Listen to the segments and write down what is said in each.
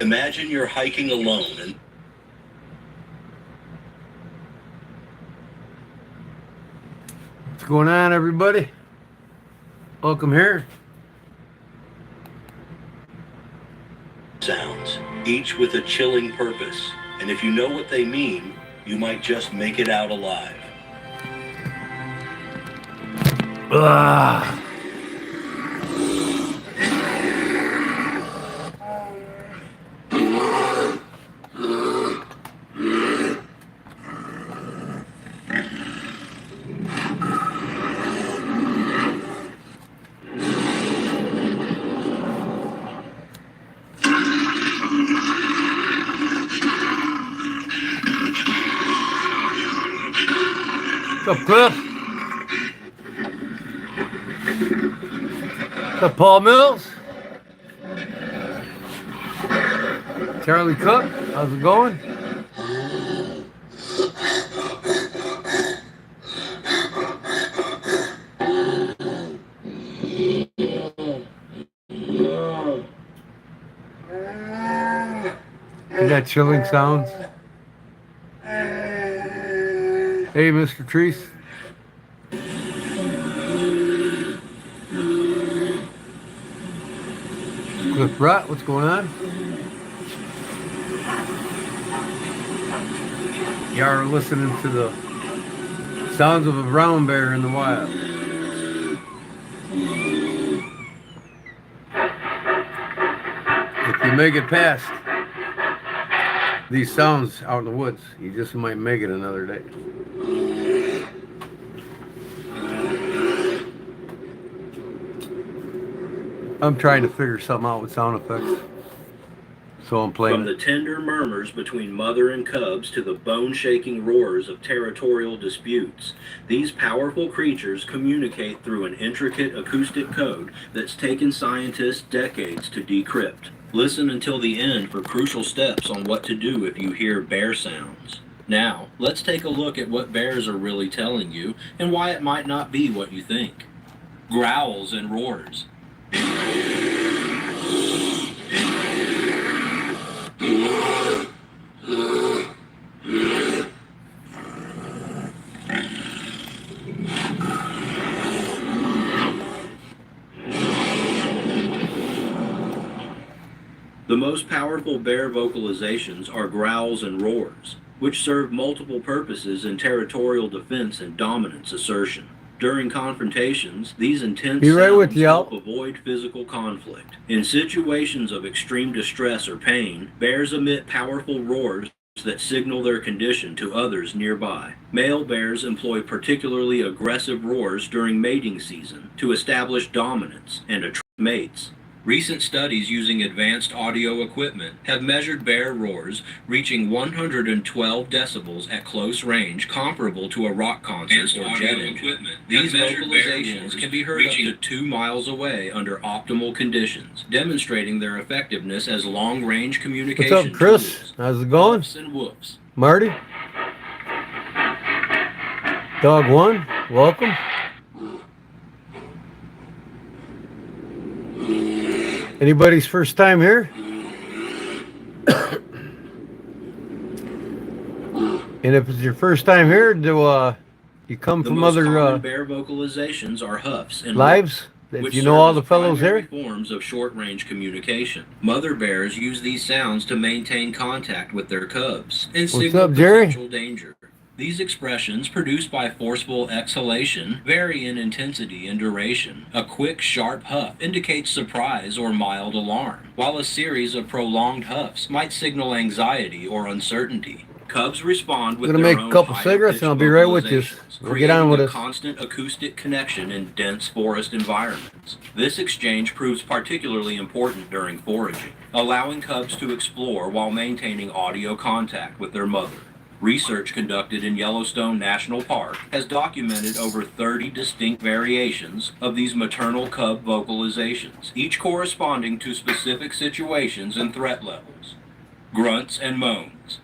Imagine you're hiking alone and what's going on, everybody? Welcome here. sounds, each with a chilling purpose. And if you know what they mean, you might just make it out alive. Ugh. What's up, Cliff? What's up, Paul Mills? Charlie Cook, how's it going? You got chilling sounds? Hey, Mr. Treese. Cliff Rott, what's going on? You are listening to the sounds of a brown bear in the wild. If you make it past these sounds out in the woods, you just might make it another day. I'm trying to figure something out with sound effects. So I'm playing. From the tender murmurs between mother and cubs to the bone-shaking roars of territorial disputes, these powerful creatures communicate through an intricate acoustic code that's taken scientists decades to decrypt. Listen until the end for crucial steps on what to do if you hear bear sounds. Now, let's take a look at what bears are really telling you and why it might not be what you think. Growls and roars. The most powerful bear vocalizations are growls and roars, which serve multiple purposes in territorial defense and dominance assertion. During confrontations, these intense sounds help avoid physical conflict. In situations of extreme distress or pain, bears emit powerful roars that signal their condition to others nearby. Male bears employ particularly aggressive roars during mating season to establish dominance and attract mates. Recent studies using advanced audio equipment have measured bear roars reaching 112 decibels at close range, comparable to a rock concert or jet engine. These vocalizations can be heard up to 2 miles away under optimal conditions, demonstrating their effectiveness as long-range communication tools. What's up, Chris? Tools. How's it going? And whoops. Marty? Dog One, welcome. Anybody's first time here? And if it's your first time here, do you come from other bear vocalizations are huffs and lives? If you know all the fellows here? Forms of short-range communication. Mother bears use these sounds to maintain contact with their cubs and signal potential danger. These expressions, produced by forceful exhalation, vary in intensity and duration. A quick, sharp huff indicates surprise or mild alarm, while a series of prolonged huffs might signal anxiety or uncertainty. Cubs respond with their own I'm gonna make a couple cigarettes and I'll be right with you. We'll get on with it. Constant acoustic connection in dense forest environments. This exchange proves particularly important during foraging, allowing cubs to explore while maintaining audio contact with their mother. Research conducted in Yellowstone National Park has documented over 30 distinct variations of these maternal cub vocalizations, each corresponding to specific situations and threat levels. Grunts and moans.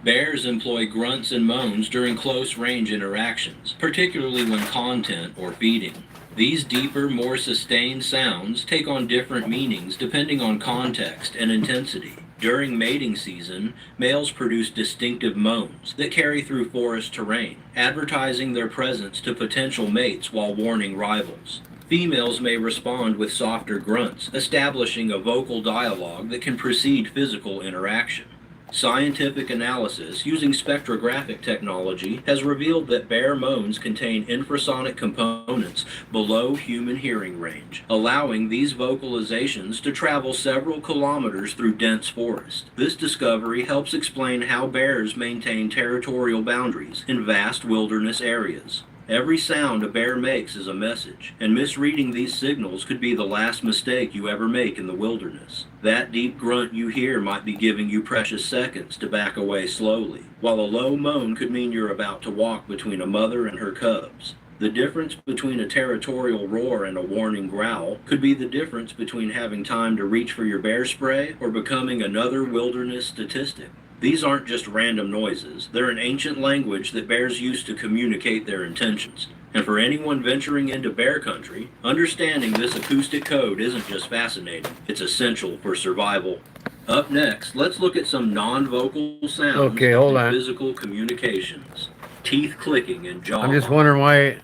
Bears Bears employ grunts and moans during close-range interactions, particularly when content or feeding. These deeper, more sustained sounds take on different meanings depending on context and intensity. During mating season, males produce distinctive moans that carry through forest terrain, advertising their presence to potential mates while warning rivals. Females may respond with softer grunts, establishing a vocal dialogue that can precede physical interaction. Scientific analysis using spectrographic technology has revealed that bear moans contain infrasonic components below human hearing range, allowing these vocalizations to travel several kilometers through dense forest. This discovery helps explain how bears maintain territorial boundaries in vast wilderness areas. Every sound a bear makes is a message, and misreading these signals could be the last mistake you ever make in the wilderness. That deep grunt you hear might be giving you precious seconds to back away slowly, while a low moan could mean you're about to walk between a mother and her cubs. The difference between a territorial roar and a warning growl could be the difference between having time to reach for your bear spray or becoming another wilderness statistic. These aren't just random noises. They're an ancient language that bears use to communicate their intentions. And for anyone venturing into bear country, understanding this acoustic code isn't just fascinating, it's essential for survival. Up next, let's look at some non-vocal sounds and physical communications. Teeth clicking and jaw. I'm just wondering why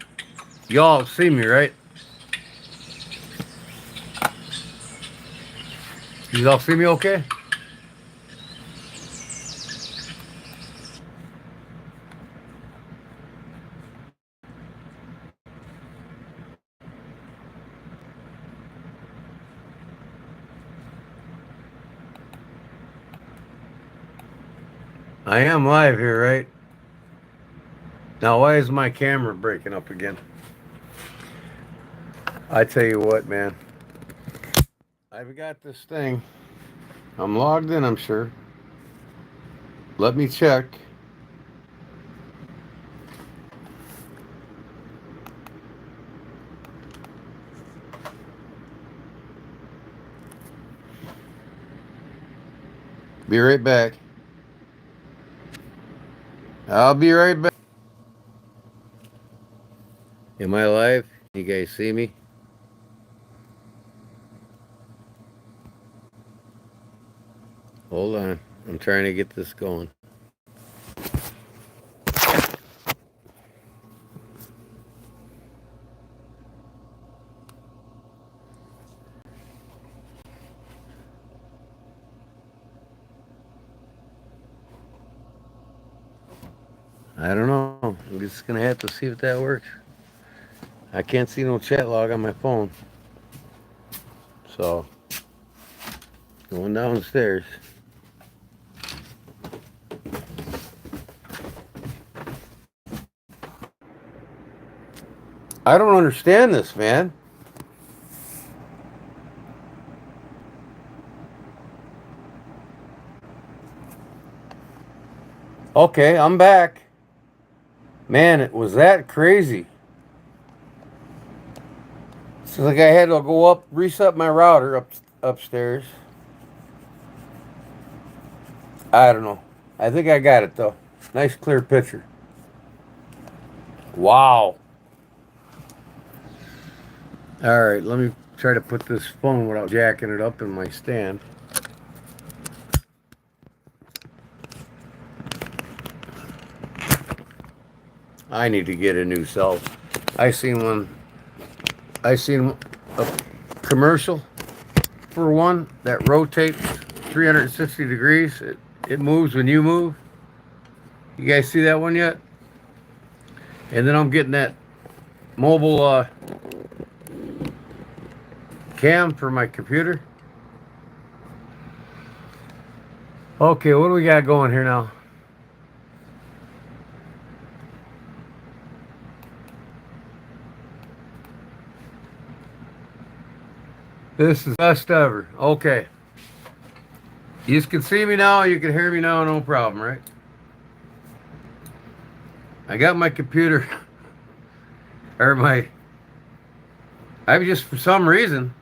y'all see me, right? You all see me okay? I am live here, right? Now, why is my camera breaking up again? I tell you what, man. I've got this thing. I'm logged in, I'm sure. Let me check. Be right back. I'll be right back. Am I live? You guys see me? Hold on. I'm trying to get this going. I don't know. I'm just going to have to see if that works. I can't see no chat log on my phone. So, going downstairs. I don't understand this, man. Okay, I'm back. Man, it was that crazy. It's like I had to go up, reset my router upstairs. I don't know. I think I got it though. Nice clear picture. Wow. All right, let me try to put this phone without jacking it up in my stand. I need to get a new cell. I seen a commercial for one that rotates 360 degrees. It moves when you move. You guys see that one yet? And then I'm getting that mobile cam for my computer. Okay, what do we got going here now? This is best ever. Okay. You can see me now, you can hear me now, no problem, right? I got my computer, I just, for some reason,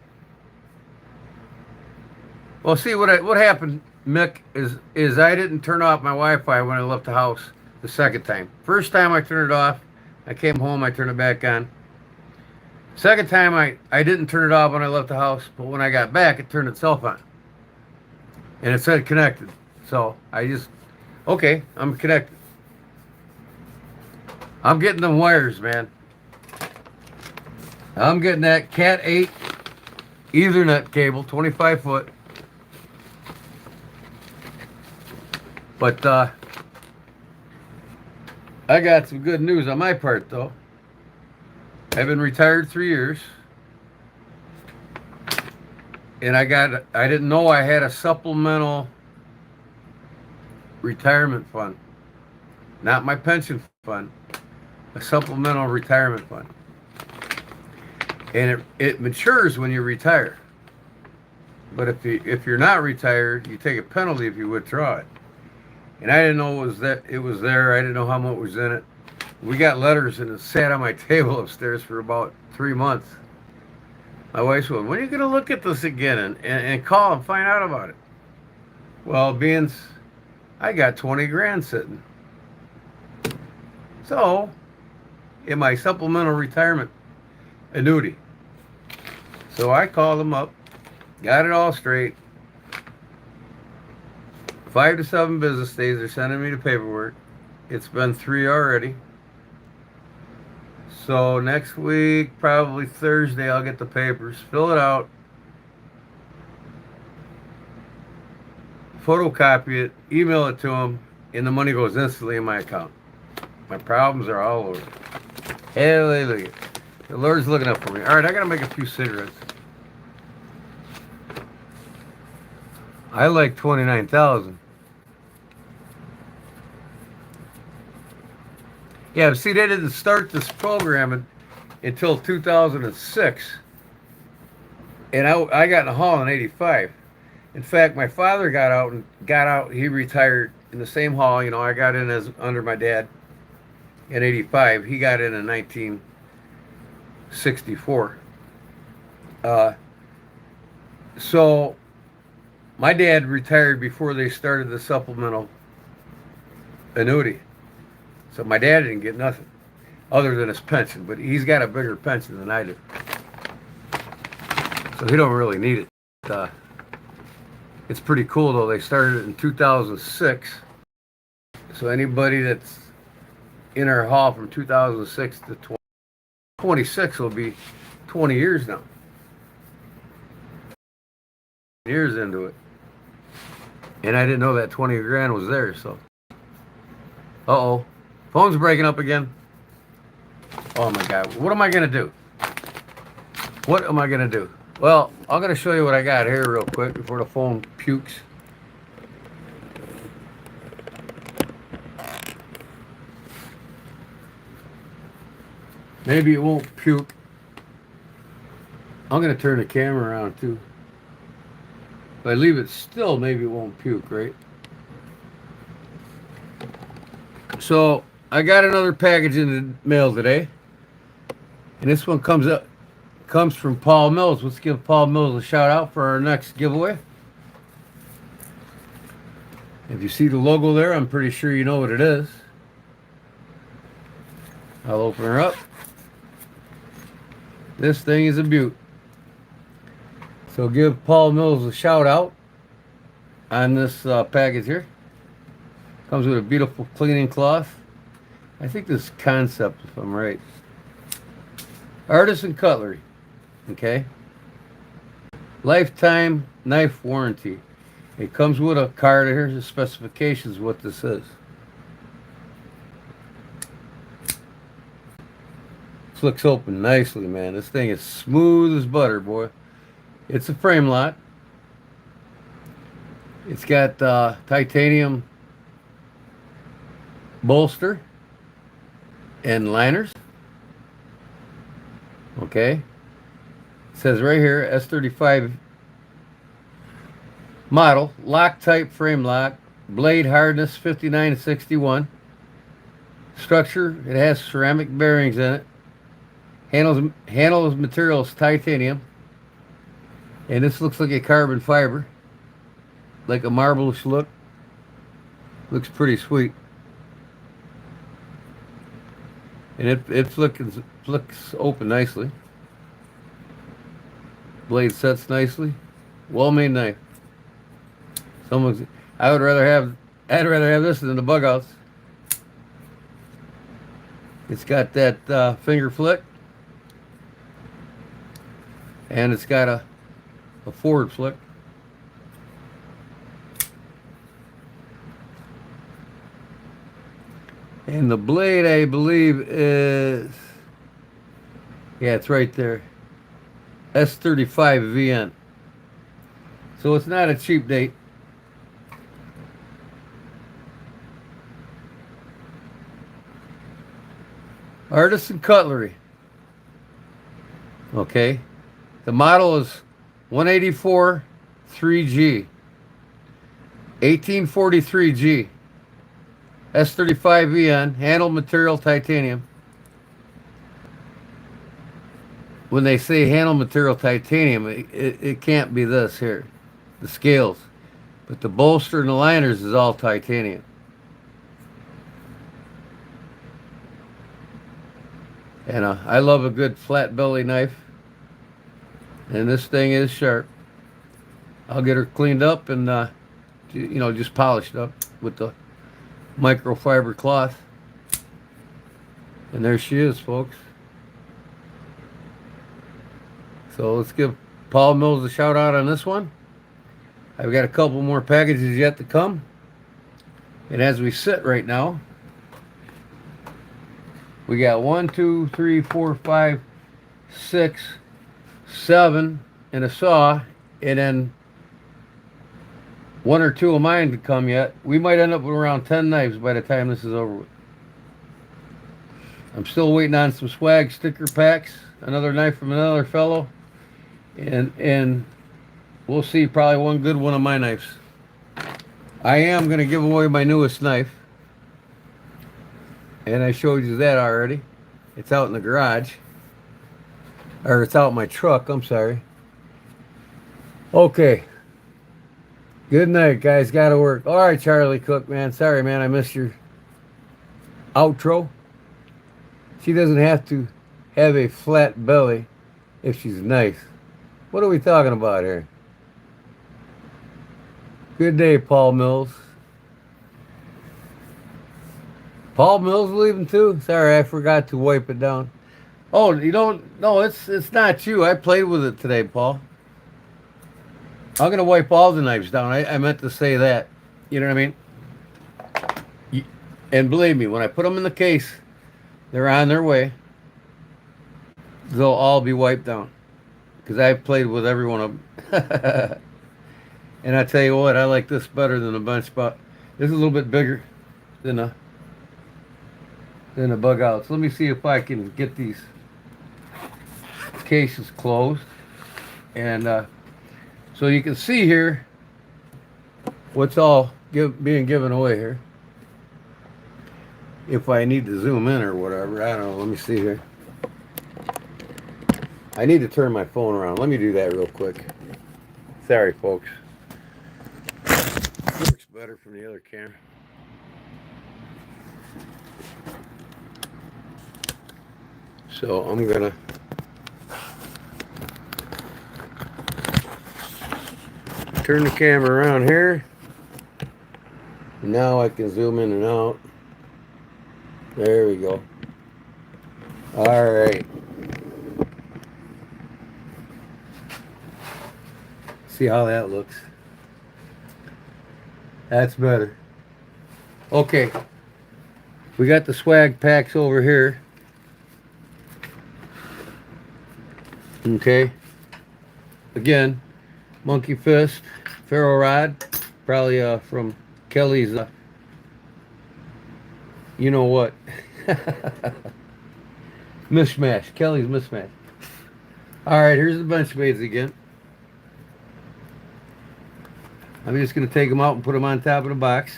well, see what happened Mick, is I didn't turn off my Wi-Fi when I left the house the second time. First time I turned it off, I came home, I turned it back on. Second time I didn't turn it off when I left the house, but when I got back, it turned itself on. And it said connected. So I just, okay, I'm connected. I'm getting them wires, man. I'm getting that Cat 8 Ethernet cable, 25 foot. But I got some good news on my part, though. I've been retired 3 years. And I didn't know I had a supplemental retirement fund. Not my pension fund. A supplemental retirement fund. And it matures when you retire. But if you're not retired, you take a penalty if you withdraw it. And I didn't know it was there. I didn't know how much was in it. We got letters and it sat on my table upstairs for about 3 months. My wife said, when are you going to look at this again and call and find out about it? Well, I got 20 grand sitting. So, in my supplemental retirement annuity. So I called them up, got it all straight. 5 to 7 business days, they're sending me the paperwork. It's been 3 already. So next week, probably Thursday, I'll get the papers, fill it out, photocopy it, email it to them, and the money goes instantly in my account. My problems are all over. Hallelujah. The Lord's looking up for me. All right, I got to make a few cigarettes. I like 29,000. Yeah, see, they didn't start this program until 2006. And I got in the hall in 85. In fact, my father got out, he retired in the same hall. You know, I got in as under my dad in 85. He got in 1964. So my dad retired before they started the supplemental annuity. So my dad didn't get nothing other than his pension, but he's got a bigger pension than I do. So he don't really need it. It's pretty cool though. They started it in 2006. So anybody that's in our hall from 2006 to 26 will be 20 years now. Years into it. And I didn't know that 20 grand was there, so. Uh-oh. Phone's breaking up again. Oh my God. What am I going to do? What am I going to do? Well, I'm going to show you what I got here real quick before the phone pukes. Maybe it won't puke. I'm going to turn the camera around too. If I leave it still, maybe it won't puke, right? So, I got another package in the mail today. And this one comes from Paul Mills. Let's give Paul Mills a shout out for our next giveaway. If you see the logo there, I'm pretty sure you know what it is. I'll open her up. This thing is a beaut. So give Paul Mills a shout out on this package here. Comes with a beautiful cleaning cloth. I think this is Concept, if I'm right. Artisan cutlery. Okay. Lifetime knife warranty. It comes with a card. Here's the specifications of what this is. Flicks open nicely, man. This thing is smooth as butter, boy. It's a frame lock. It's got titanium bolster and liners. Okay. It says right here, S35 model, lock type frame lock, blade hardness 59 to 61. Structure, it has ceramic bearings in it. Handles material is titanium. And this looks like a carbon fiber. like a marvelous look. Looks pretty sweet. And it flicks open nicely. Blade sets nicely. Well made knife. Someone's I'd rather have this than the bug outs. It's got that finger flick. And it's got a forward flick. And the blade, I believe, is... Yeah, it's right there. S35 VN. So it's not a cheap date. Artisan cutlery. Okay. The model is 184 3G. 1843G. S35 VN. Handled material titanium. When they say handle material titanium, it can't be this here, the scales. But the bolster and the liners is all titanium. And I love a good flat belly knife. And this thing is sharp. I'll get her cleaned up and, just polished up with the microfiber cloth. And there she is, folks. So let's give Paul Mills a shout out on this one. I've got a couple more packages yet to come. And as we sit right now, we got 1, 2, 3, 4, 5, 6, 7 and a saw, and then 1 or 2 of mine to come yet. We might end up with around 10 knives by the time this is over with. I'm still waiting on some swag sticker packs, another knife from another fellow. And we'll see probably one good one of my knives. I am going to give away my newest knife. And I showed you that already. It's out in the garage. Or it's out in my truck, I'm sorry. Okay. Good night, guys. Got to work. All right, Charlie Cook, man. Sorry, man. I missed your outro. She doesn't have to have a flat belly if she's nice. What are we talking about here? Good day, Paul Mills. Paul Mills leaving too? Sorry, I forgot to wipe it down. Oh, you don't? No, it's not you. I played with it today, Paul. I'm going to wipe all the knives down. I meant to say that. You know what I mean? And believe me, when I put them in the case, they're on their way. They'll all be wiped down. Because I've played with every one of them. And I tell you what, I like this better than the bench spot. This is a little bit bigger than a bug out. So let me see if I can get these cases closed. And so you can see here what's all being given away here. If I need to zoom in or whatever, I don't know. Let me see here. I need to turn my phone around. Let me do that real quick. Sorry, folks. It works better from the other camera. So I'm gonna turn the camera around here. Now I can zoom in and out. There we go. All right. See how that looks. That's better. Okay. We got the swag packs over here. Okay. Again, Monkey Fist, Ferro Rod, probably from Kelly's, you know what? Mishmash, Kelly's Mishmash. All right, here's the Benchmades again. I'm just going to take them out and put them on top of the box.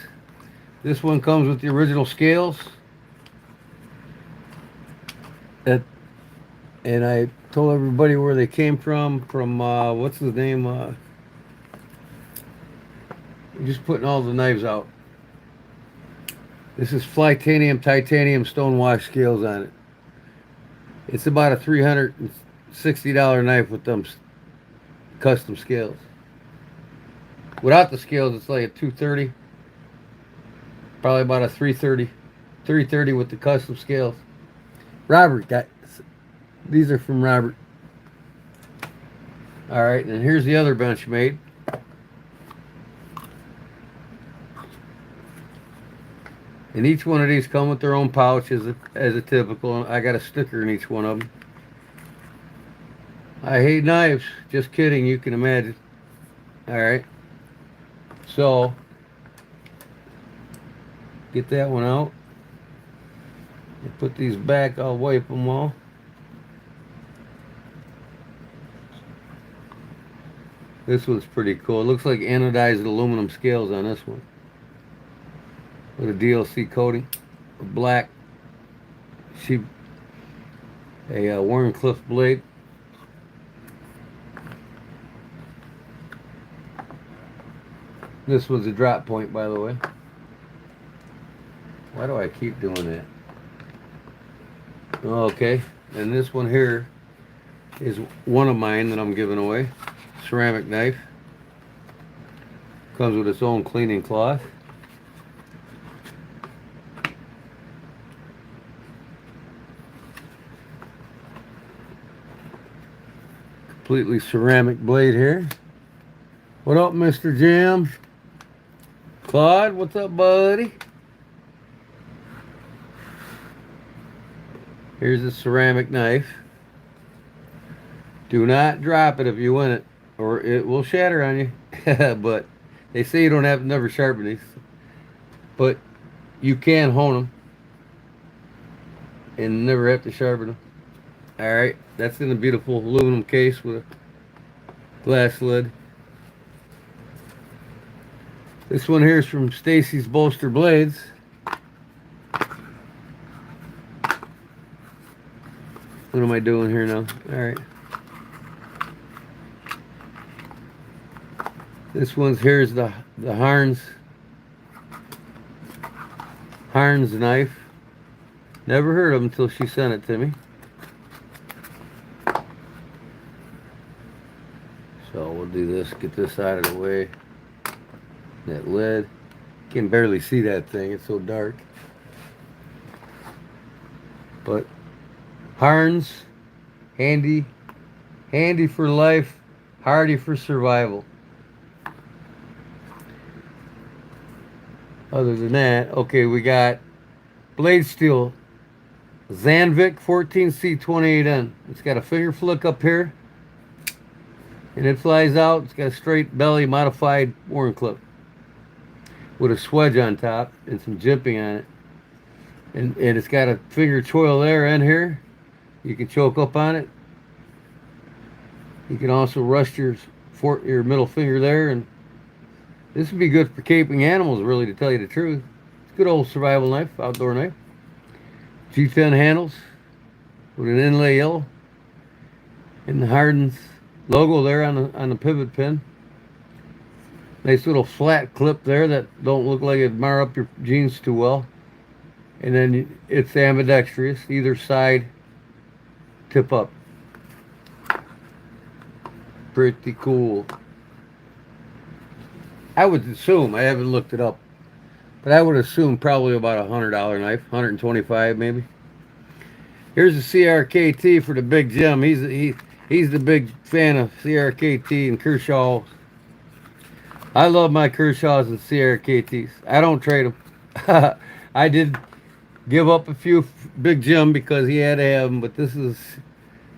This one comes with the original scales. And I told everybody where they came from what's his name? I'm just putting all the knives out. This is Flytanium titanium stonewash scales on it. It's about a $360 knife with them custom scales. Without the scales, it's like a $230. Probably about a $330 with the custom scales. Robert these are from Robert. All right, and here's the other Benchmade. And each one of these come with their own pouch as a typical. I got a sticker in each one of them. I hate knives. Just kidding, you can imagine. All right. So, get that one out. And put these back. I'll wipe them all. This one's pretty cool. It looks like anodized aluminum scales on this one. With a DLC coating. A black Warncliffe blade. This was a drop point, by the way. Why do I keep doing that? Okay, and this one here is one of mine that I'm giving away. Ceramic knife. Comes with its own cleaning cloth. Completely ceramic blade here. What up, Mr. Jim? Claude, what's up, buddy? Here's a ceramic knife. Do not drop it if you win it, or it will shatter on you. But they say you don't have to never sharpen these. But you can hone them and never have to sharpen them. Alright, that's in a beautiful aluminum case with a glass lid. This one here is from Stacy's Bolster Blades. What am I doing here now? Alright. This one's here's the Harns knife. Never heard of them until she sent it to me. So we'll do this, get this out of the way. That lid. Can barely see that thing, it's so dark. But Harns, handy for life, hardy for survival. Other than that, okay, we got blade steel, Zanvik 14C28N. It's got a finger flick up here, and it flies out. It's got a straight belly modified Warncliffe with a swedge on top and some jimping on it. And it's got a finger choil there and here. You can choke up on it. You can also rust your middle finger there, and this would be good for caping animals, really, to tell you the truth. It's a good old survival knife, outdoor knife. G10 handles with an inlay yellow, and the Hardens logo there on the pivot pin. Nice little flat clip there that don't look like it'd mar up your jeans too well. And then it's ambidextrous, either side tip up. Pretty cool. I would assume, I haven't looked it up, but I would assume probably about $100 knife, 125 maybe. Here's the CRKT for the Big Jim. He's the big fan of CRKT and Kershaw. I love my Kershaws and CRKTs. I don't trade them. I did give up a few Big Jim because he had to have them, but this is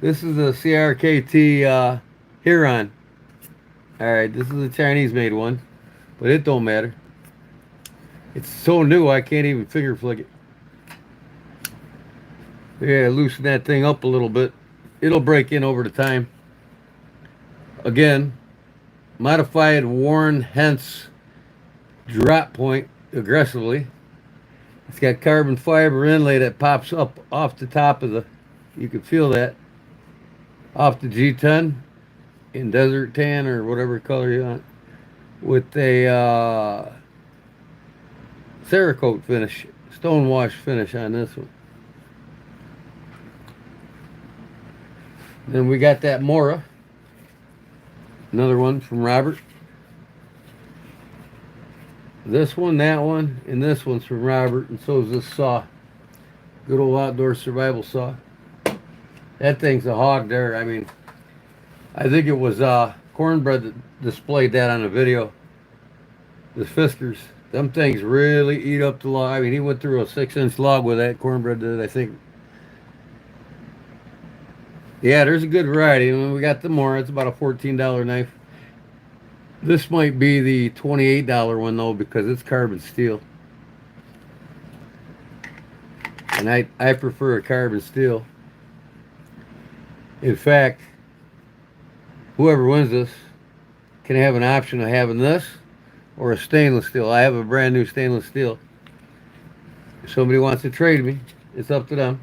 a CRKT Huron. All right, this is a Chinese made one, but it don't matter. It's so new I can't even finger flick it. Yeah, loosen that thing up a little bit. It'll break in over the time. Again, modified Warren Hence drop point aggressively. It's got carbon fiber inlay that pops up off the top of the, you can feel that, off the G10 in desert tan or whatever color you want. with a Cerakote finish, stone wash finish on this one. Then we got that Mora, another one from Robert. This one, that one, and this one's from Robert, and so is this saw. Good old outdoor survival saw. That thing's a hog there. I mean, I think it was Cornbread that displayed that on the video. The Fiskars. Them things really eat up the log. I mean, he went through a 6-inch log with that. Cornbread did, I think. Yeah, there's a good variety. And we got the more. It's about a $14 knife. This might be the $28 one, though, because it's carbon steel. And I prefer a carbon steel. In fact, whoever wins this can have an option of having this or a stainless steel. I have a brand new stainless steel. If somebody wants to trade me, it's up to them.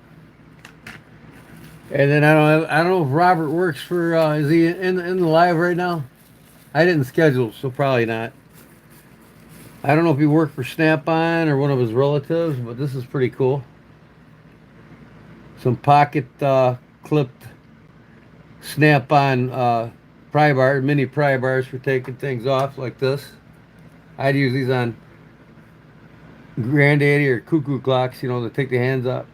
And then I don't know if Robert works for. Is he in the live right now? I didn't schedule, so probably not. I don't know if he worked for Snap-on or one of his relatives, but this is pretty cool. Some pocket clipped Snap-on pry bars, mini pry bars for taking things off like this. I'd use these on granddaddy or cuckoo clocks, you know, to take the hands off.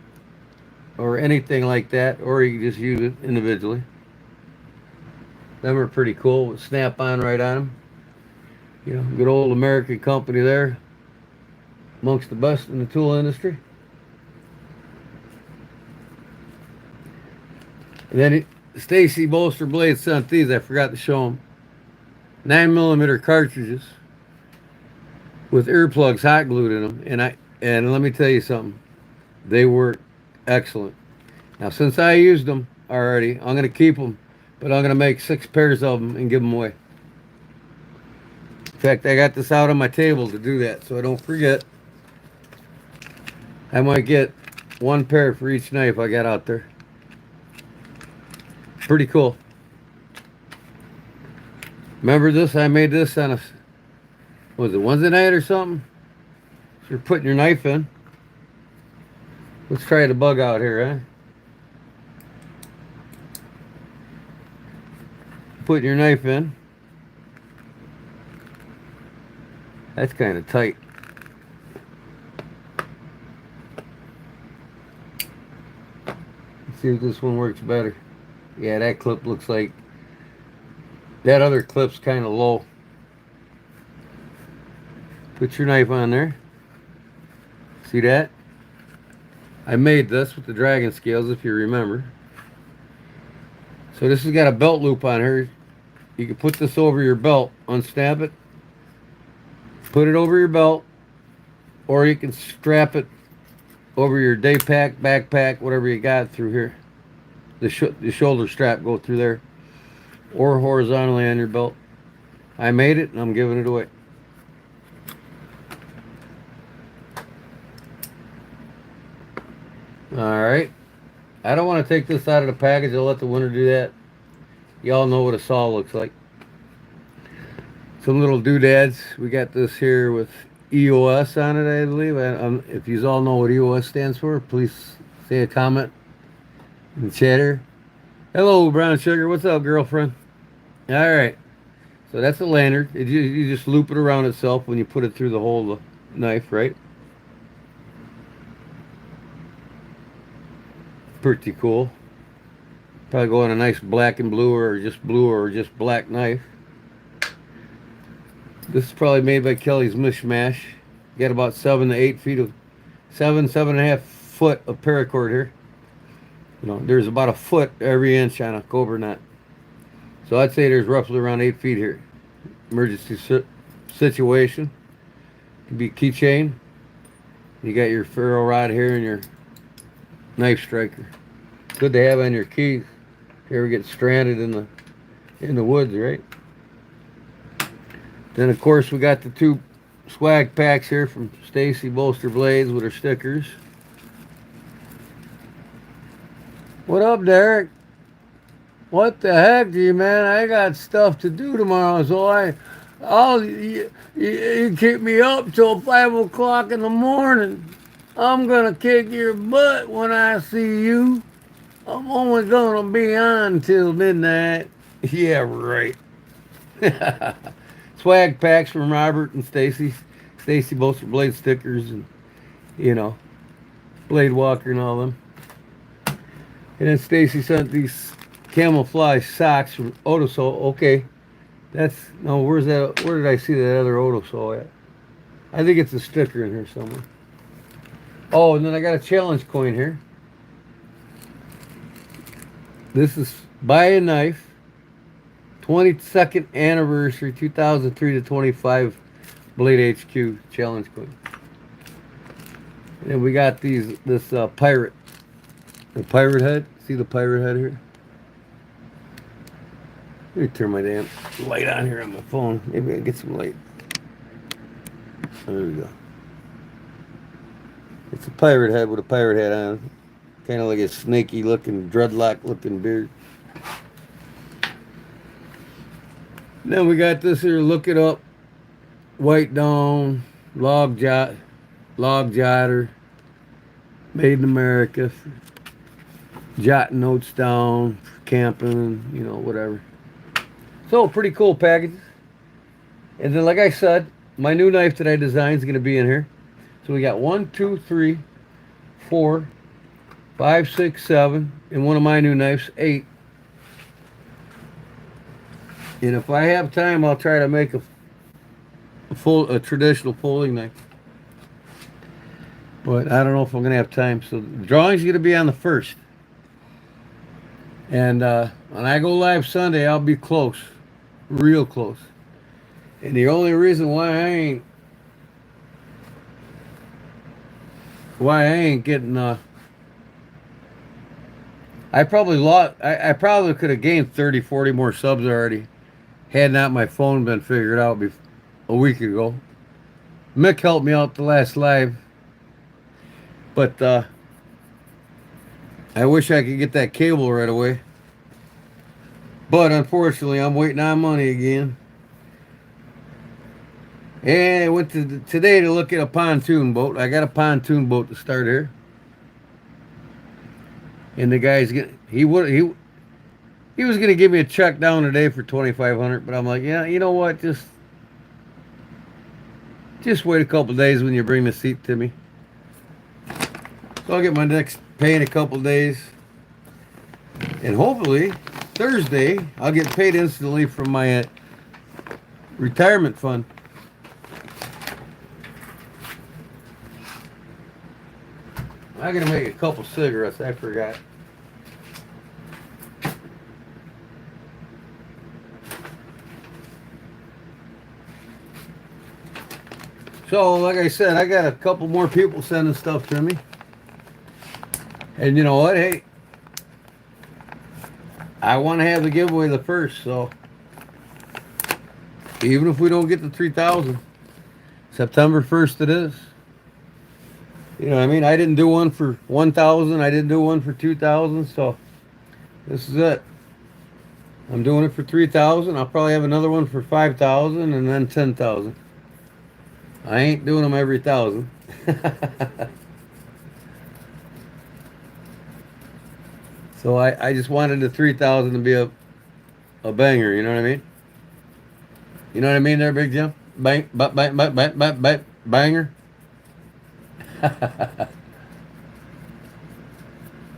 Or anything like that, or you can just use it individually. Them are pretty cool with Snap-on right on them. You know, good old American company there, amongst the best in the tool industry. And then Stacy Bolster Blade sent these. I forgot to show them. 9mm cartridges with earplugs hot glued in them, and let me tell you something, they work excellent. Now, since I used them already, I'm going to keep them, but I'm going to make 6 pairs of them and give them away. In fact, I got this out on my table to do that, so I don't forget. I might get 1 pair for each knife I got out there. Pretty cool. Remember this? I made this on a, what was it, Wednesday night or something? So you're putting your knife in. Let's try the bug out here, eh? Putting your knife in. That's kind of tight. Let's see if this one works better. Yeah, that clip looks like that other clip's kind of low. Put your knife on there. See that? I made this with the dragon scales, if you remember. So this has got a belt loop on here. You can put this over your belt, unsnap it, put it over your belt, or you can strap it over your day pack, backpack, whatever you got through here. The shoulder strap go through there, or horizontally on your belt. I made it, and I'm giving it away. Alright. I don't want to take this out of the package. I'll let the winner do that. Y'all know what a saw looks like. Some little doodads. We got this here with EOS on it, I believe. If you all know what EOS stands for, please say a comment in the chat here. Hello, Brown Sugar. What's up, girlfriend? Alright. So that's a lanyard. You just loop it around itself when you put it through the hole of the knife, right? Pretty cool. Probably go on a nice black and blue or just black knife. This is probably made by Kelly's Mishmash. Got about 7 to 8 feet of 7.5 foot of paracord here. You know, there's about a foot every inch on a cobra knot. So I'd say there's roughly around 8 feet here. Emergency situation. Could be a keychain. You got your ferro rod here and your knife striker. Good to have on your keys. If you ever get stranded in the woods, right? Then of course we got the 2 swag packs here from Stacy Bolster Blades with her stickers. What up, Derek? What the heck, do you, man? I got stuff to do tomorrow, so Oh, you keep me up till 5 o'clock in the morning. I'm gonna kick your butt when I see you. I'm only gonna be on till midnight. Yeah, right. Swag packs from Robert and Stacy. Stacy both for Blade stickers and you know Blade Walker and all them. And then Stacy sent these camouflage socks from Otosol. Okay, that's no. Where's that? Where did I see that other Otosol at? I think it's a sticker in here somewhere. Oh, and then I got a challenge coin here. This is Buy a Knife, 22nd anniversary, 2003 to 25 Blade HQ challenge coin. And then we got this pirate, the pirate head. See the pirate head here? Let me turn my damn light on here on my phone. Maybe I can get some light. There we go. It's a pirate head with a pirate hat on. Kind of like a snaky looking, dreadlock looking beard. Then we got this here, Look It Up, White Dawn, Log Jotter, Made in America, jotting notes down, camping, you know, whatever. So, pretty cool packages. And then, like I said, my new knife that I designed is going to be in here. So we got 1, 2, 3, 4, 5, 6, 7, and one of my new knives, 8. And if I have time, I'll try to make a traditional folding knife. But I don't know if I'm going to have time. So the drawing's going to be on the 1st. And when I go live Sunday, I'll be close. Real close. And the only reason why I ain't getting I probably could have gained 30, 40 more subs already had not my phone been figured out a week ago. Mick helped me out the last live, but I wish I could get that cable right away. But unfortunately, I'm waiting on money again. And I went today to look at a pontoon boat. I got a pontoon boat to start here. And the guy's he was gonna give me a check down today for $2,500, but I'm like, yeah, you know what? Just wait a couple days when you bring the seat to me. So I'll get my next pay in a couple days, and hopefully Thursday I'll get paid instantly from my retirement fund. I'm gonna make a couple cigarettes. I forgot. So, like I said, I got a couple more people sending stuff to me. And you know what? Hey, I want to have the giveaway the 1st, so even if we don't get the 3,000, September 1st it is. You know what I mean? I didn't do one for 1,000. I didn't do one for 2,000. So this is it. I'm doing it for 3,000. I'll probably have another one for 5,000 and then 10,000. I ain't doing them every 1,000. So I just wanted the 3,000 to be a banger. You know what I mean? You know what I mean there, Big Jim? Banger.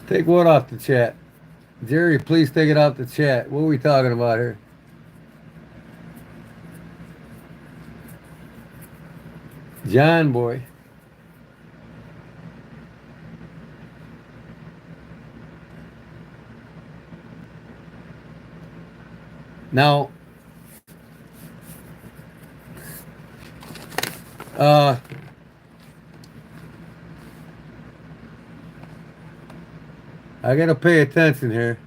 Take what off the chat? Jerry, please take it off the chat. What are we talking about here? John boy. Now, I gotta pay attention here.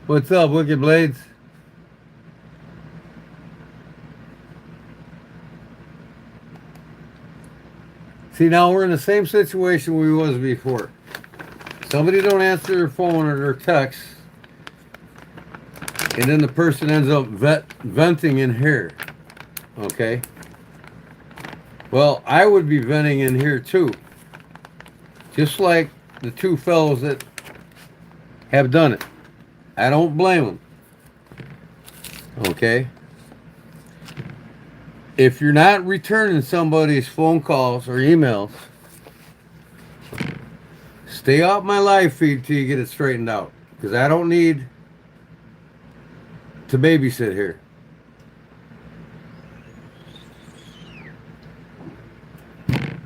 What's up, Wicked Blades? See, now we're in the same situation we was before. Somebody don't answer their phone or their text, and then the person ends up venting in here. Okay? Well, I would be venting in here too. Just like the two fellows that have done it. I don't blame them. Okay? If you're not returning somebody's phone calls or emails, stay off my live feed till you get it straightened out. Because I don't need to babysit here. If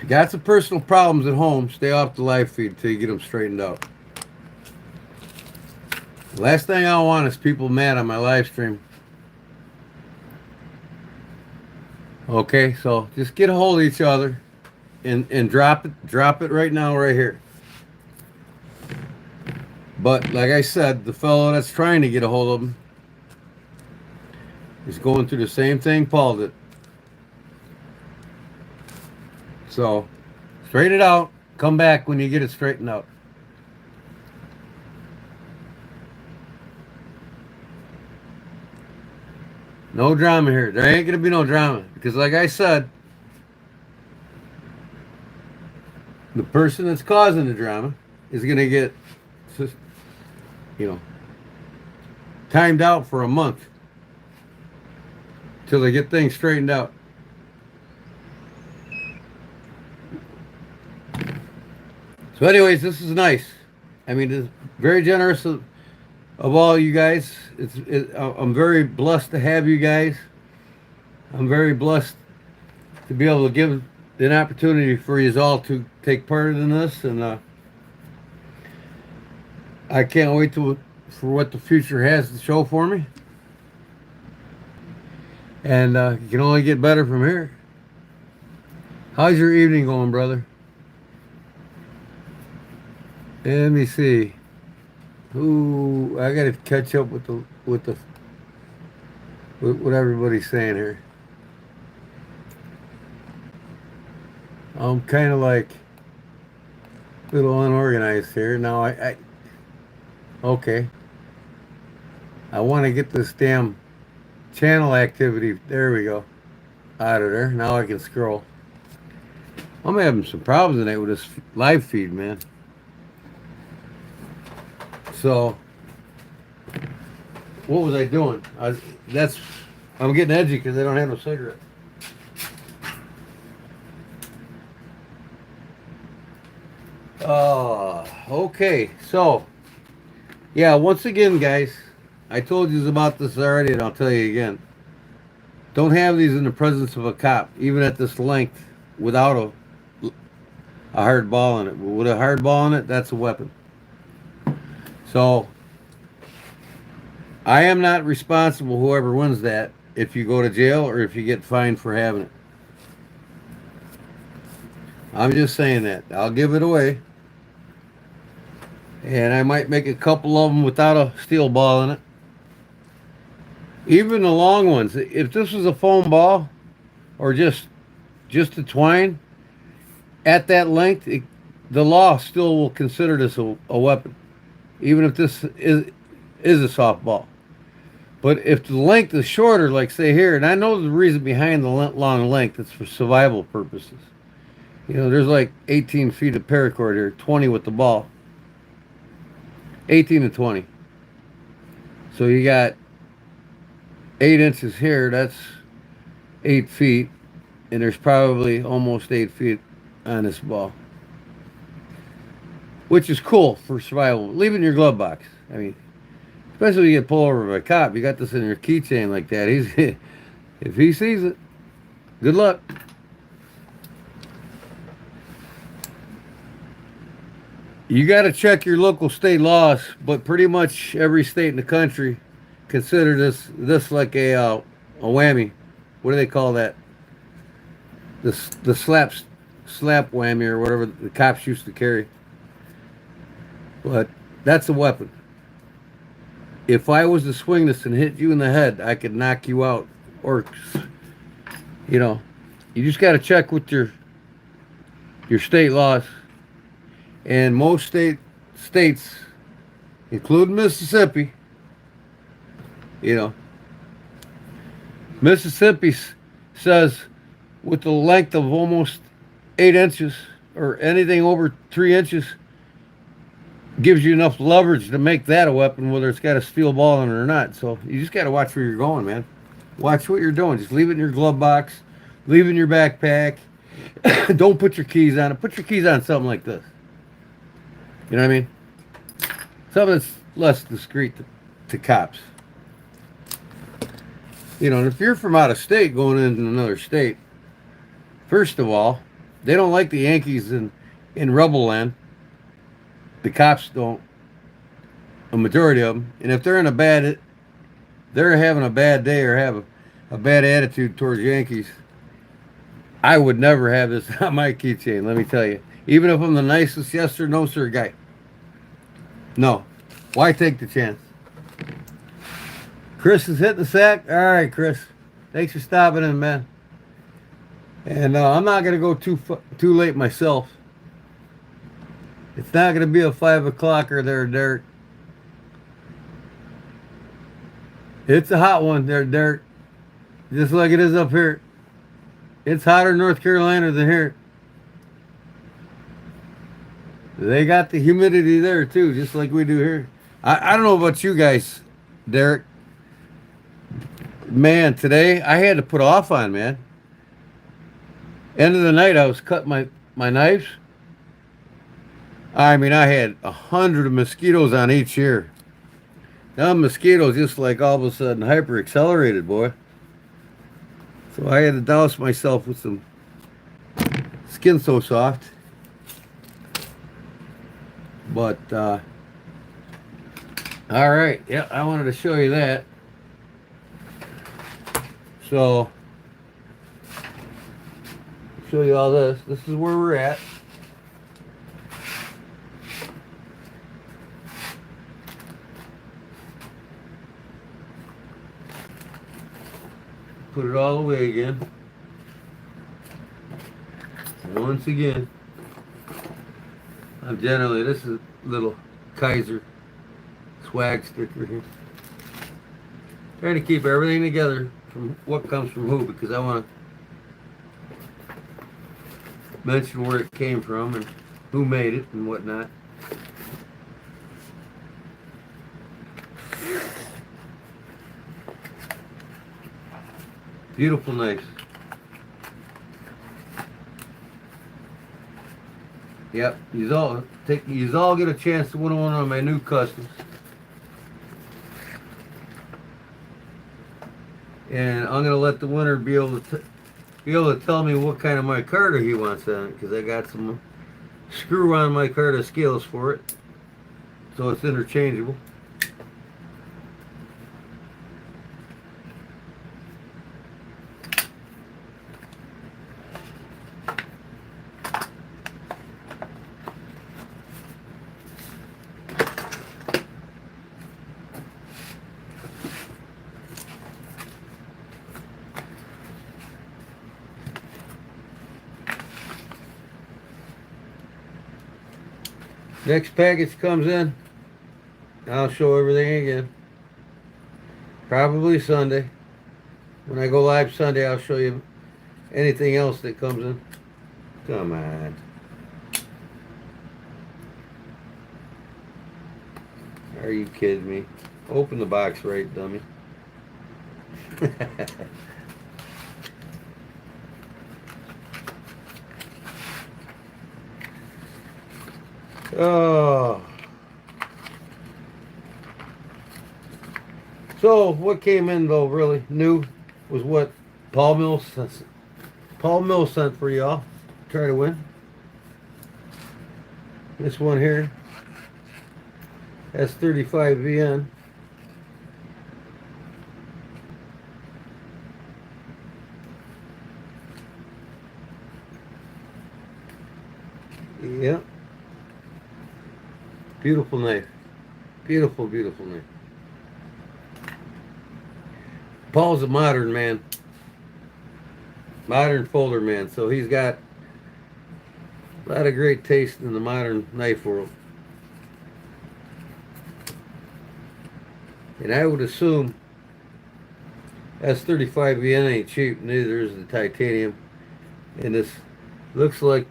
you got some personal problems at home, stay off the live feed till you get them straightened out. The last thing I want is people mad on my live stream. Okay, so just get a hold of each other and drop it right now, right here. But like I said, the fellow that's trying to get a hold of him is going through the same thing Paul did. So straighten it out. Come back when you get it straightened out. No drama here. There ain't gonna be no drama because, like I said, the person that's causing the drama is gonna get, timed out for a month till they get things straightened out. So, anyways, this is nice. I mean, it's very generous of all you guys. I'm very blessed to have you guys. I'm very blessed to be able to give an opportunity for you all to take part in this, and I can't wait for what the future has to show for me. And you can only get better from here. How's your evening going, brother? Let me see. Ooh, I gotta catch up with what everybody's saying here. I'm kind of like a little unorganized here. Now okay. I want to get this damn channel activity. There we go. Out of there. Now I can scroll. I'm having some problems tonight with this live feed, man. So, what was I doing? I'm getting edgy because I don't have no cigarette. Okay. So, yeah, once again, guys, I told you about this already, and I'll tell you again. Don't have these in the presence of a cop, even at this length, without a hard ball in it. With a hard ball in it, that's a weapon. So, I am not responsible, whoever wins that, if you go to jail or if you get fined for having it. I'm just saying that. I'll give it away. And I might make a couple of them without a steel ball in it. Even the long ones. If this was a foam ball or just a twine, at that length, the law still will consider this a weapon. Even if this is a softball. But if the length is shorter, like say here, and I know the reason behind the long length, it's for survival purposes. There's like 18 feet of paracord here, 20 with the ball. 18 to 20. So you got 8 inches here, that's 8 feet. And there's probably almost 8 feet on this ball. Which is cool for survival. Leave it in your glove box. I mean, especially when you get pulled over by a cop. You got this in your keychain like that. If he sees it, good luck. You got to check your local state laws, but pretty much every state in the country consider this like a whammy. What do they call that? The slap whammy or whatever the cops used to carry. But that's a weapon. If I was to swing this and hit you in the head, I could knock you out. Or, You just got to check with your state laws. And most states, including Mississippi, you know, Mississippi says with the length of almost 8 inches or anything over 3 inches gives you enough leverage to make that a weapon, whether it's got a steel ball in it or not. So you just got to watch where you're going, man. Watch what you're doing. Just leave it in your glove box, leave it in your backpack. Don't put your keys on it. Put your keys on something like this. You know what I mean? Something that's less discreet to cops. You know, and if you're from out of state going into another state, first of all, they don't like the Yankees in rebel land. The cops don't. A majority of them. And if they're they're having a bad day or have a bad attitude towards Yankees, I would never have this on my keychain, let me tell you. Even if I'm the nicest yes sir, no sir guy. No. Why take the chance? Chris is hitting the sack. All right, Chris. Thanks for stopping in, man. And I'm not going to go too late myself. It's not going to be a 5 o'clocker there, Derek. It's a hot one there, Derek. Just like it is up here. It's hotter in North Carolina than here. They got the humidity there, too, just like we do here. I don't know about you guys, Derek. Man, today I had to put off on, man. End of the night, I was cutting my knives. I mean, I had 100 mosquitoes on each ear. Now mosquitoes just like all of a sudden hyper accelerated, boy. So I had to douse myself with some Skin So Soft. But, all right. Yeah, I wanted to show you that. So, show you all this. This is where we're at. Put it all away again. Once again. This is a little Kaiser swag sticker here. Trying to keep everything together from what comes from who, because I want to mention where it came from and who made it and whatnot. Beautiful knives. Yep, you all get a chance to win one of my new customs. And I'm gonna let the winner be able to tell me what kind of micarta he wants on it, because I got some screw on micarta scales for it, so it's interchangeable. Next package comes in, I'll show everything again. Probably Sunday. When I go live Sunday, I'll show you anything else that comes in. Come on. Are you kidding me? Open the box right, dummy. Oh. So what came in though really new was what Paul Mills sent for y'all. Try to win. This one here has 35 VN. Yep. Beautiful knife. Beautiful, beautiful knife. Paul's a modern man. modern folder man. So he's got a lot of great taste in the modern knife world. And I would assume S35VN ain't cheap, neither is the titanium. And this looks like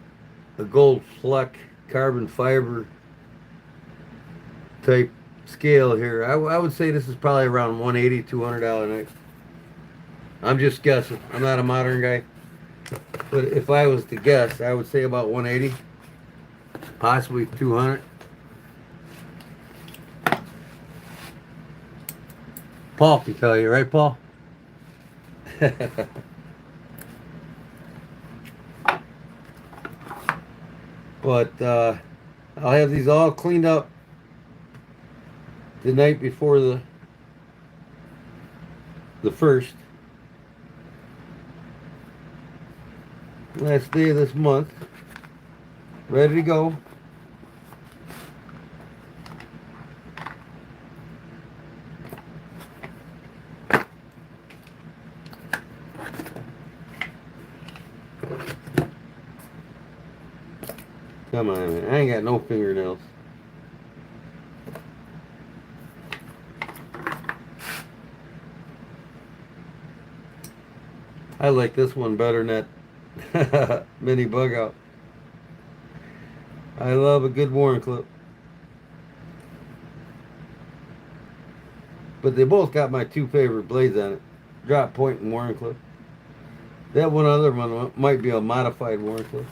a gold fleck carbon fiber type scale here. I would say this is probably around $180, $200 knife. I'm just guessing. I'm not a modern guy. But if I was to guess, I would say about 180, possibly 200. Paul can tell you, right, Paul? But I'll have these all cleaned up the night before the first. Last day of this month. Ready to go. Come on, man. I ain't got no fingernails. I like this one better than that mini bug out. I love a good Warren clip. But they both got my two favorite blades on it. Drop point and Warren clip. That one other one might be a modified Warren clip.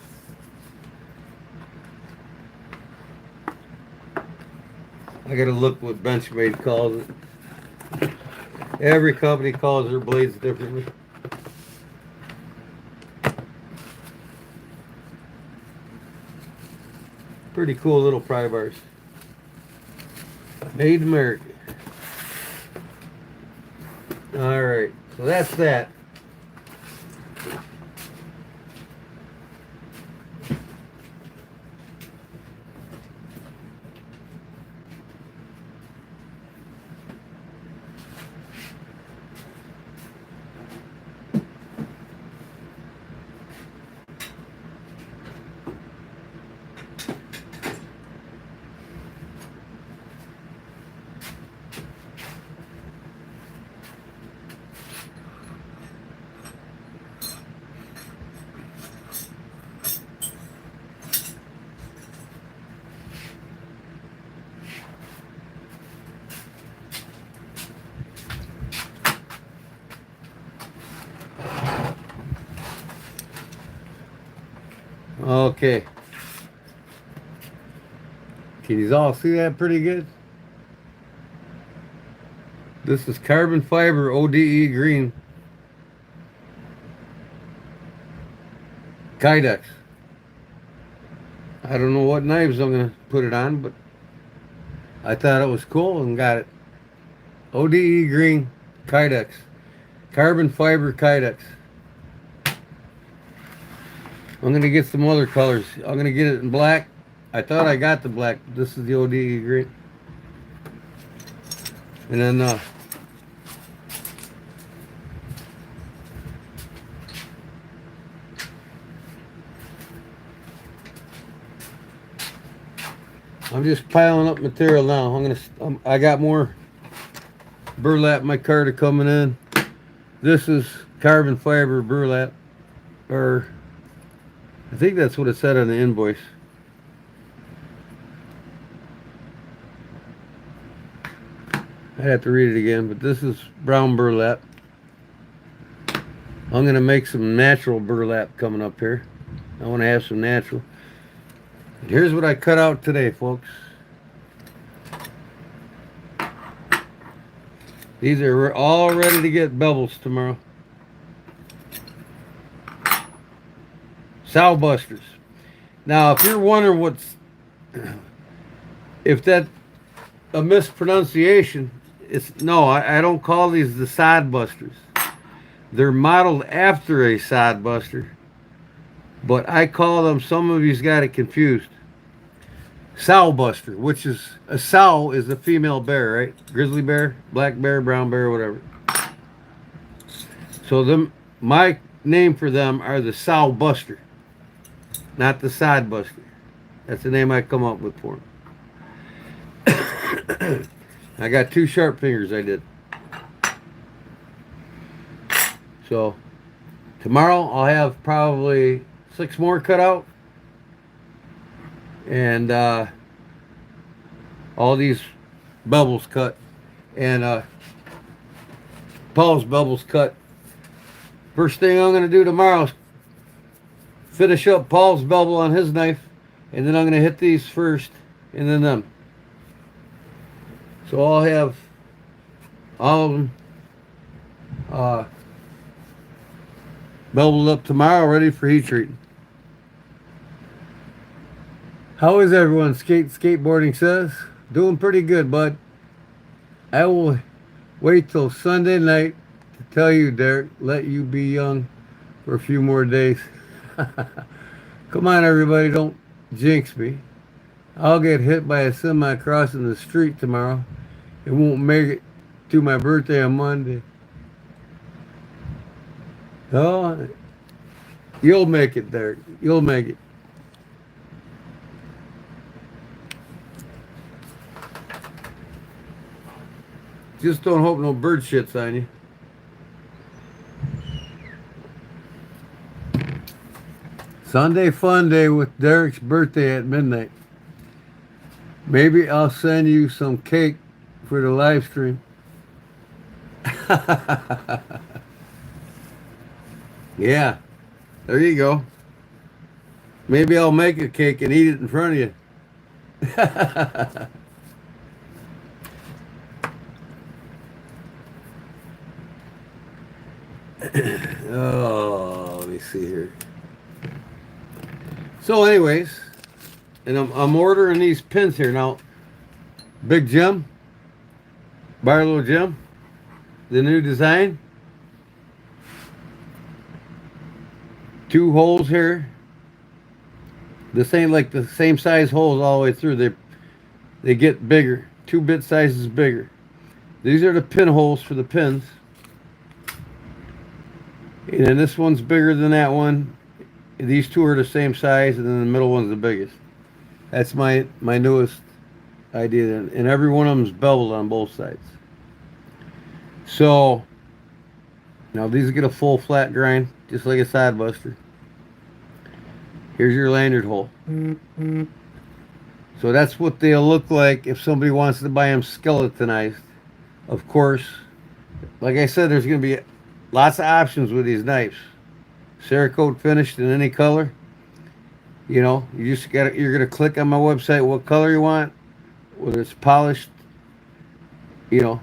I gotta look what Benchmade calls it. Every company calls their blades differently. Pretty cool little pry bars. Made in America. Alright, so that's that. Okay. Can you all see that pretty good? This is carbon fiber ODE green Kydex. I don't know what knives I'm going to put it on, but I thought it was cool and got it. ODE green Kydex. Carbon fiber Kydex. I'm going to get some other colors. I'm going to get it in black. I thought I got the black. This is the ODE green. And then I'm just piling up material now. I got more burlap in my cart coming in. This is carbon fiber burlap, or I think that's what it said on the invoice. I'd have to read it again, but this is brown burlap. I'm going to make some natural burlap coming up here. I want to have some natural. And here's what I cut out today, folks. These are all ready to get bevels tomorrow. Sow busters. Now, if you're wondering if that's a mispronunciation, I don't call these the sod busters. They're modeled after a sod buster, but I call them, some of you's got it confused, sow buster, which is, a sow is a female bear, right? Grizzly bear, black bear, brown bear, whatever. So my name for them are the Sow Buster, not the Sod Buster. That's the name I come up with for them. I got 2 sharp fingers I did. So tomorrow I'll have probably 6 more cut out. And all these bubbles cut. And Paul's bubbles cut. First thing I'm going to do tomorrow is finish up Paul's bubble on his knife. And then I'm going to hit these first. And then them. So I'll have all of them bubbled up tomorrow, ready for heat treating. How is everyone? Skateboarding says. Doing pretty good, bud. I will wait till Sunday night to tell you, Derek. Let you be young for a few more days. Come on, everybody. Don't jinx me. I'll get hit by a semi crossing the street tomorrow. It won't make it to my birthday on Monday. Oh, you'll make it, Derek. You'll make it. Just don't hope no bird shits on you. Sunday fun day with Derek's birthday at midnight. Maybe I'll send you some cake for the live stream. Yeah, there you go. Maybe I'll make a cake and eat it in front of you. Oh, let me see here. So anyways, and I'm ordering these pins here now. Big Jim, Barlow Jim, the new design. 2 holes here. This ain't like the same size holes all the way through. They get bigger. 2 bit sizes bigger. These are the pin holes for the pins. And then this one's bigger than that one. These 2 are the same size, and then the middle one's the biggest. That's my newest idea. And every one of them's beveled on both sides. So now these get a full flat grind, just like a side buster. Here's your lanyard hole. So that's what they'll look like if somebody wants to buy them skeletonized. Of course, like I said, there's going to be lots of options with these knives. Cerakote finished in any color. You know, you're gonna click on my website what color you want, whether it's polished, you know,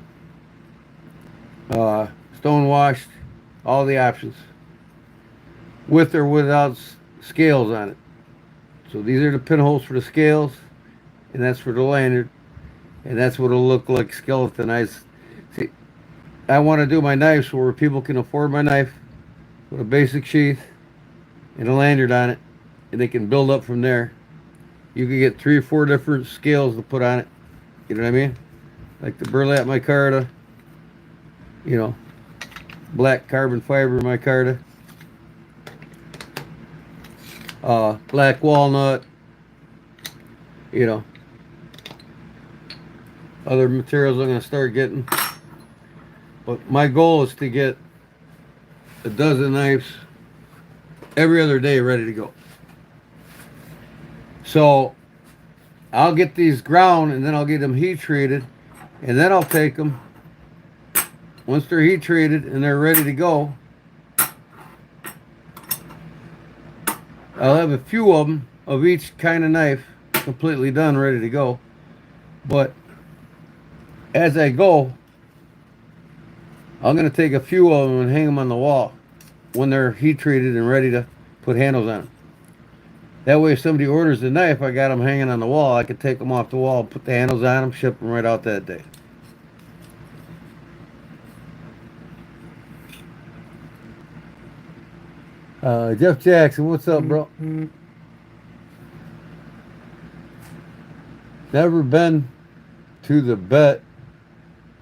stone washed, all the options, with or without scales on it. So these are the pinholes for the scales, and that's for the lanyard, and that's what it'll look like skeletonized. See, I want to do my knives where people can afford my knife with a basic sheath and a lanyard on it, and they can build up from there. You can get 3 or 4 different scales to put on it. You know what I mean? Like the burlap micarta, you know, black carbon fiber micarta, black walnut, you know, other materials I'm going to start getting. But my goal is to get a dozen knives every other day ready to go. So I'll get these ground, and then I'll get them heat treated, and then I'll take them. Once they're heat treated and they're ready to go, I'll have a few of them of each kind of knife completely done, ready to go. But as I go, I'm going to take a few of them and hang them on the wall when they're heat treated and ready to put handles on them. That way, if somebody orders the knife, I got them hanging on the wall. I could take them off the wall, put the handles on them, ship them right out that day. Jeff Jackson, what's up, bro? Never been to the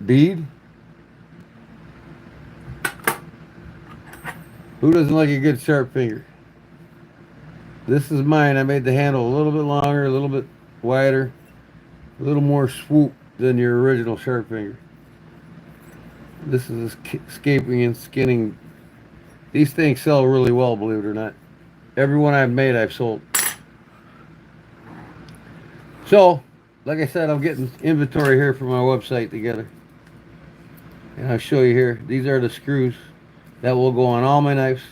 bead? Who doesn't like a good sharp finger? This is mine. I made the handle a little bit longer, a little bit wider, a little more swoop than your original sharp finger. This is escaping and skinning. These things sell really well, believe it or not. Every one I've made, I've sold. So, like I said, I'm getting inventory here for my website together. And I'll show you here. These are the screws that will go on all my knives.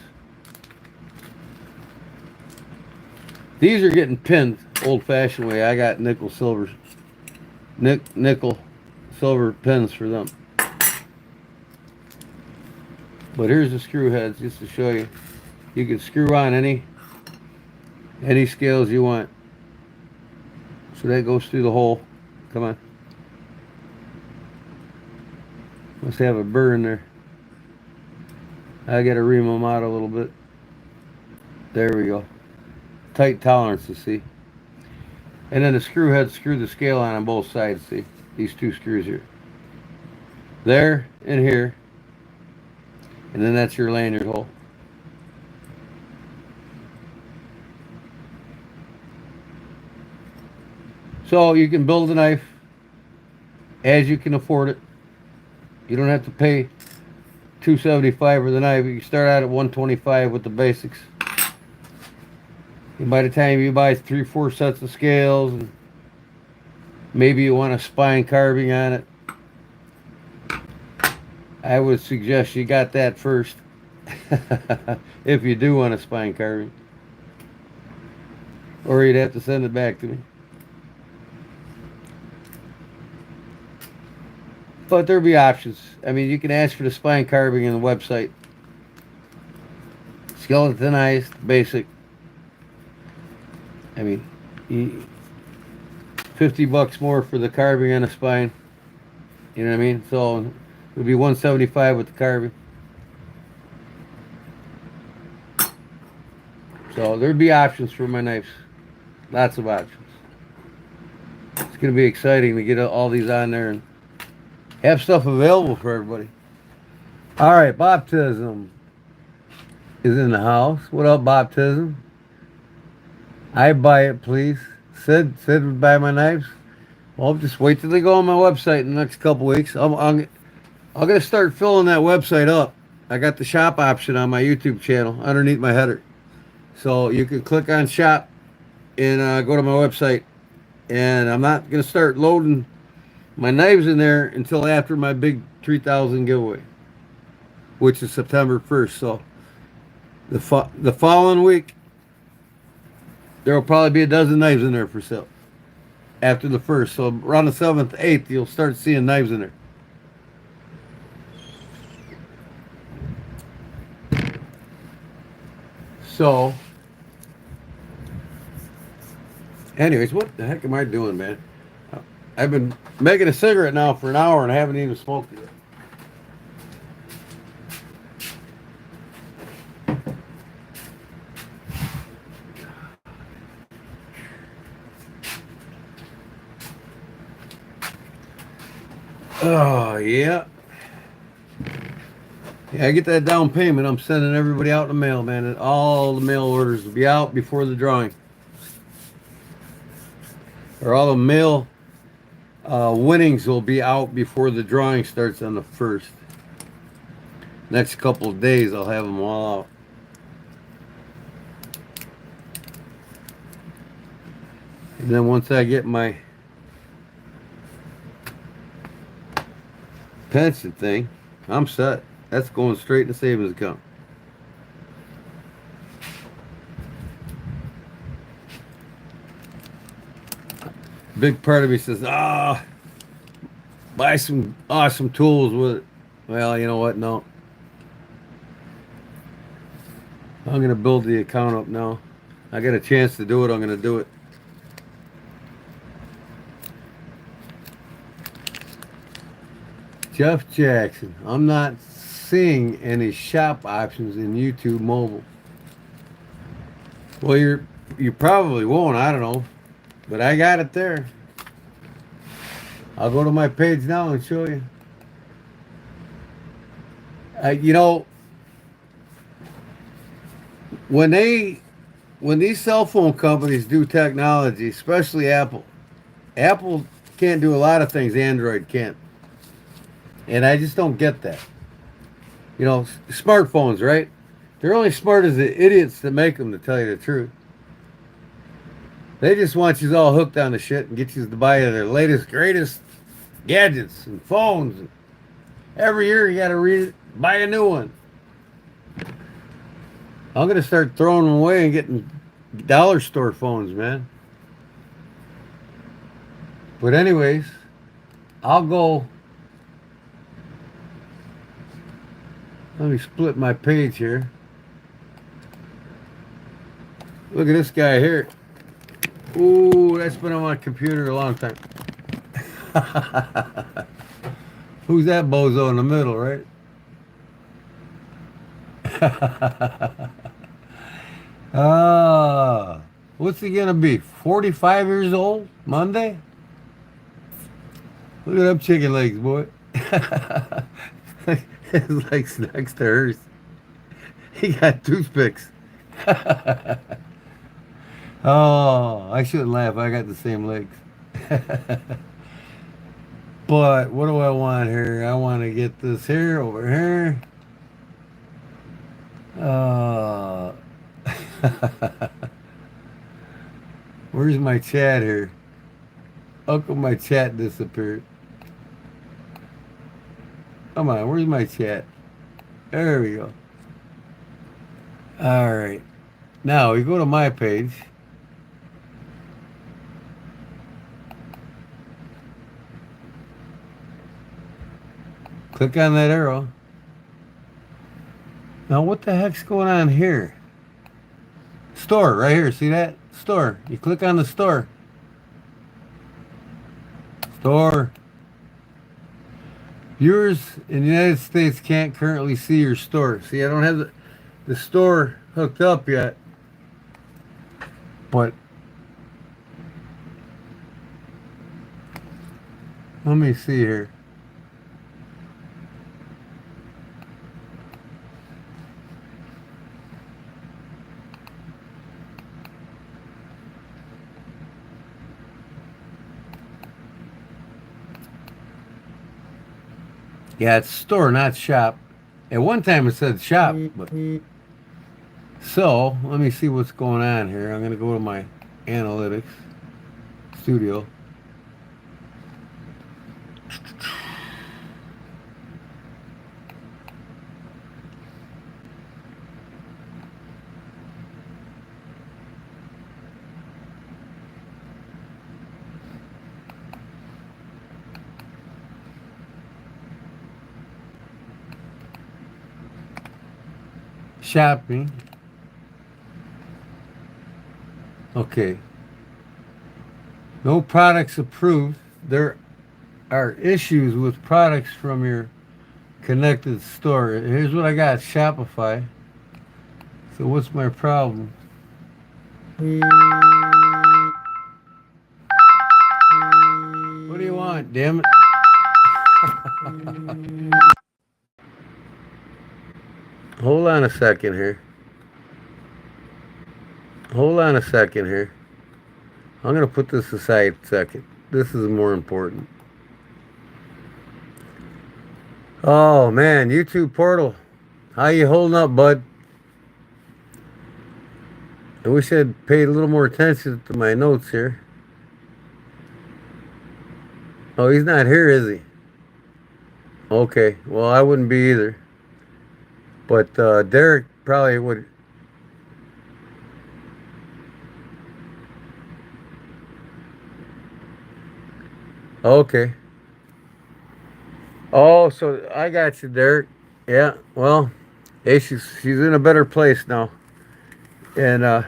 These are getting pinned old-fashioned way. I got nickel silver pins for them. But here's the screw heads just to show you. You can screw on any scales you want. So that goes through the hole. Come on. Must have a burr in there. I gotta ream them out a little bit. There we go. Tight tolerances, see? And then the screw head screw the scale on both sides, see? These two screws here. There and here. And then that's your lanyard hole. So you can build a knife as you can afford it. You don't have to pay $275 for the knife. You can start out at $125 with the basics. And by the time you buy 3-4 sets of scales, and maybe you want a spine carving on it, I would suggest you got that first. If you do want a spine carving. Or you'd have to send it back to me. But there'll be options. I mean, you can ask for the spine carving on the website. Skeletonized, basic. I mean, $50 more for the carving on the spine. You know what I mean? So it would be $175 with the carving. So there'd be options for my knives. Lots of options. It's going to be exciting to get all these on there and have stuff available for everybody. All right, Baptism is in the house. What up, Baptism? I buy it, please. Sid would buy my knives. Well, just wait till they go on my website in the next couple weeks. I'm gonna start filling that website up. I got the shop option on my YouTube channel underneath my header, so you can click on shop and go to my website. And I'm not gonna start loading my knives in there until after my big 3,000 giveaway, which is September 1st. So the following week, there will probably be a dozen knives in there for sale after the 1st. So around the 7th, 8th, you'll start seeing knives in there. So, anyways, what the heck am I doing, man? I've been making a cigarette now for an hour and I haven't even smoked it yet. Oh, yeah. Yeah, I get that down payment. I'm sending everybody out in the mail, man. And all the mail orders will be out before the drawing. Or all the mail winnings will be out before the drawing starts on the 1st. Next couple of days, I'll have them all out. And then once I get my pension thing, I'm set. That's going straight in the savings account. Big part of me says, buy some awesome tools with it. Well, you know what? No. I'm going to build the account up now. I got a chance to do it. I'm going to do it. Jeff Jackson. I'm not seeing any shop options in YouTube mobile. Well, you probably won't. I don't know. But I got it there. I'll go to my page now and show you. when these cell phone companies do technology, especially Apple can't do a lot of things Android can't, and I just don't get that. You know, smartphones, right? They're only smart as the idiots that make them, to tell you the truth. They just want you all hooked on the shit and get you to buy their latest, greatest gadgets and phones. And every year you got to buy a new one. I'm gonna start throwing them away and getting dollar store phones, man. But anyways, I'll go. Let me split my page here. Look at this guy here. Ooh, that's been on my computer a long time. Who's that bozo in the middle, right? What's he gonna be? 45 years old Monday? Look at them chicken legs, boy. His legs next to hers. He got toothpicks. Oh, I shouldn't laugh. I got the same legs. But what do I want here? I want to get this here over here. Uh, where's my chat here? How come my chat disappeared? Come on, where's my chat? There we go. All right. Now we go to my page. Click on that arrow. Now what the heck's going on here? Store, right here. See that? Store. You click on the store. Store. Viewers in the United States can't currently see your store. See, I don't have the store hooked up yet. But let me see here. Yeah, it's store, not shop. At one time it said shop, but so let me see what's going on here. I'm gonna go to my analytics studio. Shopping. Okay. No products approved. There are issues with products from your connected store. Here's what I got, Shopify. So what's my problem? What do you want, damn it? Hold on a second here. Hold on a second here. I'm going to put this aside a second. This is more important. Oh, man. YouTube portal. How you holding up, bud? I wish I'd paid a little more attention to my notes here. Oh, he's not here, is he? Okay. Well, I wouldn't be either. But Derek probably would. Okay. Oh, so I got you, Derek. Yeah. Well, hey, she's in a better place now, and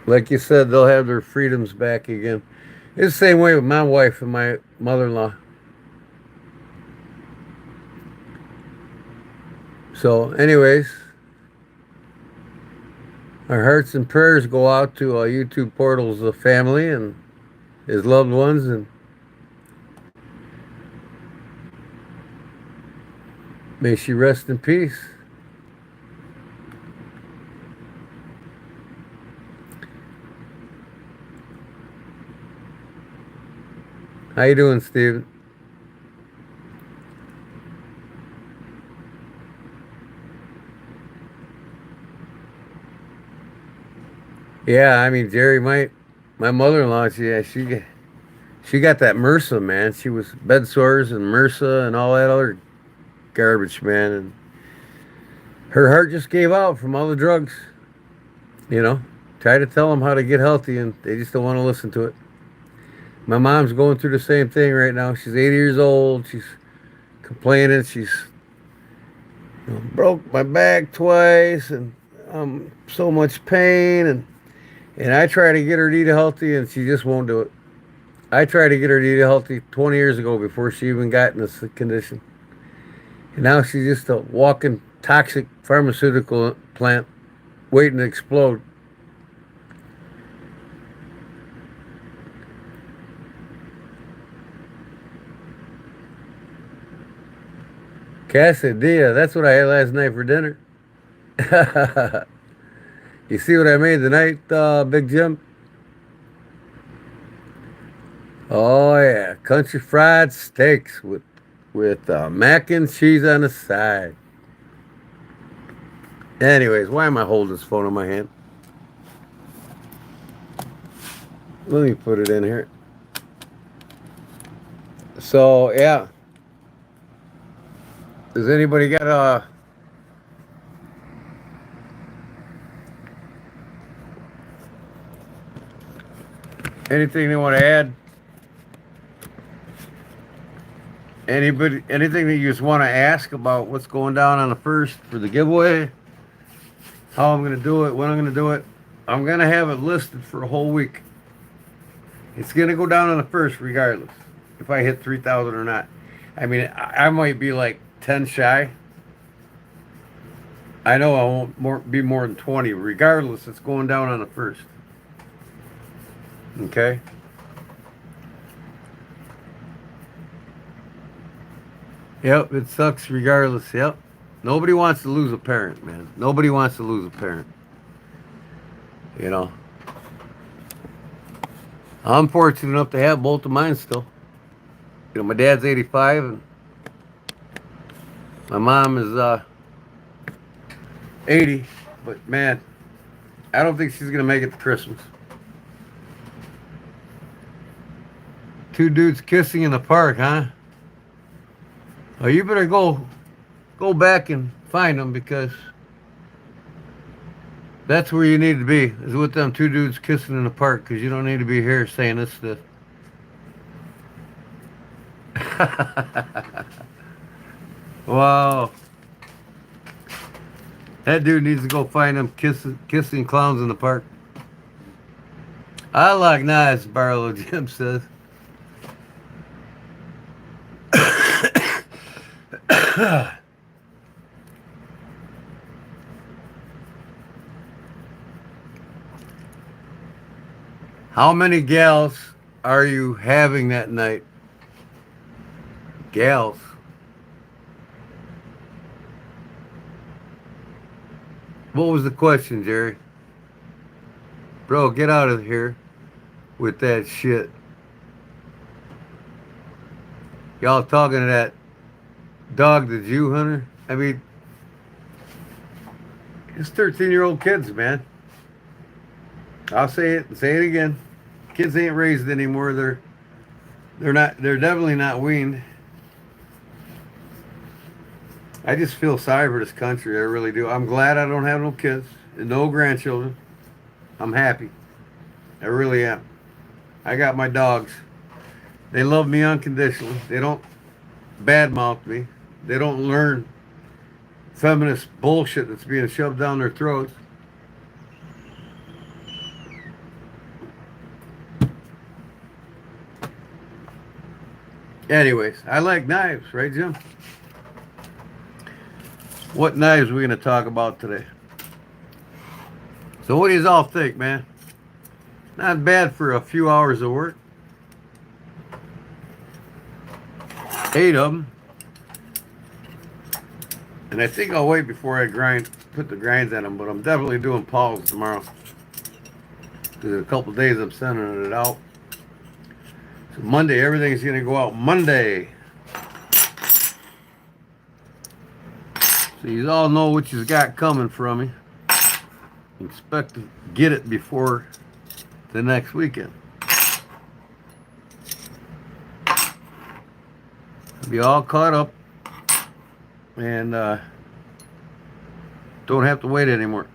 like you said, they'll have their freedoms back again. It's the same way with my wife and my mother-in-law. So, anyways, our hearts and prayers go out to YouTube Portal's family and his loved ones, and may she rest in peace. How you doing, Steven? Yeah, I mean Jerry, my mother-in-law, she got that MRSA, man. She was bed sores and MRSA and all that other garbage, man. And her heart just gave out from all the drugs. You know, try to tell them how to get healthy, and they just don't want to listen to it. My mom's going through the same thing right now. She's 80 years old. She's complaining. She's broke my back twice, and I'm so much pain, and I try to get her to eat healthy, and she just won't do it. I tried to get her to eat healthy 20 years ago before she even got in this condition. And now she's just a walking toxic pharmaceutical plant waiting to explode. Quesadilla, that's what I had last night for dinner. You see what I made tonight, Big Jim? Oh yeah, country fried steaks with mac and cheese on the side. Anyways, why am I holding this phone in my hand? Let me put it in here. So yeah, does anybody got anything they want to add? Anything that you just want to ask about what's going down on the first for the giveaway? How I'm going to do it, when I'm going to do it. I'm going to have it listed for a whole week. It's going to go down on the first regardless, if I hit 3,000 or not. I mean, I might be like 10 shy. I know I won't be more than 20. Regardless, it's going down on the first. Okay? Yep, it sucks regardless. Yep. Nobody wants to lose a parent, man. Nobody wants to lose a parent. You know. I'm fortunate enough to have both of mine still. You know, my dad's 85 and my mom is 80. But man, I don't think she's gonna make it to Christmas. Two dudes kissing in the park, huh? Oh, you better go back and find them because that's where you need to be, is with them two dudes kissing in the park, because you don't need to be here saying this stuff. Wow. That dude needs to go find them kissing clowns in the park. I like nice, Barlow Jim says. How many gals are you having that night? Gals. What was the question, Jerry? Bro, get out of here with that shit. Y'all talking to that dog, the Jew hunter? I mean, it's 13-year-old kids, man. I'll say it and say it again. Kids ain't raised anymore. They're definitely not weaned. I just feel sorry for this country. I really do. I'm glad I don't have no kids and no grandchildren. I'm happy. I really am. I got my dogs. They love me unconditionally. They don't badmouth me. They don't learn feminist bullshit that's being shoved down their throats. Anyways, I like knives, right, Jim? What knives are we going to talk about today? So what do you all think, man? Not bad for a few hours of work. 8 of them. And I think I'll wait before I put the grinds on them, but I'm definitely doing paws tomorrow. Because in a couple days I'm sending it out. Monday, everything's gonna go out Monday. So you all know what you've got coming from me. Expect to get it before the next weekend. Be all caught up and don't have to wait anymore.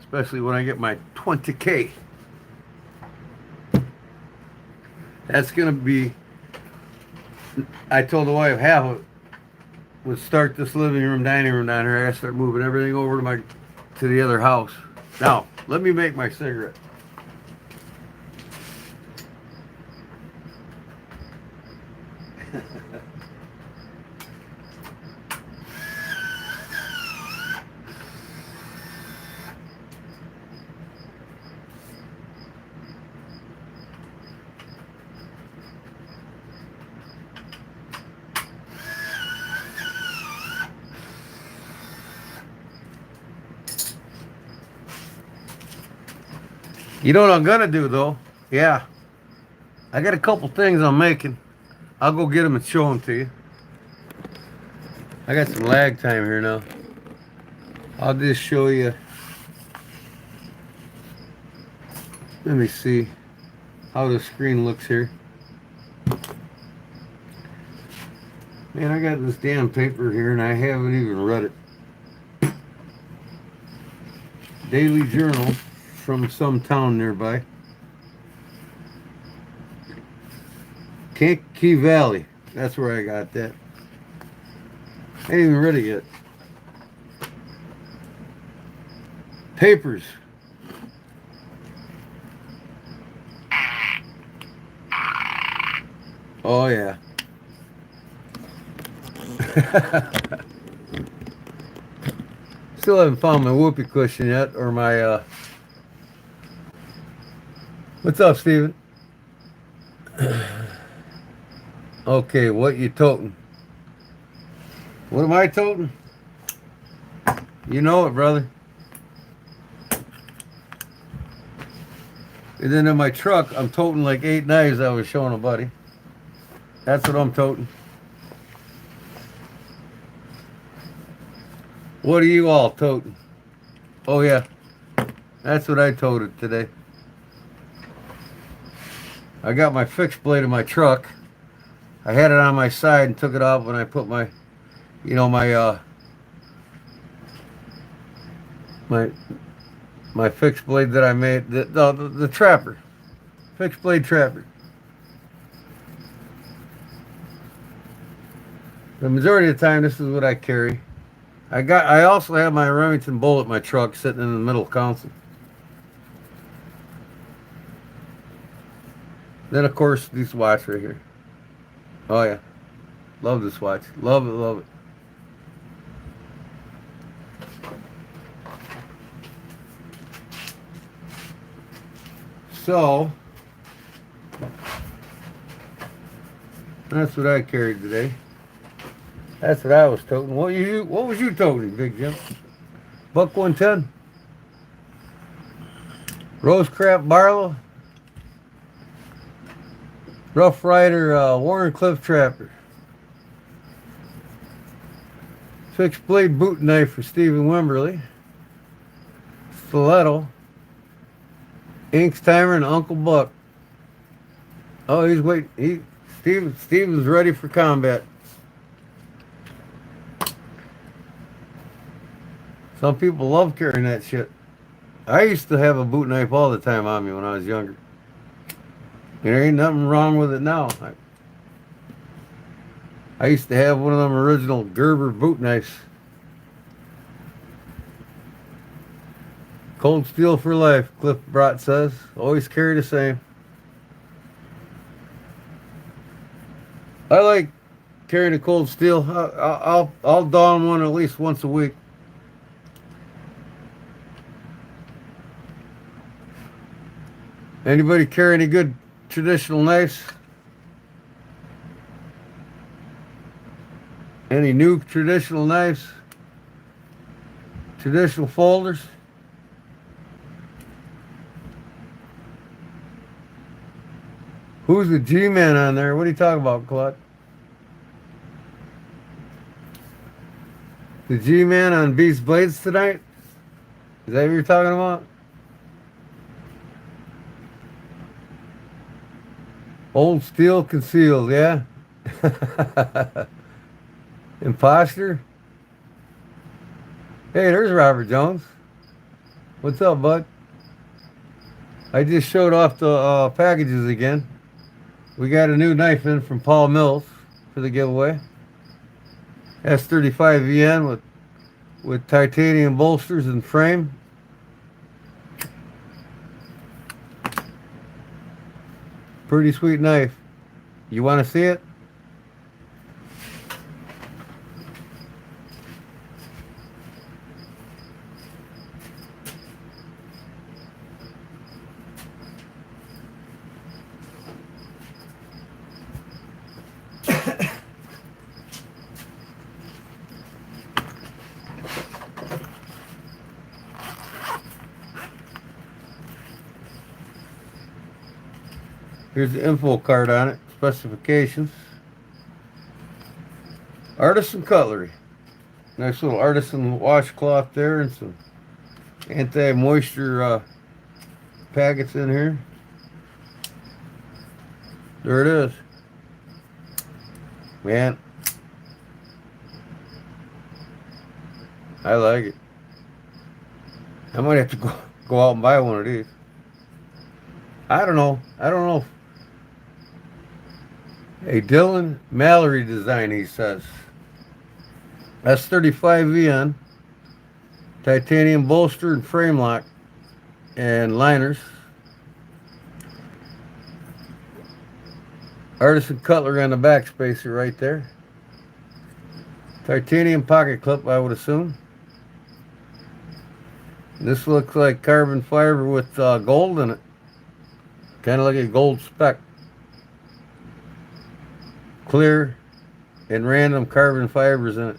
Especially when I get my 20K. That's gonna be, I told the wife half of it would start this living room, dining room down here. I gotta start moving everything over to the other house. Now, let me make my cigarette. You know what I'm gonna do though? Yeah. I got a couple things I'm making. I'll go get them and show them to you. I got some lag time here now. I'll just show you. Let me see how the screen looks here. Man, I got this damn paper here and I haven't even read it. Daily Journal from some town nearby. Kankakee Valley. That's where I got that. I ain't even read it yet. Papers. Oh yeah. Still haven't found my whoopee cushion yet, or my what's up, Steven? Okay, what you toting? What am I toting? You know it, brother. And then in my truck, I'm toting like 8 knives I was showing a buddy. That's what I'm toting. What are you all toting? Oh yeah, that's what I toted today. I got my fixed blade in my truck. I had it on my side and took it off when I put my, you know, my fixed blade that I made, the trapper, fixed blade trapper. The majority of the time, this is what I carry. I also have my Remington bullet in my truck sitting in the middle console. Then of course this watch right here. Oh yeah, love this watch. Love it, love it. So that's what I carried today. That's what I was toting. What was you toting, Big Jim? Buck 110? Rose Crap Barlow? Rough Rider Warren Cliff Trapper. Fixed blade boot knife for Stephen Wimberly. Stiletto. Inks Timer and Uncle Buck. Oh, he's waiting. Stephen's ready for combat. Some people love carrying that shit. I used to have a boot knife all the time on me when I was younger. There ain't nothing wrong with it now. I used to have one of them original Gerber boot knives. Cold steel for life, Cliff Brott says. Always carry the same. I like carrying a cold steel. I'll don one at least once a week. Anybody carry any good traditional knives? Any new traditional knives? Traditional folders? Who's the G-Man on there? What are you talking about, Cluck? The G-Man on Beast Blades tonight? Is that what you're talking about? Old Steel Concealed, yeah? Imposter? Hey, there's Robert Jones. What's up, bud? I just showed off the packages again. We got a new knife in from Paul Mills for the giveaway. S35 VN with titanium bolsters and frame. Pretty sweet knife. You want to see it? Here's the info card on it, specifications. Artisan cutlery. Nice little artisan washcloth there and some anti-moisture packets in here. There it is. Man, I like it. I might have to go out and buy one of these. I don't know. A Dylan Mallory design, he says. S35 VN, titanium bolster and frame lock, and liners. Artisan cutlery on the back spacer right there. Titanium pocket clip, I would assume. This looks like carbon fiber with gold in it. Kind of like a gold speck. Clear and random carbon fibers in it.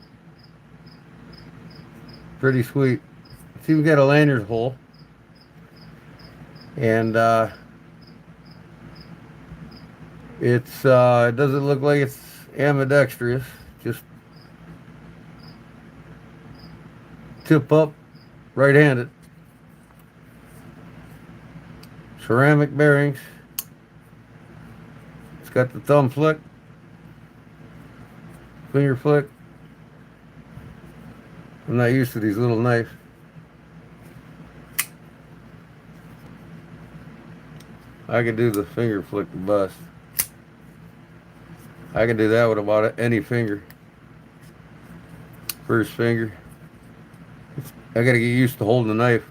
Pretty sweet. It's even got a lanyard hole. And it doesn't look like it's ambidextrous. Just tip up, right-handed. Ceramic bearings. It's got the thumb flick. Finger flick. I'm not used to these little knives. I can do the finger flick the best. I can do that with about any finger. First finger. I gotta get used to holding the knife.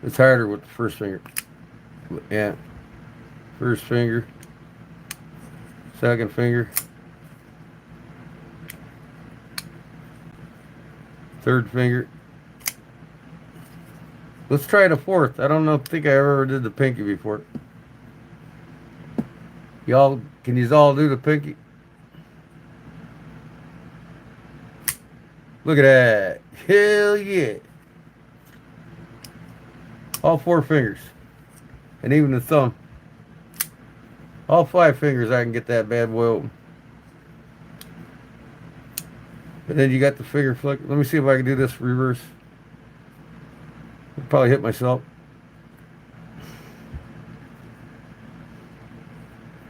It's harder with the first finger. Yeah. First finger. Second finger. Third finger. Let's try the fourth. I think I ever did the pinky before. Can you all do the pinky? Look at that. Hell yeah. All four fingers. And even the thumb. All five fingers I can get that bad boy open. And then you got the finger flick. Let me see if I can do this reverse. I'll probably hit myself.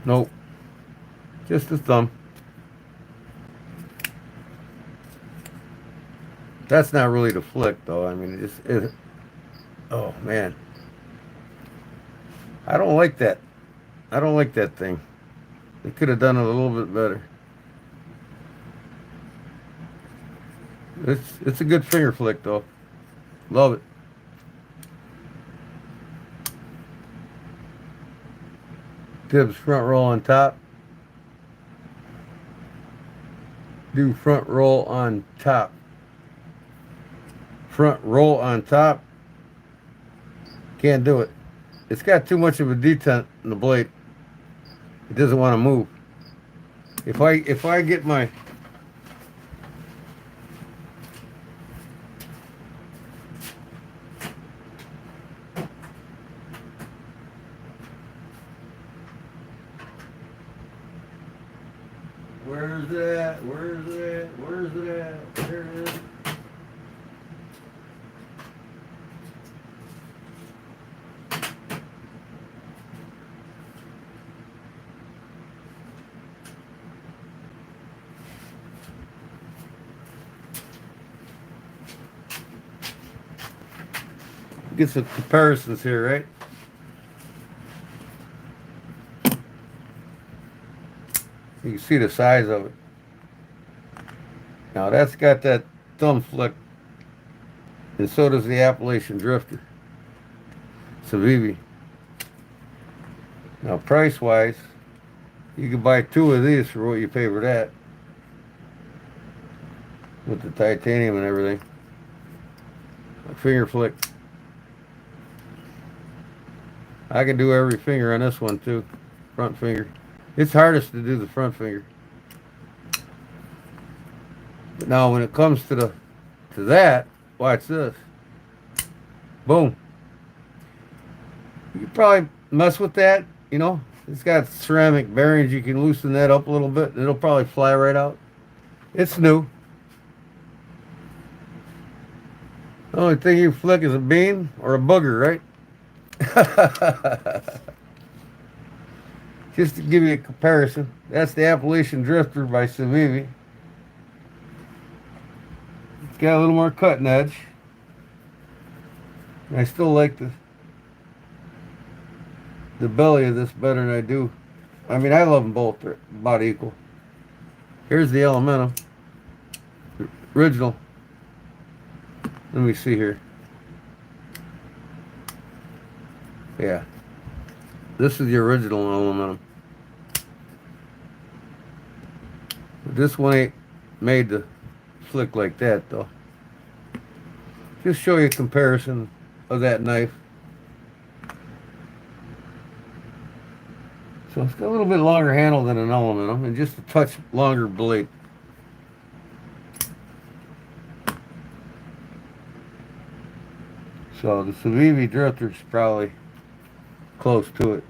Nope. Just the thumb. That's not really the flick though. I mean, oh man. I don't like that. I don't like that thing. They could have done it a little bit better. It's a good finger flick though. Love it. Tibbs front roll on top. Do front roll on top. Front roll on top. Can't do it. It's got too much of a detent in the blade. It doesn't want to move. If I get my it at? Where is it at? Where is it at? There it is. Get some comparisons here, right? You can see the size of it. Now that's got that thumb flick, and so does the Appalachian Drifter, Civivi. Now price-wise, you can buy 2 of these for what you pay for that, with the titanium and everything. A finger flick. I can do every finger on this one too, front finger. It's hardest to do the front finger. But now when it comes to that, watch this. Boom. You can probably mess with that, you know. It's got ceramic bearings. You can loosen that up a little bit and it'll probably fly right out. It's new. The only thing you flick is a bean or a booger, right? Just to give you a comparison, that's the Appalachian Drifter by Civivi. It's got a little more cutting edge. And I still like the belly of this better than I do. I mean, I love them both. They're about equal. Here's the aluminum. The original. Let me see here. Yeah. This is the original aluminum. But this one ain't made to flick like that though. Just show you a comparison of that knife. So it's got a little bit longer handle than an aluminum and just a touch longer blade. So the Civivi Drifter's probably close to it.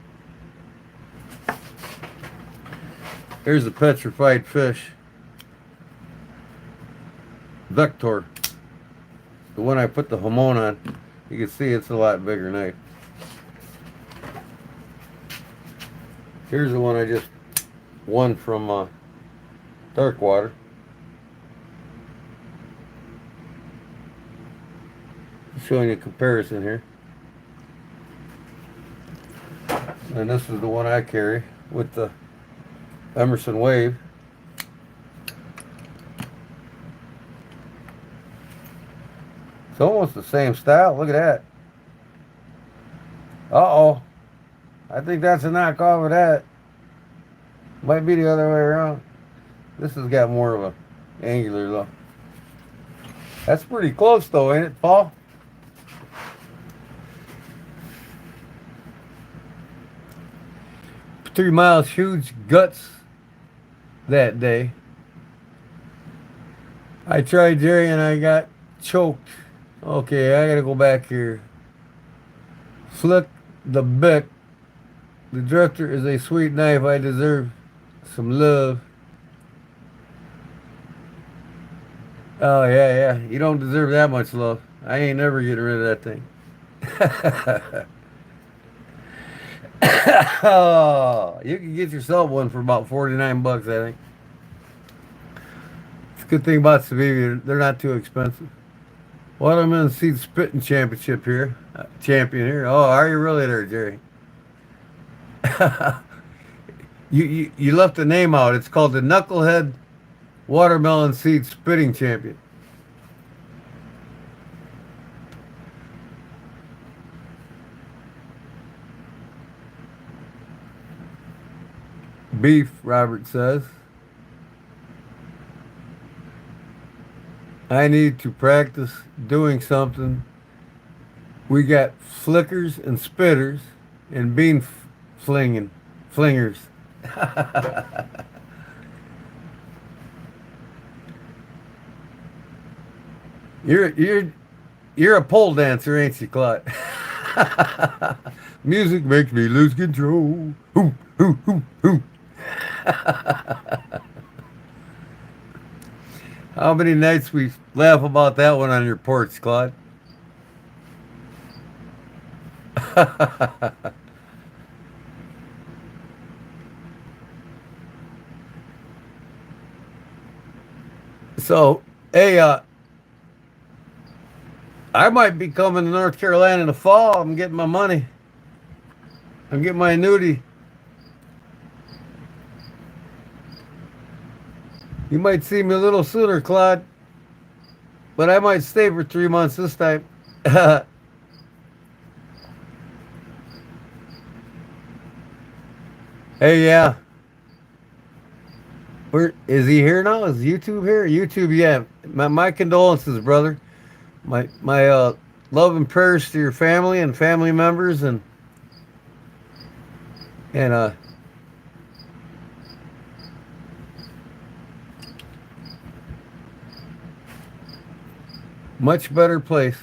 Here's the petrified fish. Vector. The one I put the hamon on. You can see it's a lot bigger knife. Here's the one I just won from Darkwater. Showing you a comparison here. And this is the one I carry with the Emerson Wave. It's almost the same style. Look at that. Uh-oh. I think that's a knockoff of that. Might be the other way around. This has got more of a angular look. That's pretty close though, ain't it, Paul? Three Miles huge guts that day. I tried Jerry and I got choked. Okay, I gotta go back here. Flick the Bic. The Drifter is a sweet knife. I deserve some love. Oh yeah. You don't deserve that much love. I ain't never getting rid of that thing. Oh, you can get yourself one for about 49 bucks, I think. It's a good thing about Civivi, they're not too expensive. Watermelon Seed Spitting Championship here. Champion here. Oh, are you really there, Jerry? You left the name out. It's called the Knucklehead Watermelon Seed Spitting Champion. Beef, Robert says. I need to practice doing something. We got flickers and spitters and bean flingers. You're a pole dancer, ain't you, Clyde? Music makes me lose control. Hoo, hoo, hoo, hoo. How many nights we laugh about that one on your porch, Claude? So, hey, I might be coming to North Carolina in the fall. I'm getting my money. I'm getting my annuity. You might see me a little sooner, Claude, but I might stay for 3 months this time. Hey, yeah. Where is he here now? Is YouTube here? YouTube, yeah. My condolences, brother. My love and prayers to your family and family members, and much better place.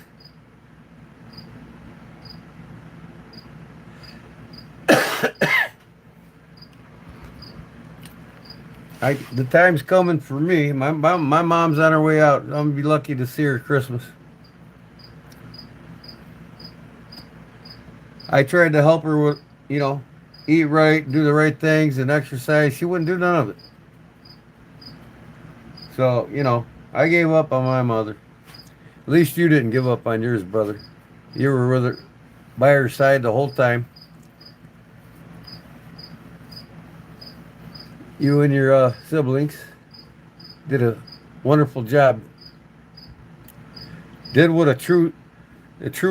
The time's coming for me. My mom's on her way out. I'm gonna be lucky to see her at Christmas. I tried to help her with, eat right, do the right things, and exercise. She wouldn't do none of it. So, I gave up on my mother. At least you didn't give up on yours, brother. You were with her, by her side the whole time. You and your siblings did a wonderful job. Did what a true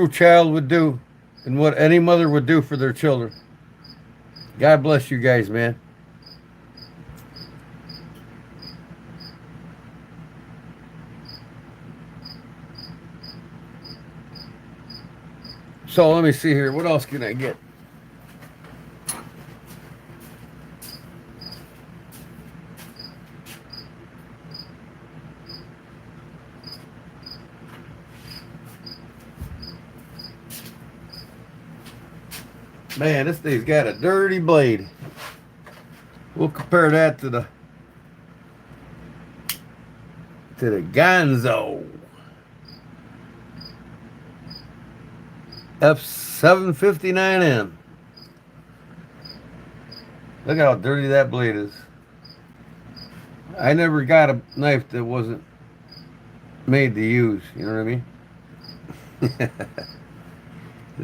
child would do, and what any mother would do for their children. God bless you guys, man. So let me see here. What else can I get? Man, this thing's got a dirty blade. We'll compare that to the Gonzo F759M. Look how dirty that blade is. I never got a knife that wasn't made to use, you know what I mean?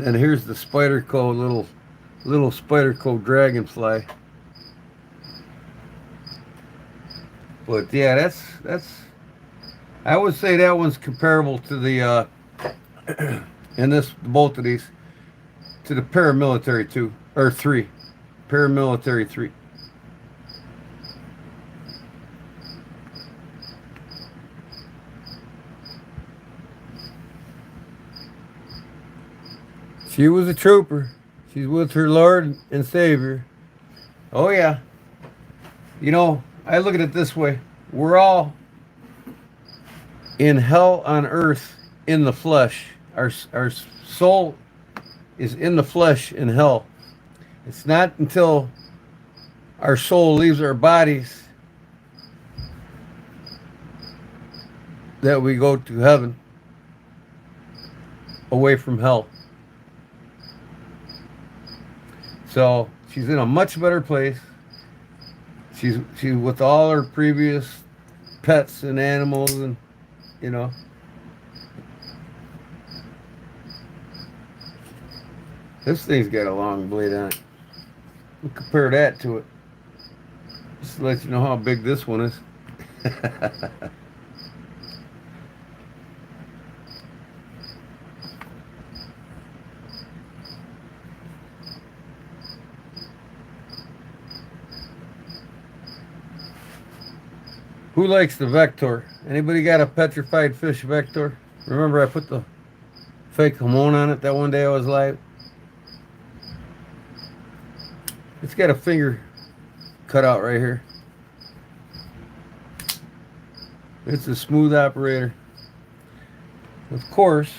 And here's the Spyderco little Spyderco Dragonfly. But yeah, that's I would say that one's comparable to the and both of these to the paramilitary 2 or 3. Paramilitary 3. She was a trooper. She's with her Lord and Savior. Oh yeah. I look at it this way. We're all in hell on earth in the flesh. Our soul is in the flesh in hell. It's not until our soul leaves our bodies that we go to heaven, away from hell. So she's in a much better place. She's with all her previous pets and animals, and this thing's got a long blade on it. We'll compare that to it. Just to let you know how big this one is. Who likes the Vector? Anybody got a petrified fish Vector? Remember I put the fake moan on it that one day I was live? It's got a finger cut out right here. It's a smooth operator. Of course,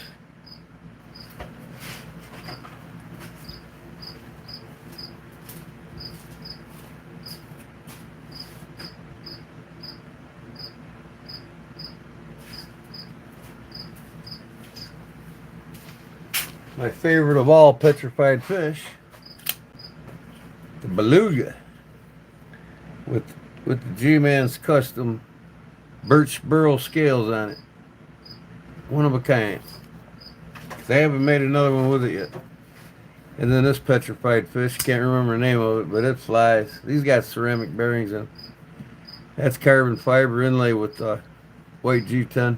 my favorite of all petrified fish, the beluga, with the G-Man's custom birch burl scales on it. One of a kind. They haven't made another one with it yet. And then this petrified fish, can't remember the name of it, but it flies. These got ceramic bearings in them. That's carbon fiber inlay with white G10.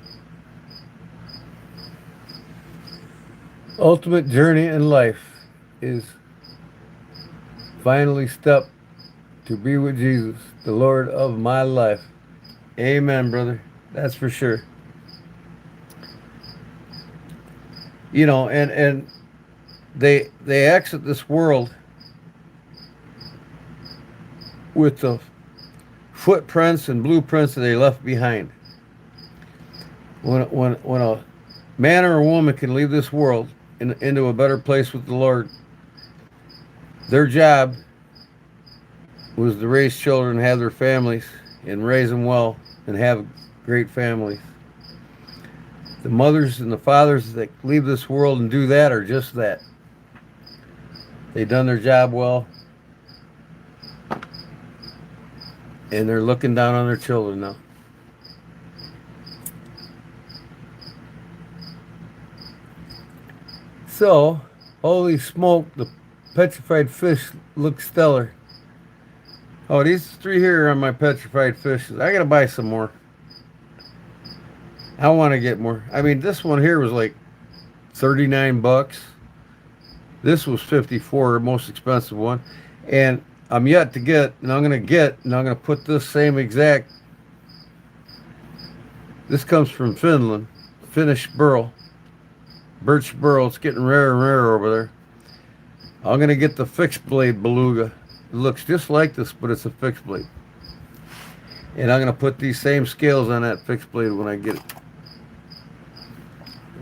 Ultimate journey in life is finally step to be with Jesus, the Lord of my life. Amen, brother. That's for sure. You know, and they exit this world with the footprints and blueprints that they left behind. When a man or a woman can leave this world into a better place with the Lord, their job was to raise children, have their families, and raise them well, and have great families. The mothers and the fathers that leave this world and do that are just that. They've done their job well, and they're looking down on their children now. So, holy smoke, the petrified fish look stellar. Oh, these three here are my petrified fishes. I gotta buy some more. I want to get more. I mean, this one here was like 39 bucks. This was 54, most expensive one. And I'm yet to get, and I'm gonna put this same exact. This comes from Finland, Finnish burl, birch burl. It's getting rarer and rarer over there. I'm gonna get the fixed blade beluga. It looks just like this, but it's a fixed blade. And I'm gonna put these same scales on that fixed blade when I get it.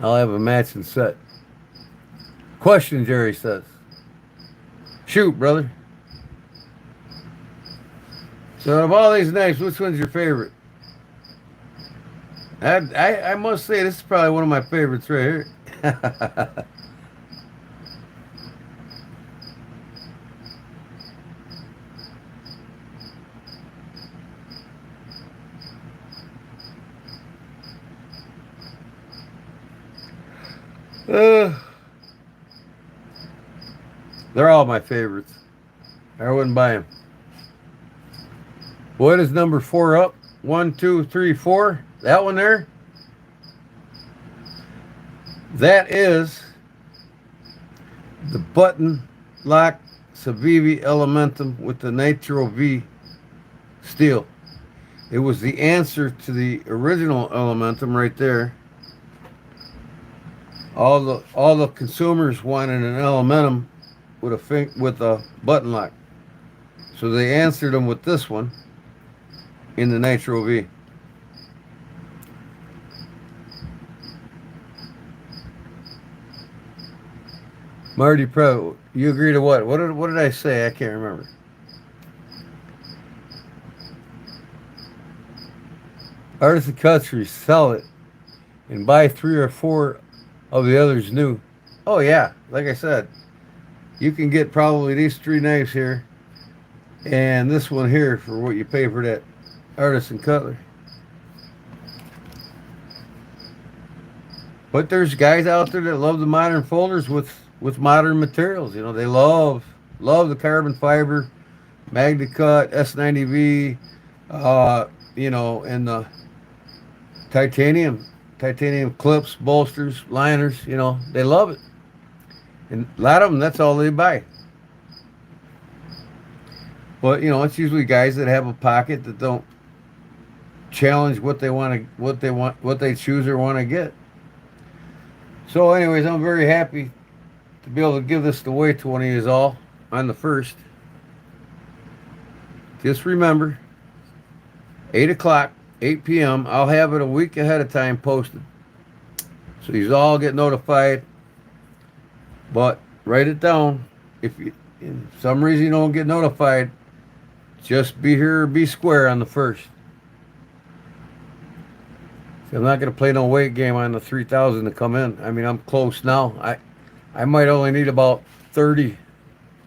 I'll have a matching set. Question, Jerry says. Shoot, brother. So of all these knives, which one's your favorite? I must say this is probably one of my favorites right here. They're all my favorites. I wouldn't buy them. What is number 4 up? 1, 2, 3, 4. That one there? That is the button lock Savivi Elementum with the Nitro V steel. It was the answer to the original Elementum right there. All the consumers wanted an Elementum with a button lock, so they answered them with this one in the Nitro V. Marty Pro, you agree to what? What did I say? I can't remember. Artisan Cutlery, sell it and buy 3 or 4 of the others new. Oh yeah, like I said, you can get probably these 3 knives here and this one here for what you pay for that Artisan Cutlery. But there's guys out there that love the modern folders with modern materials. You know, they love the carbon fiber, Magna Cut, S90V, you know, and the titanium clips, bolsters, liners. You know, they love it. And a lot of them, that's all they buy. But, you know, it's usually guys that have a pocket that don't challenge what they choose or want to get. So anyways, I'm very happy to be able to give this away to one of you all on the 1st. Just remember, 8 o'clock, 8 p.m. I'll have it a week ahead of time posted, so you all get notified. But write it down. If you, in some reason you don't get notified, just be here or be square on the 1st. I'm not going to play no weight game on the 3,000 to come in. I mean, I'm close now. I might only need about 30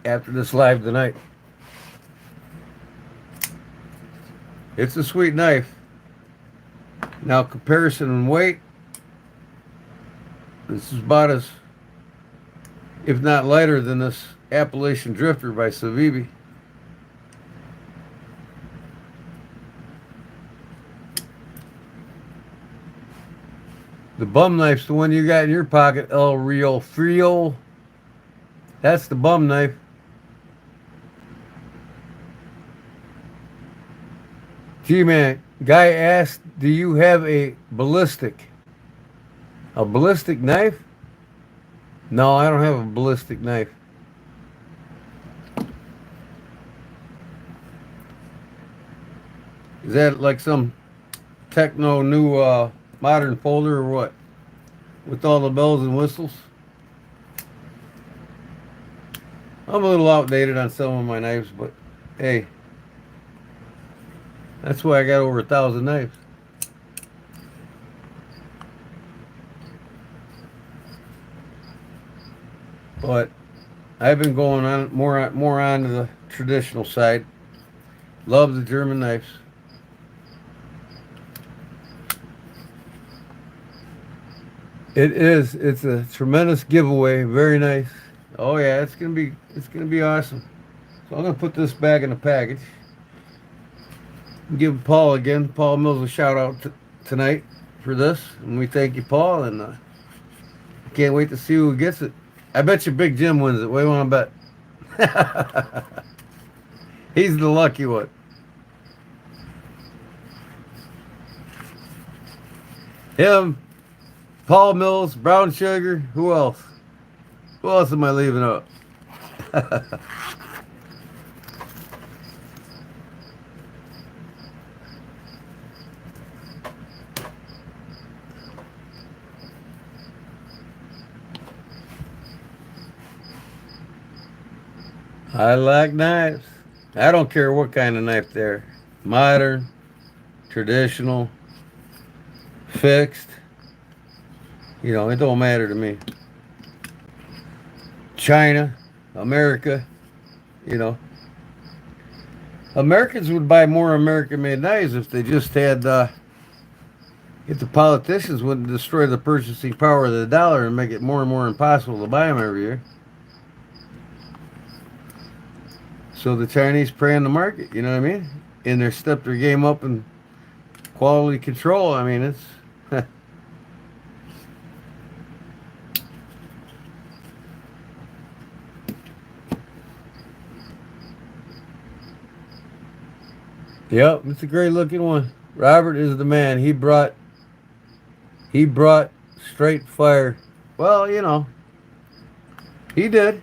after this live tonight. It's a sweet knife. Now, comparison in weight, this is about as, if not lighter than this Appalachian Drifter by Civivi. The bum knife's the one you got in your pocket, El Rio Frio. That's the bum knife. Gee, man, guy asked, do you have a ballistic? A ballistic knife? No, I don't have a ballistic knife. Is that like some techno new modern folder or what? With all the bells and whistles? I'm a little outdated on some of my knives, but hey, that's why I got over 1,000 knives. But I've been going on more on to the traditional side. Love the German knives. It is. It's a tremendous giveaway. Very nice. Oh yeah, it's gonna be awesome. So I'm gonna put this back in the package. Give Paul Mills, a shout out tonight for this, and we thank you, Paul. And I can't wait to see who gets it. I bet you Big Jim wins it. What do you want to bet? He's the lucky one. Him, Paul Mills, Brown Sugar. Who else? Who else am I leaving out? I like knives. I don't care what kind of knife they're. Modern, traditional, fixed. You know, it don't matter to me. China, America, you know. Americans would buy more American-made knives if they just had, if the politicians wouldn't destroy the purchasing power of the dollar and make it more and more impossible to buy them every year. So the Chinese prey on the market, you know what I mean? And they step their game up in quality control. I mean, it's... Yep, it's a great looking one. Robert is the man. He brought straight fire. Well, you know, he did.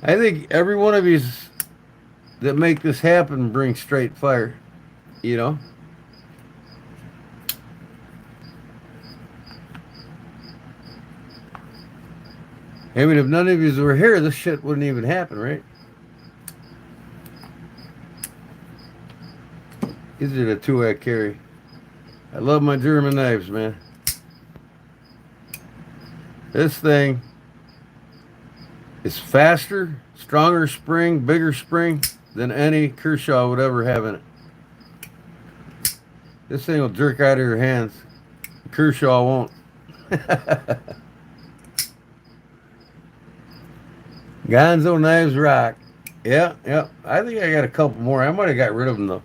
I think every one of these that make this happen bring straight fire, you know. I mean, if none of you were here, this shit wouldn't even happen, right? These are the 2 I carry. I love my German knives, man. This thing is faster, stronger spring, bigger spring than any Kershaw would ever have in it. This thing will jerk out of your hands. Kershaw won't. Gonzo knives rock. Yeah. I think I got a couple more. I might have got rid of them though.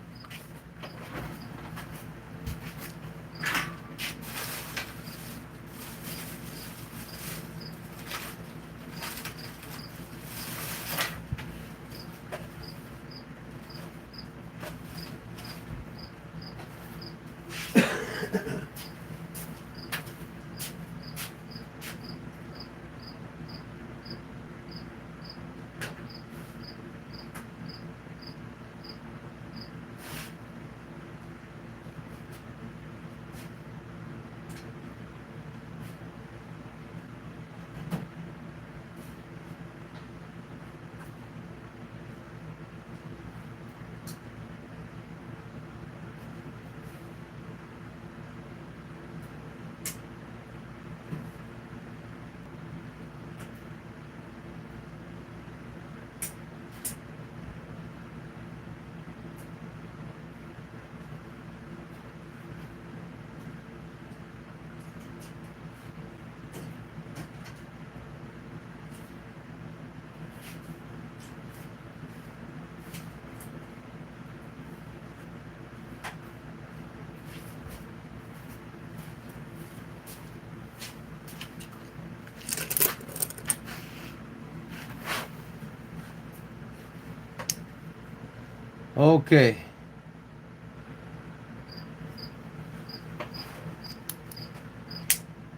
Okay.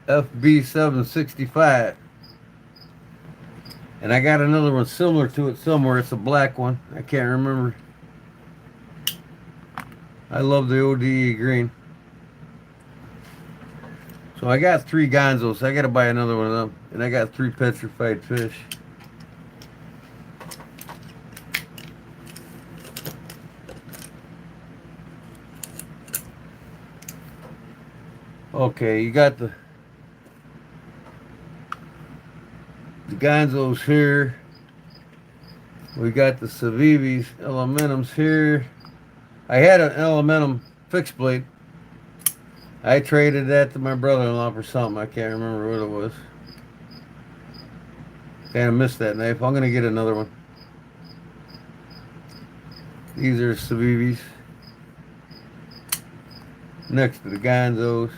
FB765. And I got another one similar to it somewhere. It's a black one. I can't remember. I love the ODE green. So I got 3 gonzos. I got to buy another one of them. And I got 3 petrified fish. Okay, you got the gonzos here. We got the Civivis elementums here. I had an elementum fixed blade. I traded that to my brother-in-law for something. I can't remember what it was. Kind of missed that knife. I'm going to get another one. These are Civivis. Next to the gonzos.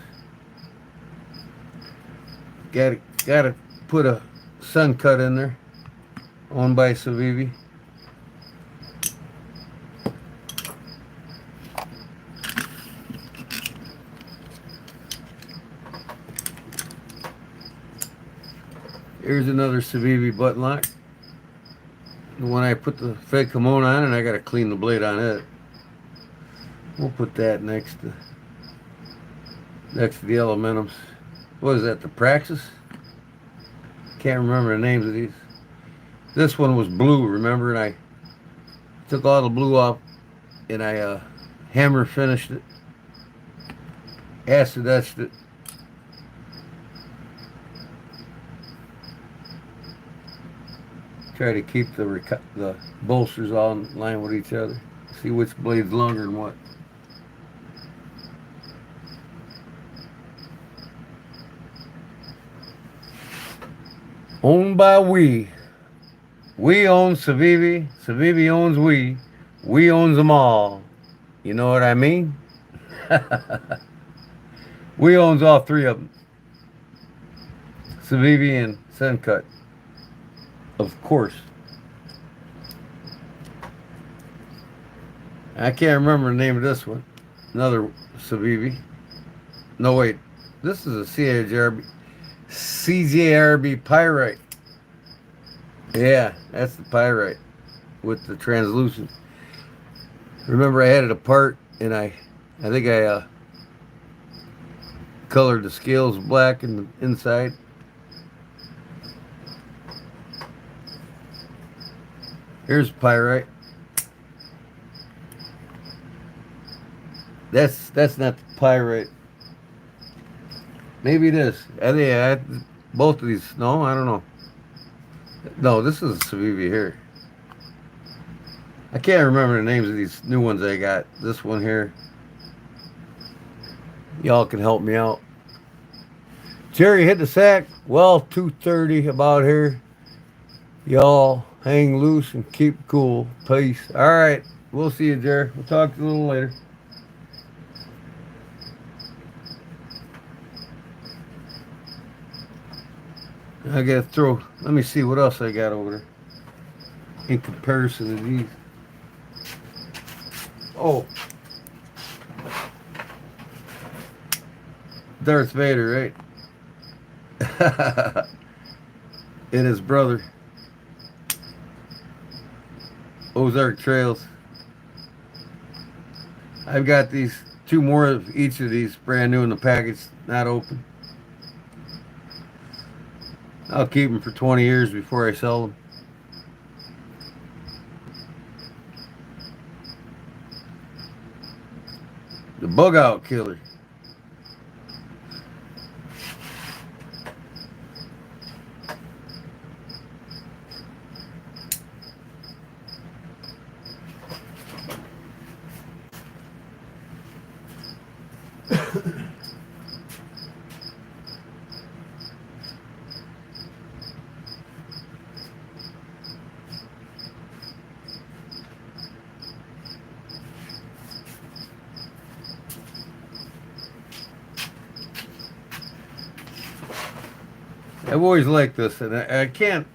Gotta put a sun cut in there. Owned by Civivi. Here's another Civivi button lock. The one I put the fake kimono on, and I gotta clean the blade on it. We'll put that next to the elementums. What is that, the Praxis? Can't remember the names of these. This one was blue, remember? And I took all the blue off and I hammer finished it. Acid etched it. Try to keep the bolsters all in line with each other. See which blade's longer than what. Owned by we. We own Civivi. Civivi owns we. We owns them all. You know what I mean? We owns all 3 of them. Civivi and Suncut. Of course. I can't remember the name of this one. Another Civivi. No, wait. This is a CJRB pyrite. Yeah, that's the pyrite with the translucent. Remember, I had it apart, and I think I colored the scales black in the inside. Here's pyrite. That's not the pyrite. Maybe it is. Both of these. No, I don't know. No, this is a Civivi here. I can't remember the names of these new ones I got. This one here. Y'all can help me out. Jerry hit the sack. Well, 2:30 about here. Y'all hang loose and keep cool. Peace. All right. We'll see you, Jerry. We'll talk to you a little later. I gotta throw, let me see what else I got over there in comparison to these. Oh, Darth Vader, right? And his brother. Ozark Trails. I've got these 2 more of each of these brand new in the package, not open. I'll keep them for 20 years before I sell them. The bug out killer. I've always liked this, and I can't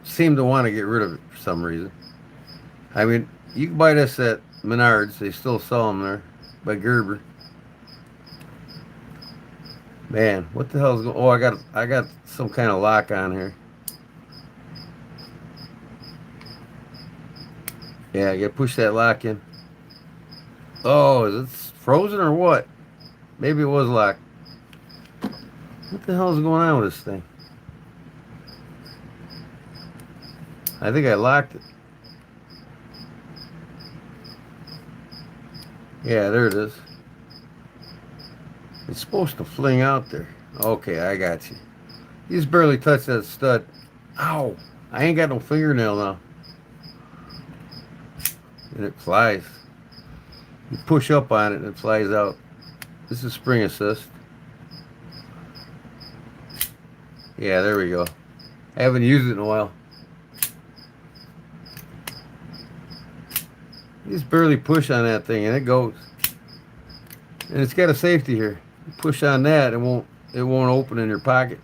seem to want to get rid of it for some reason. I mean, You can buy this at Menards. They still sell them there by Gerber. Man, what the hell's going? Oh, I got some kind of lock on here. Yeah, I got to push that lock in. Oh, is it frozen or what? Maybe it was locked. What the hell is going on with this thing? I think I locked it. Yeah, there it is. It's supposed to fling out there. Okay, I got you. You just barely touched that stud. Ow! I ain't got no fingernail now. And it flies. You push up on it and it flies out. This is spring assist. Yeah, there we go. I haven't used it in a while. You just barely push on that thing and it goes. And it's got a safety here. You push on that, it won't open in your pocket.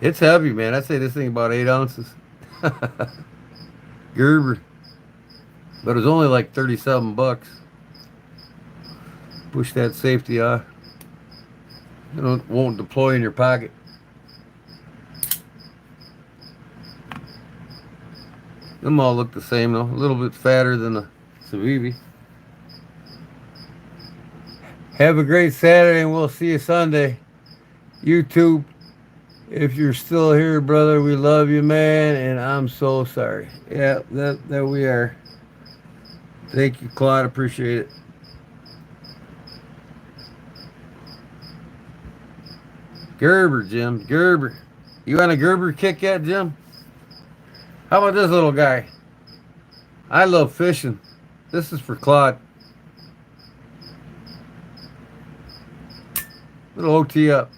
It's heavy, man. I'd say this thing about 8 ounces. Gerber. But it was only like 37 bucks. Push that safety off. It won't deploy in your pocket. Them all look the same though. A little bit fatter than the Civivi. Have a great Saturday and we'll see you Sunday. YouTube, if you're still here, brother, we love you, man, and I'm so sorry. Yeah, that we are. Thank you, Claude. Appreciate it. Gerber, Jim. Gerber. You on a Gerber kick yet, Jim? How about this little guy? I love fishing. This is for Claude. Little OT up.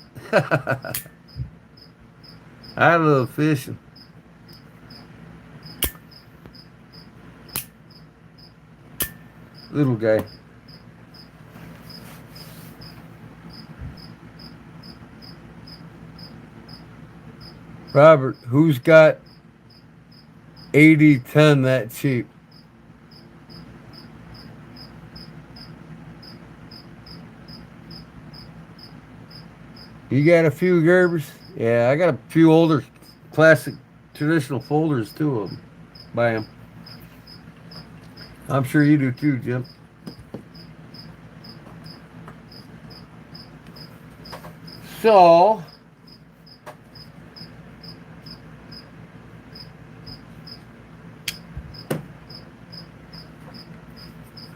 I love fishing. Little guy. Robert, who's got 80-10 that cheap? You got a few Gerbers? Yeah, I got a few older classic traditional folders too of them. Buy them. I'm sure you do too, Jim. So,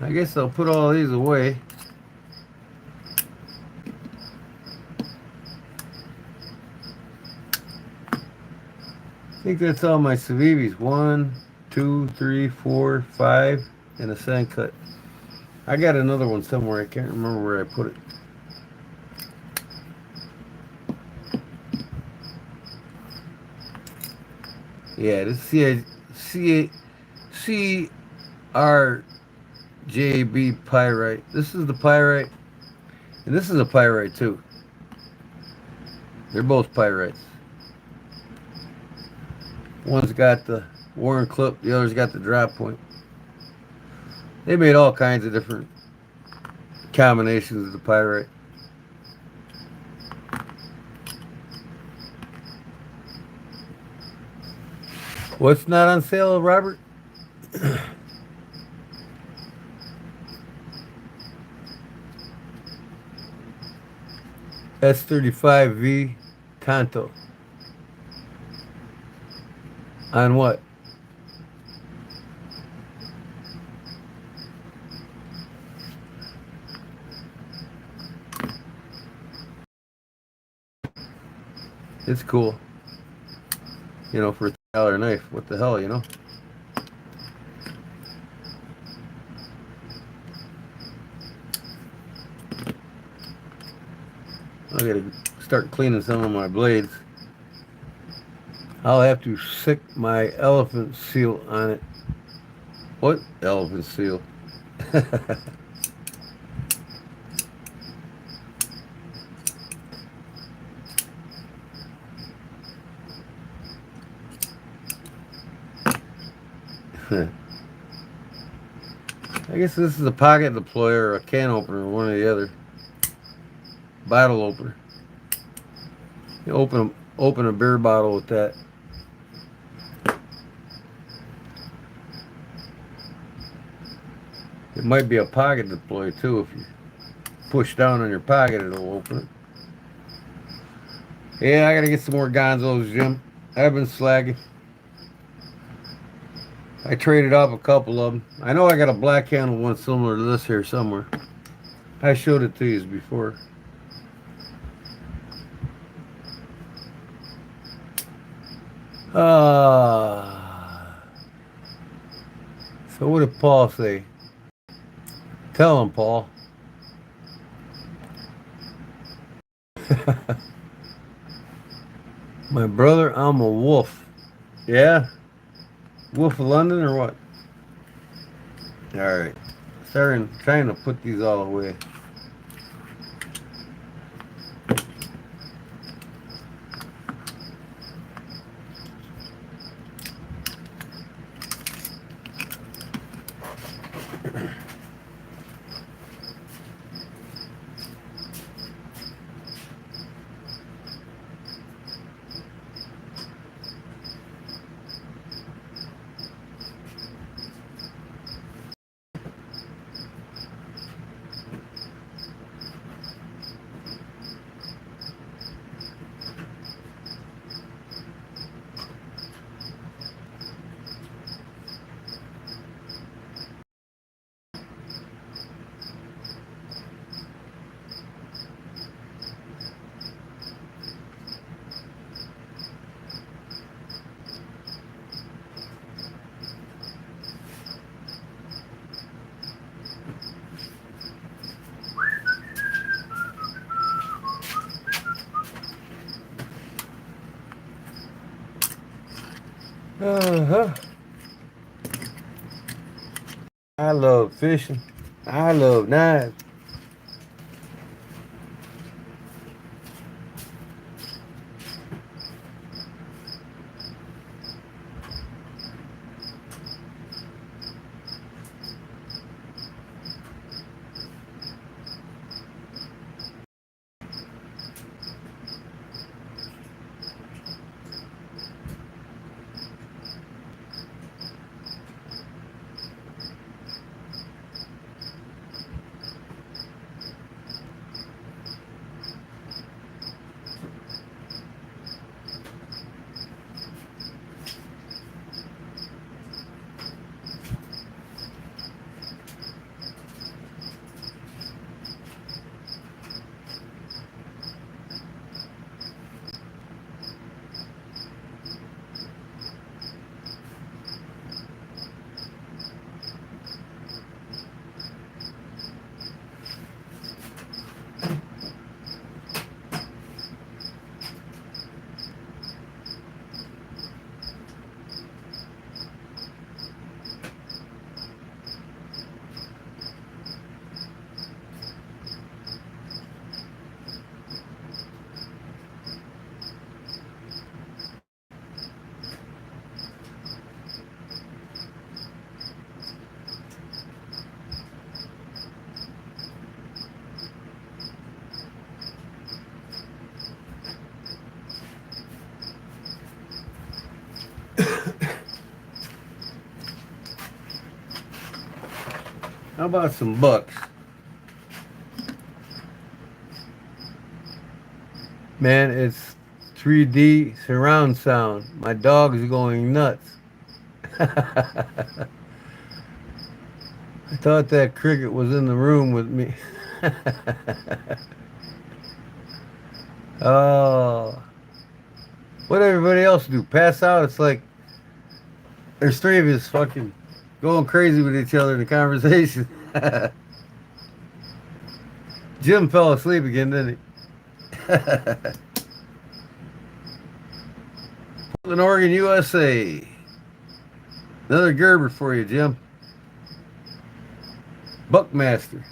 I guess I'll put all these away. I think that's all my Civivis. 1, 2, 3, 4, 5, and a sand cut. I got another one somewhere. I can't remember where I put it. Yeah, this CRJB pyrite. This is the pyrite, and this is a pyrite too. They're both pyrites. One's got the Warren clip, the other's got the drop point. They made all kinds of different combinations of the pyrite. What's not on sale, Robert? S35V Tonto. On what? It's cool. You know, for $3 knife. What the hell, you know? I gotta start cleaning some of my blades. I'll have to sick my elephant seal on it. What elephant seal? I guess this is a pocket deployer or a can opener, one or the other. Bottle opener. You open a beer bottle with that. It might be a pocket deployer too. If you push down on your pocket, it'll open it. Yeah, I gotta get some more Gonzos, Jim. I've been slacking. I traded off a couple of them. I know I got a black handle one similar to this here somewhere. I showed it to you before. So what did Paul say? Tell him, Paul. My brother, I'm a wolf. Yeah? Wolf of London or what? Alright. Trying to put these all away. Uh-huh. I love fishing. I love knives. How about some bucks? Man, it's 3D surround sound. My dog is going nuts. I thought that cricket was in the room with me. Oh, what everybody else do? Pass out? It's like there's three of us fucking going crazy with each other in the conversation. Jim fell asleep again, didn't he? Portland, Oregon, USA. Another Gerber for you, Jim. Buckmaster.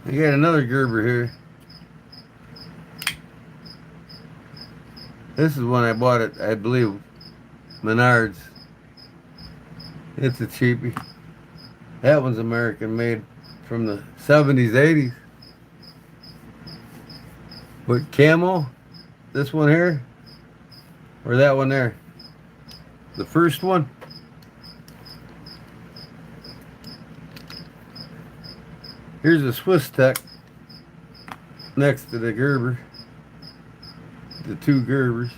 You got another Gerber here. This is when I bought it, I believe, Menards. It's a cheapie. That one's American made from the 70s, 80s. But camo, this one here, or that one there? The first one. Here's a Swiss Tech next to the Gerber. The two Gerbers.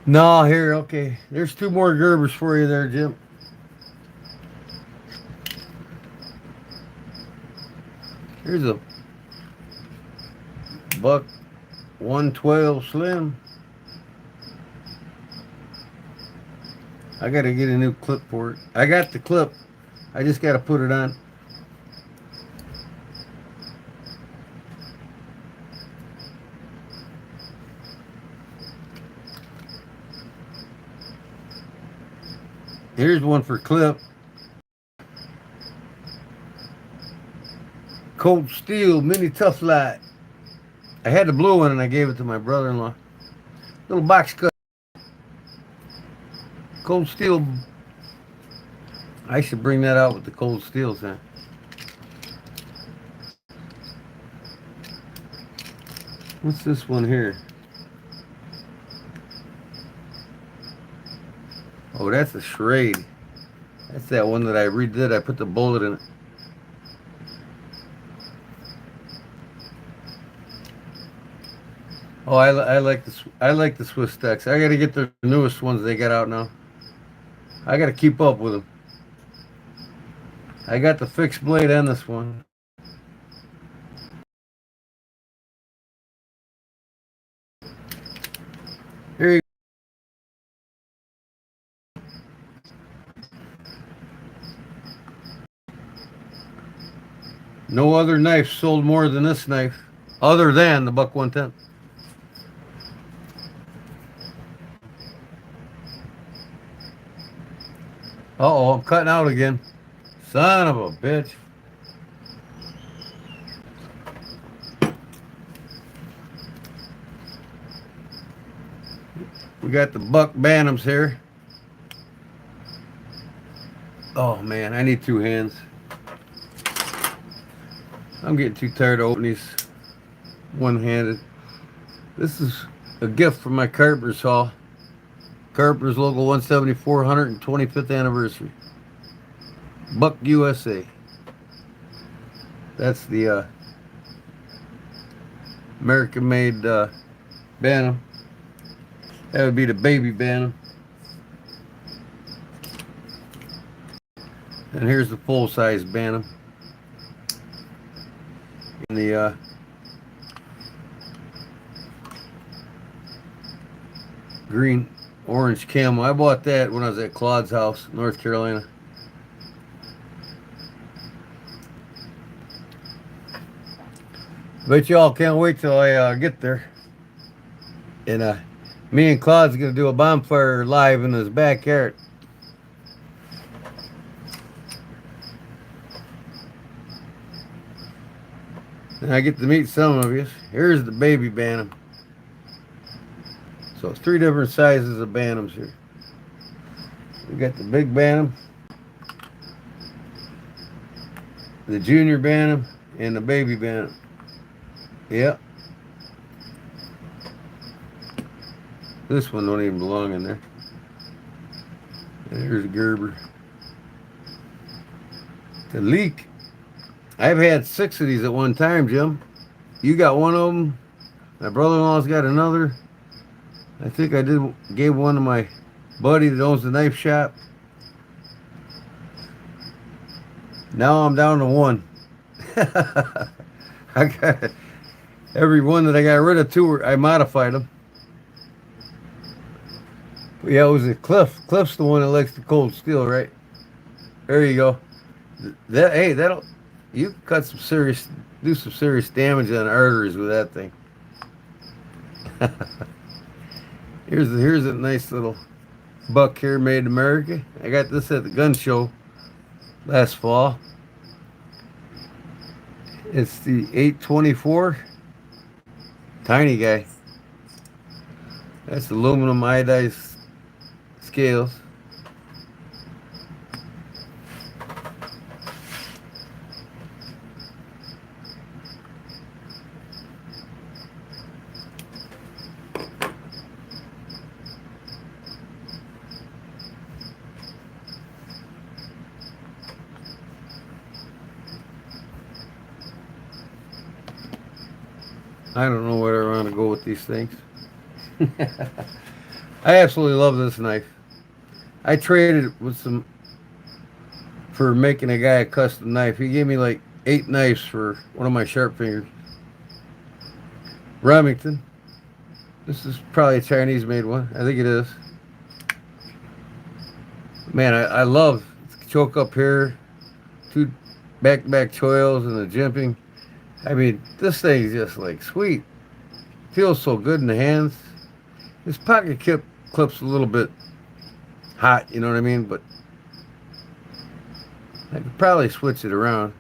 No, here, okay. There's two more Gerbers for you there, Jim. Here's a buck 112 slim. I gotta get a new clip for it. I got the clip. I just gotta put it on. Here's one for clip. Cold Steel Mini Tough Light. I had the blue one and I gave it to my brother-in-law. Little box cut. Cold Steel. I should bring that out with the Cold Steels then. What's this one here? Oh, that's a Schrade. That's that one that I redid. I put the bullet in it. Oh, I like this. I like the Swiss Techs. I got to get the newest ones they got out now. I got to keep up with them. I got the fixed blade on this one. Here you go. No other knife sold more than this knife, other than the Buck 110. Uh-oh, I'm cutting out again. Son of a bitch. We got the Buck Bantams here. Oh man, I need two hands. I'm getting too tired of opening these one-handed. This is a gift from my Carpenter's Hall. Carpenter's Local 174, 125th anniversary. Buck USA. That's the American-made Bantam. That would be the baby Bantam. And here's the full-size Bantam. In the green orange camo. I bought that when I was at Claude's house, North Carolina. Bet y'all can't wait till I get there. And me and Claude's gonna do a bonfire live in his backyard. And I get to meet some of you. Here's the baby Bantam. So it's three different sizes of Bantams here. We got the big Bantam, the junior Bantam, and the baby Bantam. Yep. This one don't even belong in there. And here's a Gerber. The leak. I've had 6 of these at one time, Jim. You got one of them. My brother-in-law's got another. I think I gave one to my buddy that owns the knife shop. Now I'm down to one. I got every one that I got rid of, two, I modified them. But yeah, it was a Cliff. Cliff's the one that likes the Cold Steel, right? There you go. Hey, that'll, you can cut some serious, do some serious damage on arteries with that thing. Here's a nice little buck here made in America. I got this at the gun show last fall. It's the 824 tiny guy. That's aluminum iodized scales. I don't know where I want to go with these things. I absolutely love this knife. I traded it with some for making a guy a custom knife. He gave me like 8 knives for one of my sharp fingers. Remington. This is probably a Chinese made one. I think it is. Man, I love choke up here, 2 back-to-back choils and the jimping. I mean, this thing is just like sweet. Feels so good in the hands. This pocket clip's a little bit hot, you know what I mean? But I could probably switch it around.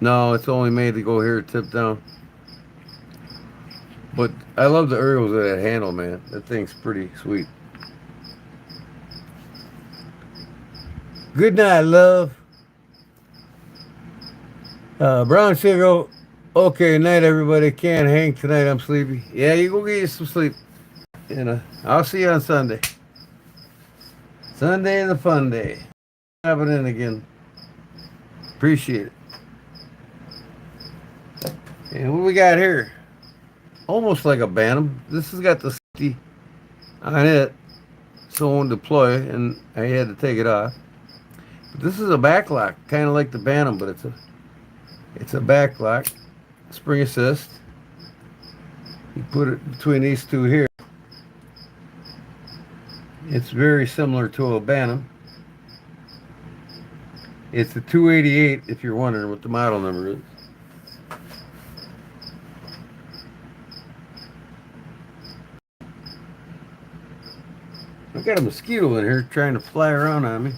No, it's only made to go here, tip down. But I love the Urals of that handle, man. That thing's pretty sweet. Good night, love. Brown sugar. Okay, night, everybody. Can't hang tonight. I'm sleepy. Yeah, you go get you some sleep. I'll see you on Sunday. Sunday is a fun day. Happening again. Appreciate it. And what we got here? Almost like a Bantam. This has got the safety on it, so it won't deploy, and I had to take it off. But this is a backlock, kind of like the Bantam, but it's a backlock, spring assist. You put it between these two here. It's very similar to a Bantam. It's a 288 if you're wondering what the model number is. I've got a mosquito in here trying to fly around on me.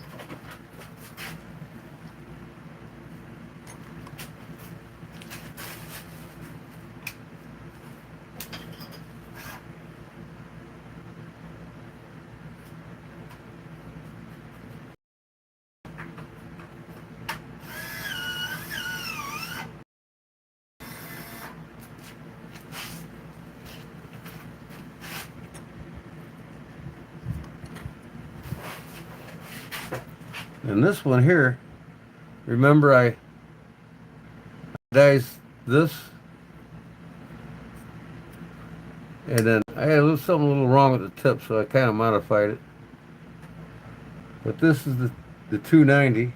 And this one here, remember I diced this, and then I had something a little wrong with the tip, so I kind of modified it. But this is the 290,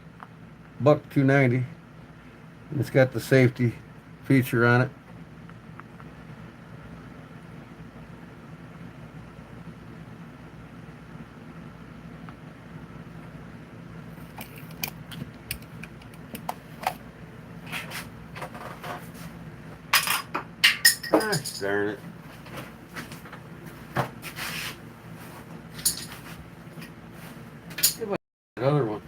buck 290, and it's got the safety feature on it. Darn it. Give me another one.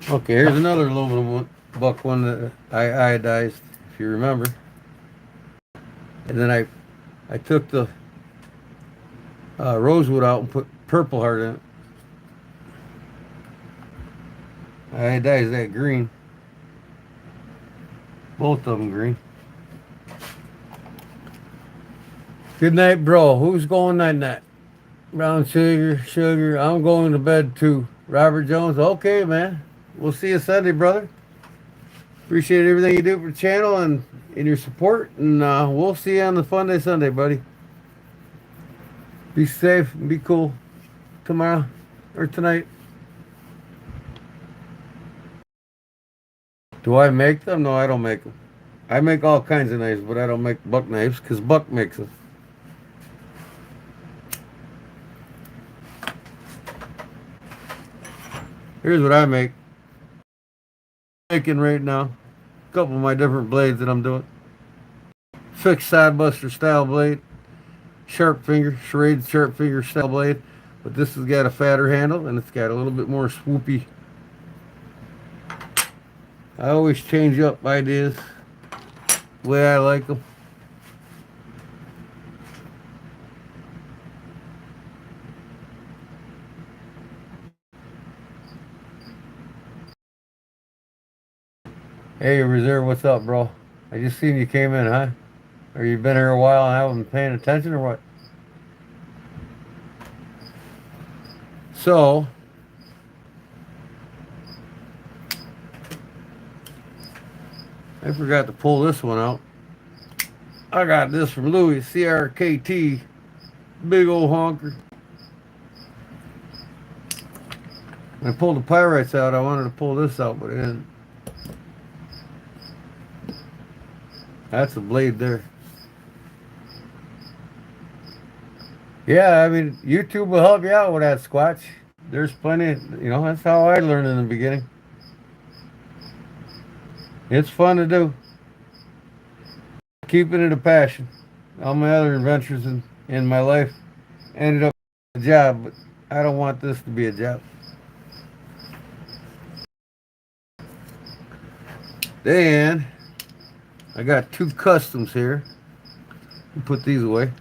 Okay, here's another aluminum one, buck one that I iodized, if you remember. And then I took the rosewood out and put purple heart in it. I iodized that green. Both of them green. Good night, bro. Who's going night? Brown sugar. I'm going to bed too. Robert Jones. Okay, man. We'll see you Sunday, brother. Appreciate everything you do for the channel and your support. And we'll see you on the Fun Day Sunday, buddy. Be safe and be cool tomorrow or tonight. Do I make them? No, I don't make them. I make all kinds of knives, but I don't make buck knives because Buck makes them. Here's what I make. Making right now. A couple of my different blades that I'm doing. Fixed sidebuster style blade. Sharp finger, serrated sharp finger style blade. But this has got a fatter handle and it's got a little bit more swoopy. I always change up ideas the way I like them. Hey, Reserve, what's up, bro? I just seen you came in, huh? Or you been here a while and haven't been paying attention or what? So, I forgot to pull this one out. I got this from Louis, CRKT. Big old honker. When I pulled the pyrites out, I wanted to pull this out, but I didn't. That's a blade there. Yeah, I mean, YouTube will help you out with that, Squatch. There's plenty, that's how I learned in the beginning. It's fun to do. Keeping it a passion. All my other adventures in my life ended up a job, but I don't want this to be a job. Then I got two customs here. Put these away.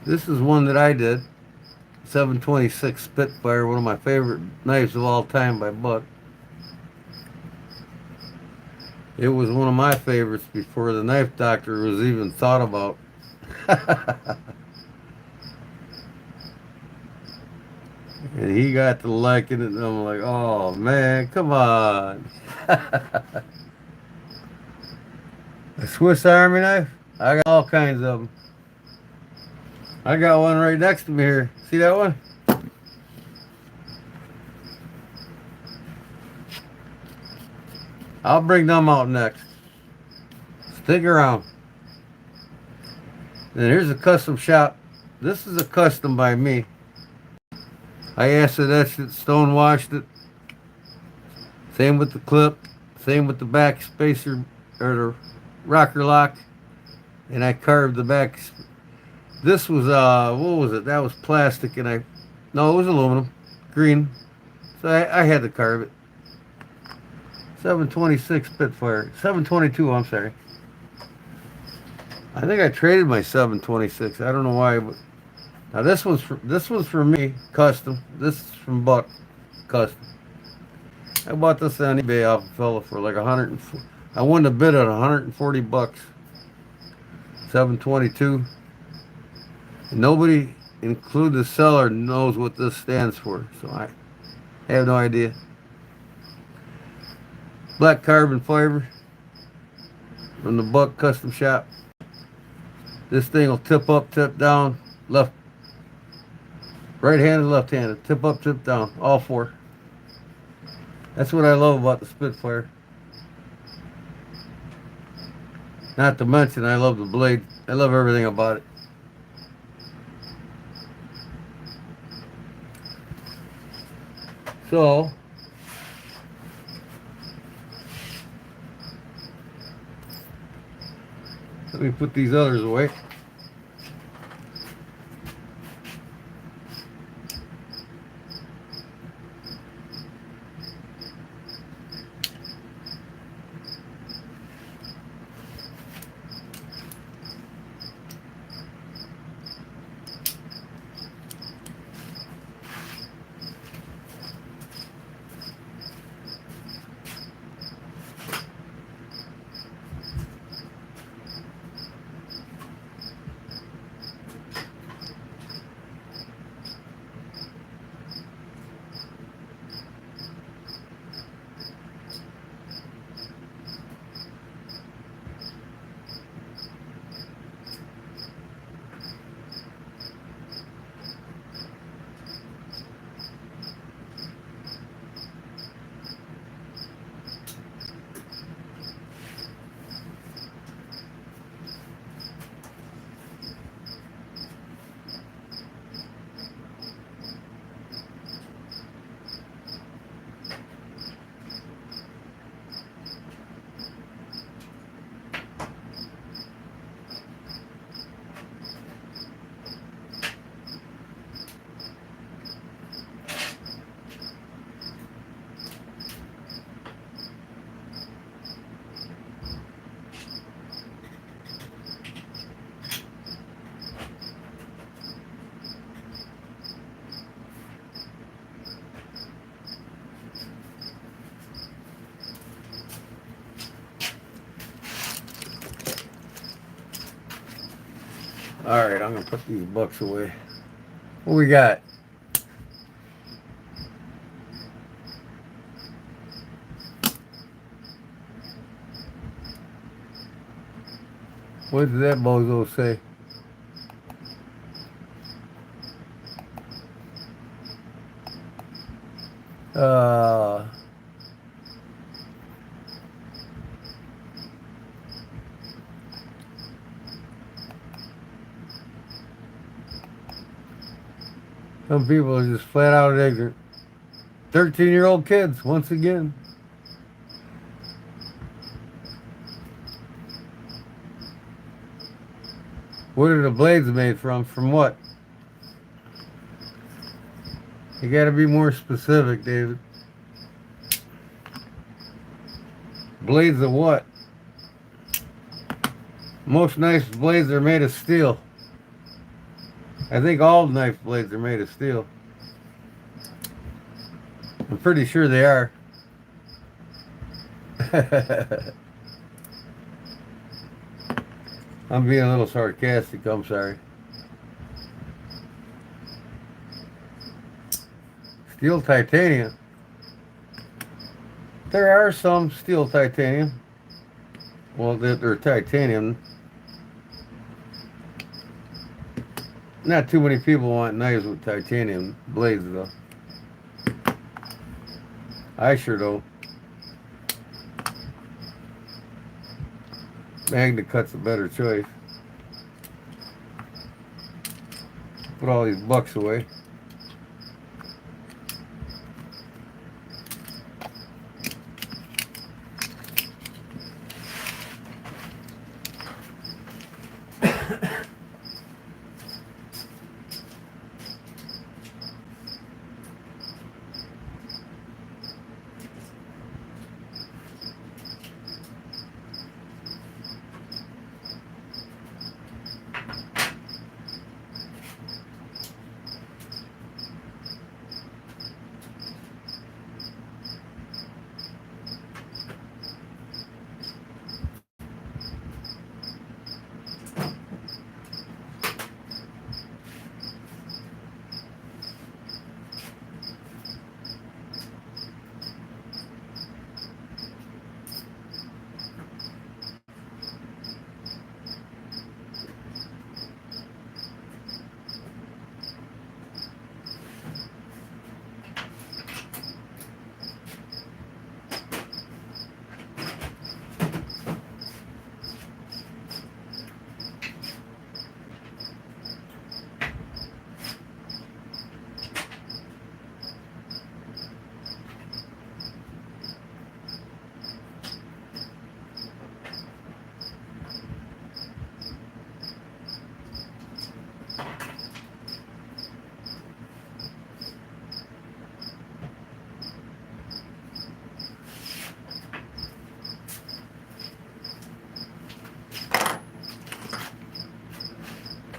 This is one that I did. 726 Spitfire, one of my favorite knives of all time by Buck. It was one of my favorites before the knife doctor was even thought about. And he got to liking it, and I'm like, oh man, come on. A Swiss Army knife? I got all kinds of them. I got one right next to me here. See that one? I'll bring them out next. Stick around. Then here's a custom shop. This is a custom by me. I acid etched it, stone washed it. Same with the clip. Same with the back spacer or the rocker lock. And I carved the back. This was, what was it? That was plastic, and no, it was aluminum, green. So I had to carve it. 726 Spitfire, 722, I'm sorry. I think I traded my 726. I don't know why, but now this one's for me, custom. This is from Buck, custom. I bought this on eBay off a fella for like 100. I won the bid at 140 bucks. 722. Nobody, including the seller, knows what this stands for, so I have no idea. Black carbon fiber from the Buck Custom Shop. This thing will tip up, tip down, left, right-handed, left-handed, tip up, tip down, all four. That's what I love about the Spitfire. Not to mention, I love the blade. I love everything about it. So, let me put these others away. Alright, I'm gonna put these bucks away. What we got? What did that bozo say? Some people are just flat out ignorant. 13-year-old kids, once again. What are the blades made from? From what? You gotta be more specific, David. Blades of what? Most knife blades are made of steel. I think all knife blades are made of steel. I'm pretty sure they are. I'm being a little sarcastic, I'm sorry. Steel titanium. There are some steel titanium. Well, they're titanium. Not too many people want knives with titanium blades, though. I sure don't. Magna Cut's a better choice. Put all these bucks away.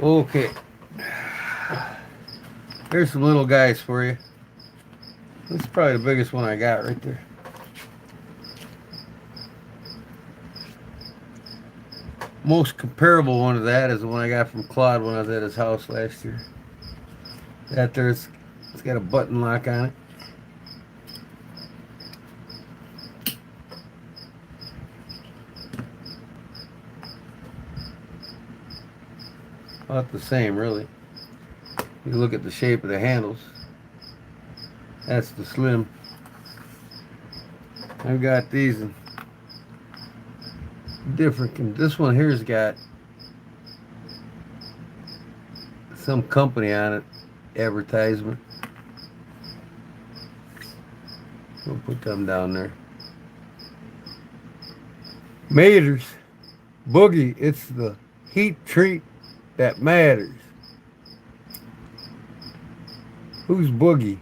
Okay. Here's some little guys for you. This is probably the biggest one I got right there. Most comparable one to that is the one I got from Claude when I was at his house last year. That there's, it's got a button lock on it. About the same, really. You look at the shape of the handles. That's the slim. I've got these in different. This one here's got some company on it, advertisement. We'll put them down there. Maters, Boogie, it's the heat treat that matters. Who's Boogie?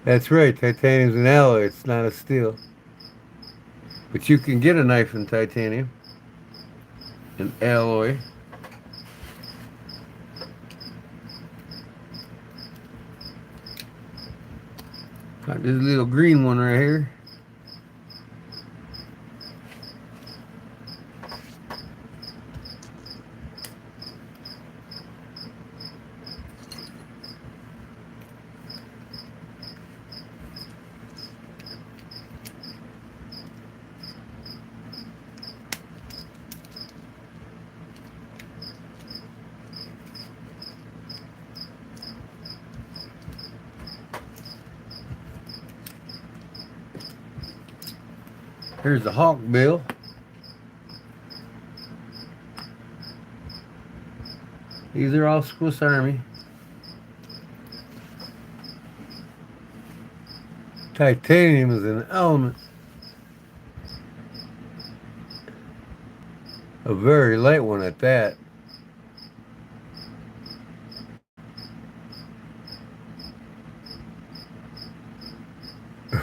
That's right, titanium's an alloy, it's not a steel. But you can get a knife in titanium, an alloy. Got this little green one right here. Here's the hawk bill. These are all Swiss Army. Titanium is an element. A very light one at that.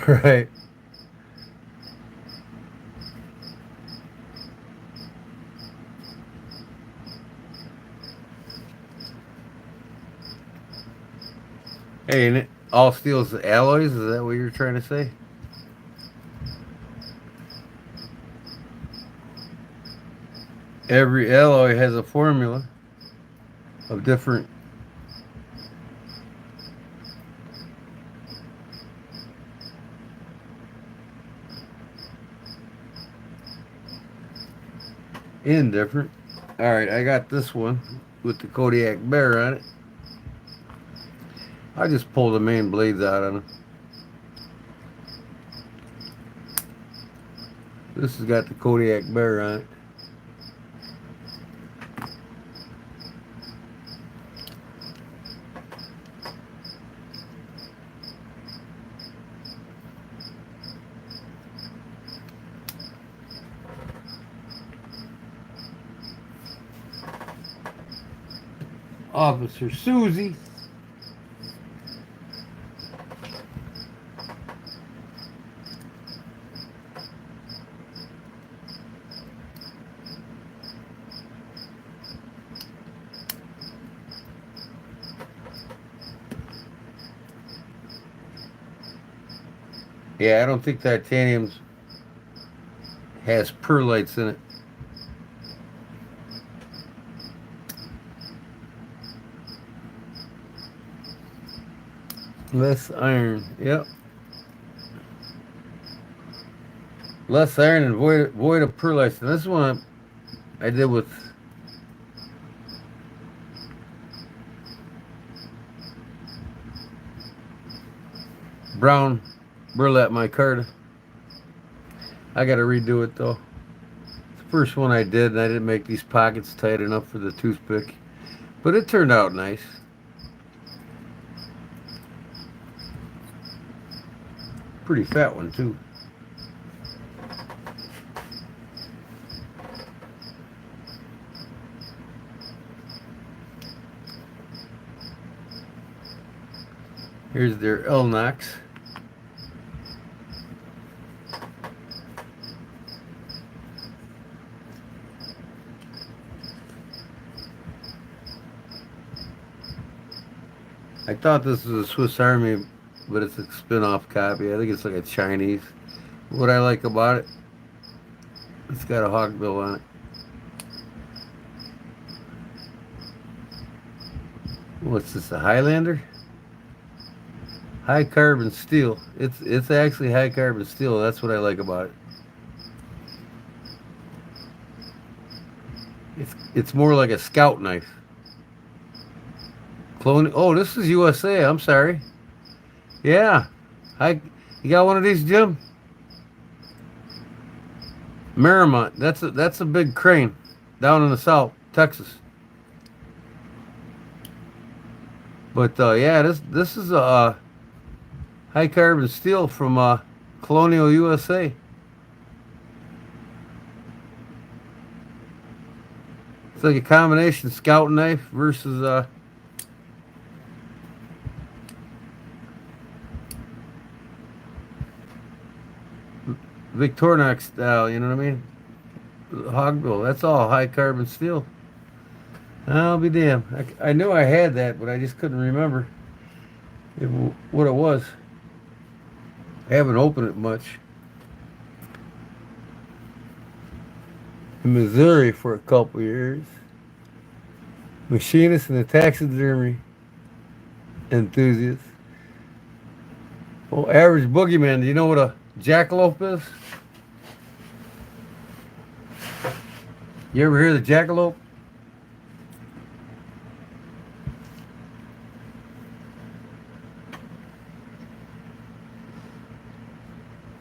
Right. Hey, and all steel's alloys? Is that what you're trying to say? Every alloy has a formula of different. Indifferent. Alright, I got this one with the Kodiak bear on it. I just pulled the main blades out on it. This has got the Kodiak bear on it. Officer Susie. Yeah, I don't think titanium has perlites in it. Less iron, yep. Less iron and void of perlites. And this one I did with brown burlap micarta. I gotta redo it though. It's the first one I did, and I didn't make these pockets tight enough for the toothpick. But it turned out nice. Pretty fat one too. Here's their L-Nox. I thought this was a Swiss Army, but it's a spin-off copy. I think it's like a Chinese. What I like about it, it's got a hawkbill on it. What's this, a Highlander? High carbon steel. It's actually high carbon steel. That's what I like about it. It's more like a scout knife. Oh, this is USA. I'm sorry. Yeah. You got one of these, Jim? Merrimont. That's a big crane down in the south, Texas. But yeah, this is a high carbon steel from Colonial USA. It's like a combination scout knife versus Victorinox style, you know what I mean? Hogbill. That's all high carbon steel. I'll be damned. I knew I had that, but I just couldn't remember what it was. I haven't opened it much. In Missouri for a couple years. Machinist and a taxidermy enthusiast. Well, average boogeyman. Do you know what a jackalope is? You ever hear the jackalope?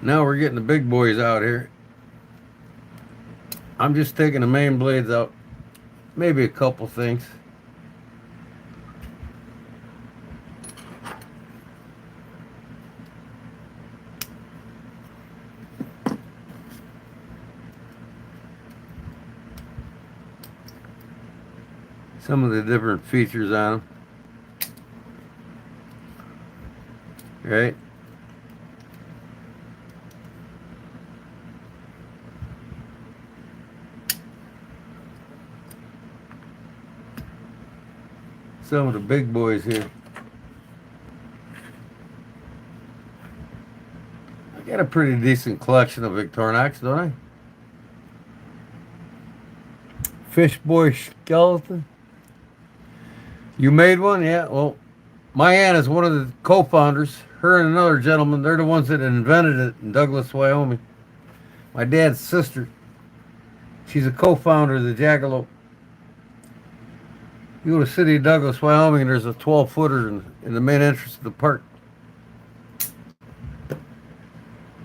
Now we're getting the big boys out here. I'm just taking the main blades out. Maybe a couple things. Some of the different features on them. Right? Some of the big boys here. I got a pretty decent collection of Victorinox, don't I? Fish boy skeleton. You made one? Yeah, well, my aunt is one of the co-founders. Her and another gentleman, they're the ones that invented it in Douglas, Wyoming. My dad's sister, she's a co-founder of the Jackalope. You go to the city of Douglas, Wyoming, there's a 12-footer in the main entrance of the park.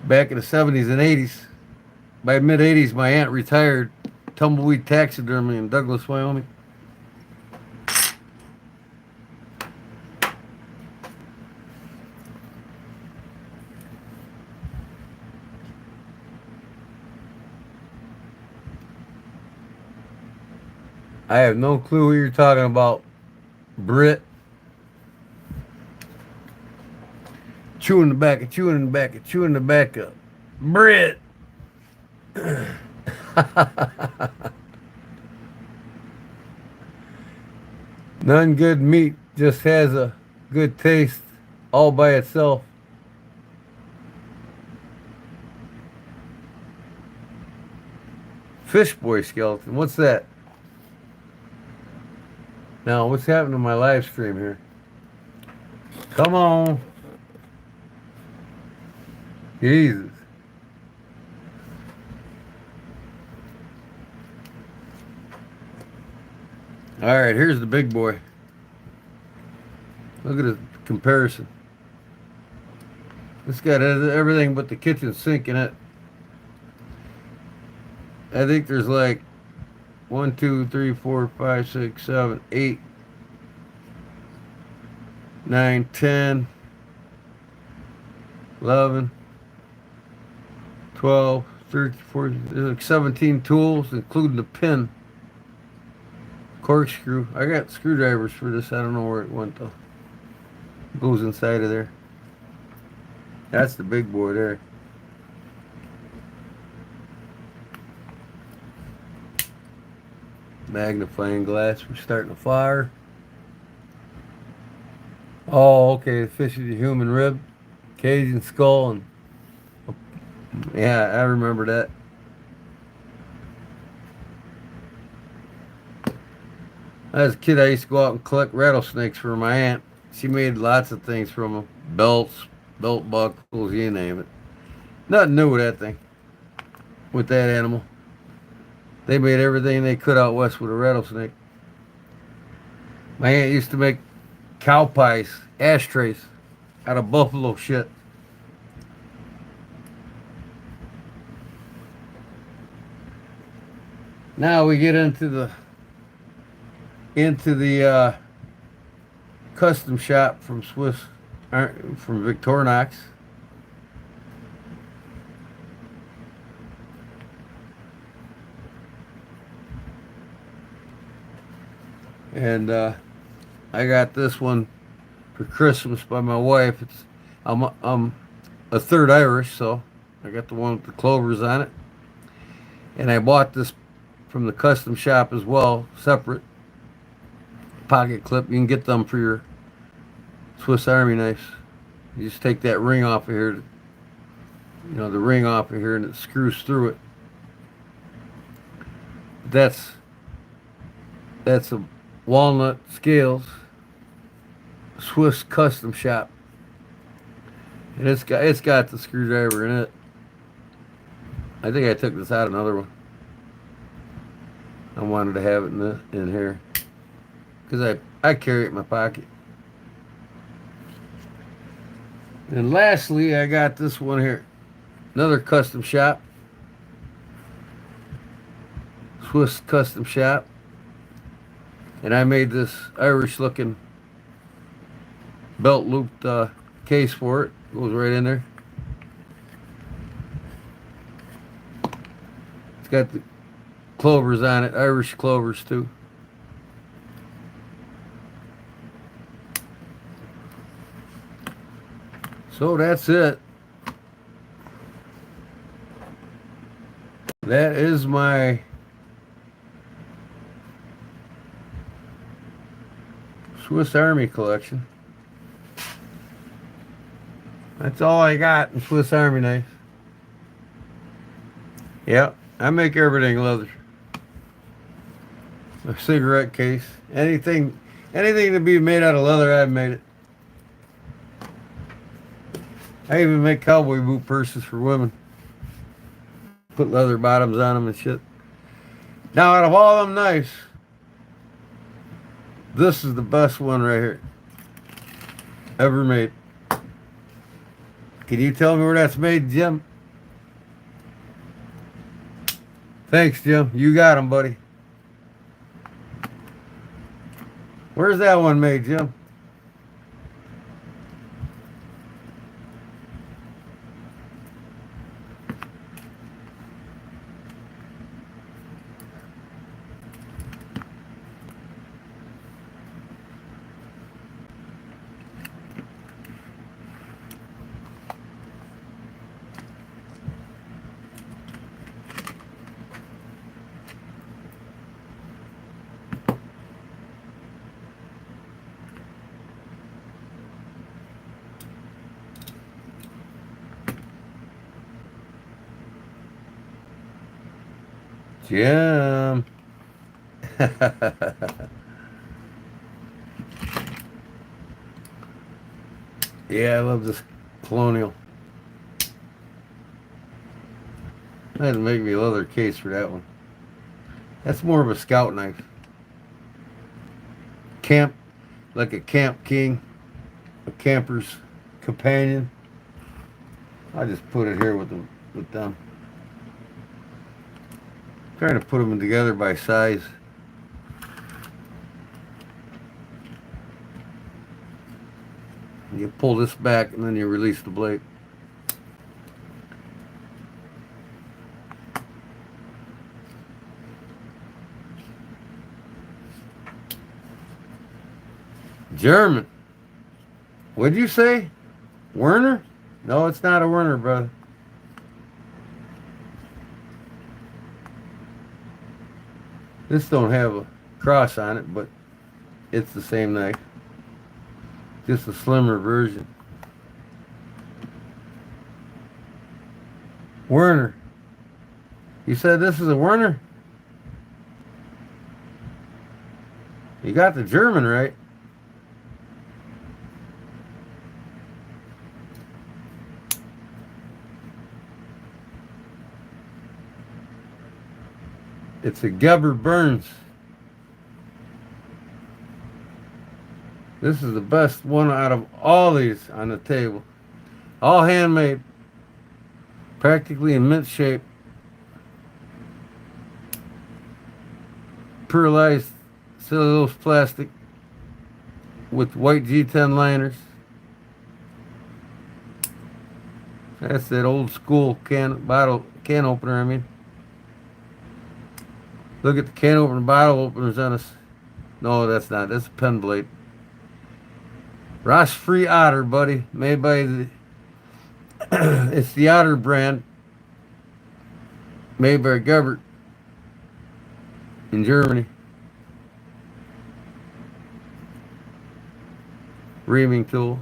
Back in the 70s and 80s. By mid-80s, my aunt retired. Tumbleweed taxidermy in Douglas, Wyoming. I have no clue what you're talking about, Brit. Chewing the back up, chewing the back up, chewing the back up. Brit! None good meat just has a good taste all by itself. Fish boy skeleton, what's that? Now, what's happening to my live stream here? Come on. Jesus. All right, here's the big boy. Look at the comparison. It's got everything but the kitchen sink in it. I think there's like 1, 2, 3, 4, 5, 6, 7, 8, 9, 10, 11, 12, 13, 14, there's like 17 tools, including the pin. Corkscrew. I got screwdrivers for this. I don't know where it went though. It goes inside of there. That's the big boy there. Magnifying glass for starting a fire. Oh, okay. The fish is a human rib, Cajun skull, and yeah, I remember that. As a kid, I used to go out and collect rattlesnakes for my aunt. She made lots of things from them. Belts, belt buckles, you name it. Nothing new with that thing. With that animal. They made everything they could out west with a rattlesnake. My aunt used to make cow pies, ashtrays, out of buffalo shit. Now we get into the custom shop from Victorinox. And I got this one for Christmas by my wife. I'm a third Irish, so I got the one with the clovers on it. And I bought this from the custom shop as well, separate. Pocket clip. You can get them for your Swiss Army knives. You just take that ring off of here, the ring off of here, and it screws through it. That's a walnut scales Swiss custom shop, and it's got the screwdriver in it. I think I took this out another one. I wanted to have it in here because I carry it in my pocket. And lastly, I got this one here, another custom shop. Swiss custom shop. And I made this Irish looking belt looped case for it. Goes right in there. It's got the clovers on it, Irish clovers too. So that's it. That is my Swiss Army collection. That's all I got in Swiss Army knife. Yep, I make everything leather. A cigarette case, anything to be made out of leather, I've made it. I even make cowboy boot purses for women. Put leather bottoms on them and shit. Now, out of all them knives, this is the best one right here. Ever made. Can you tell me where that's made, Jim? Thanks, Jim. You got him, buddy. Where's that one made, Jim? Jim. Yeah, I love this colonial. I had to make me a leather case for that one. That's more of a scout knife. Camp, like a camp king, a camper's companion. I just put it here with them. Trying to put them together by size. You pull this back and then you release the blade. German. What'd you say? Werner? No, it's not a Werner, brother. This don't have a cross on it, but it's the same knife. Just a slimmer version. Werner. You said this is a Werner? You got the German right. It's a Gerber Burns. This is the best one out of all these on the table. All handmade. Practically in mint shape. Pearlized cellulose plastic with white G10 liners. That's that old school can opener, I mean. Look at the can opener, bottle openers on us. No, that's not. That's a pen blade. Ross Free Otter, buddy. Made by the... it's the Otter brand. Made by Gebert in Germany. Reaming tool.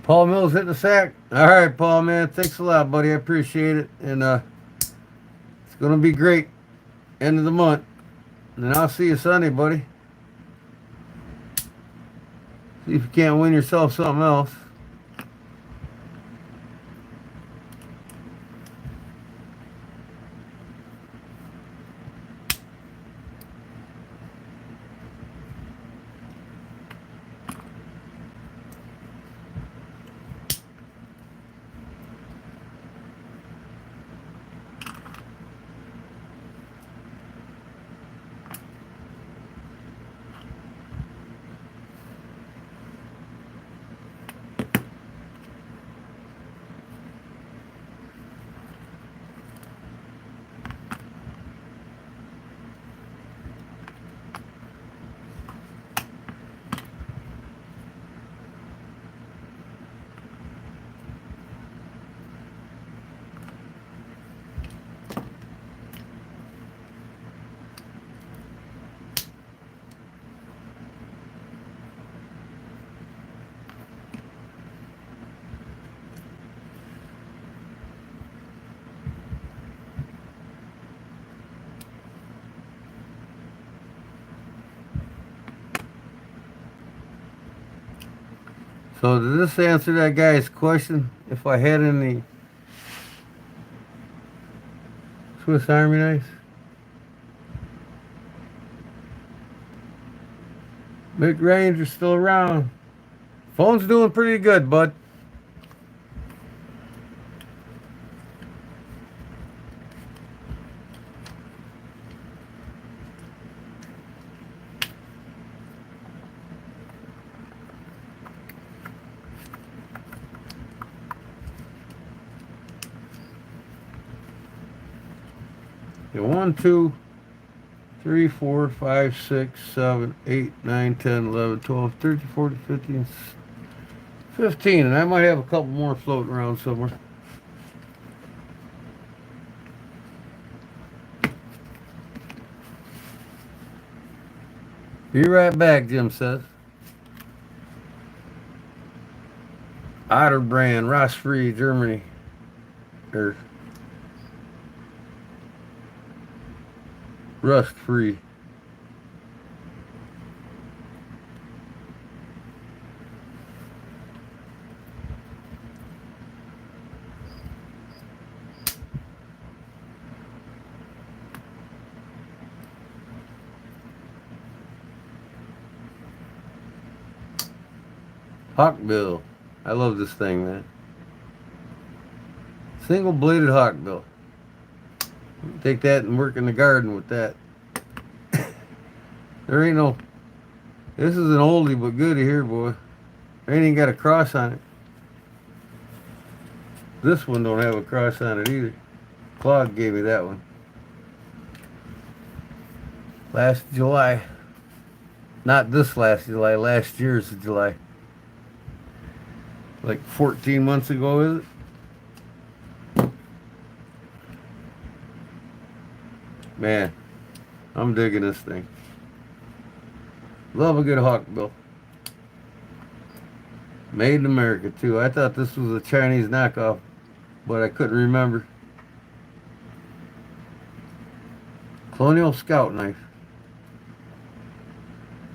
Paul Mills hitting the sack. All right, Paul, man. Thanks a lot, buddy. I appreciate it. And it's going to be great. End of the month. And then I'll see you Sunday, buddy. See if you can't win yourself something else. So did this answer that guy's question? If I had any Swiss Army knives? Mick Ranger's still around. Phone's doing pretty good, bud. Yeah, 1, 2, 3, 4, 5, 6, 7, 8, 9, 10, 11, 12, 13, 14, 15, 15. And I might have a couple more floating around somewhere. Be right back, Jim says. Otterbrand, Rossfree, Germany. Or rust free. Hawkbill. I love this thing, man. Single bladed hawkbill. Take that and work in the garden with that. There ain't no... This is an oldie but goodie here, boy. There ain't even got a cross on it. This one don't have a cross on it either. Claude gave me that one. Last July. Not this last July, last year's July. Like 14 months ago, is it? Man, I'm digging this thing. Love a good hawkbill. Made in America, too. I thought this was a Chinese knockoff, but I couldn't remember. Colonial Scout knife.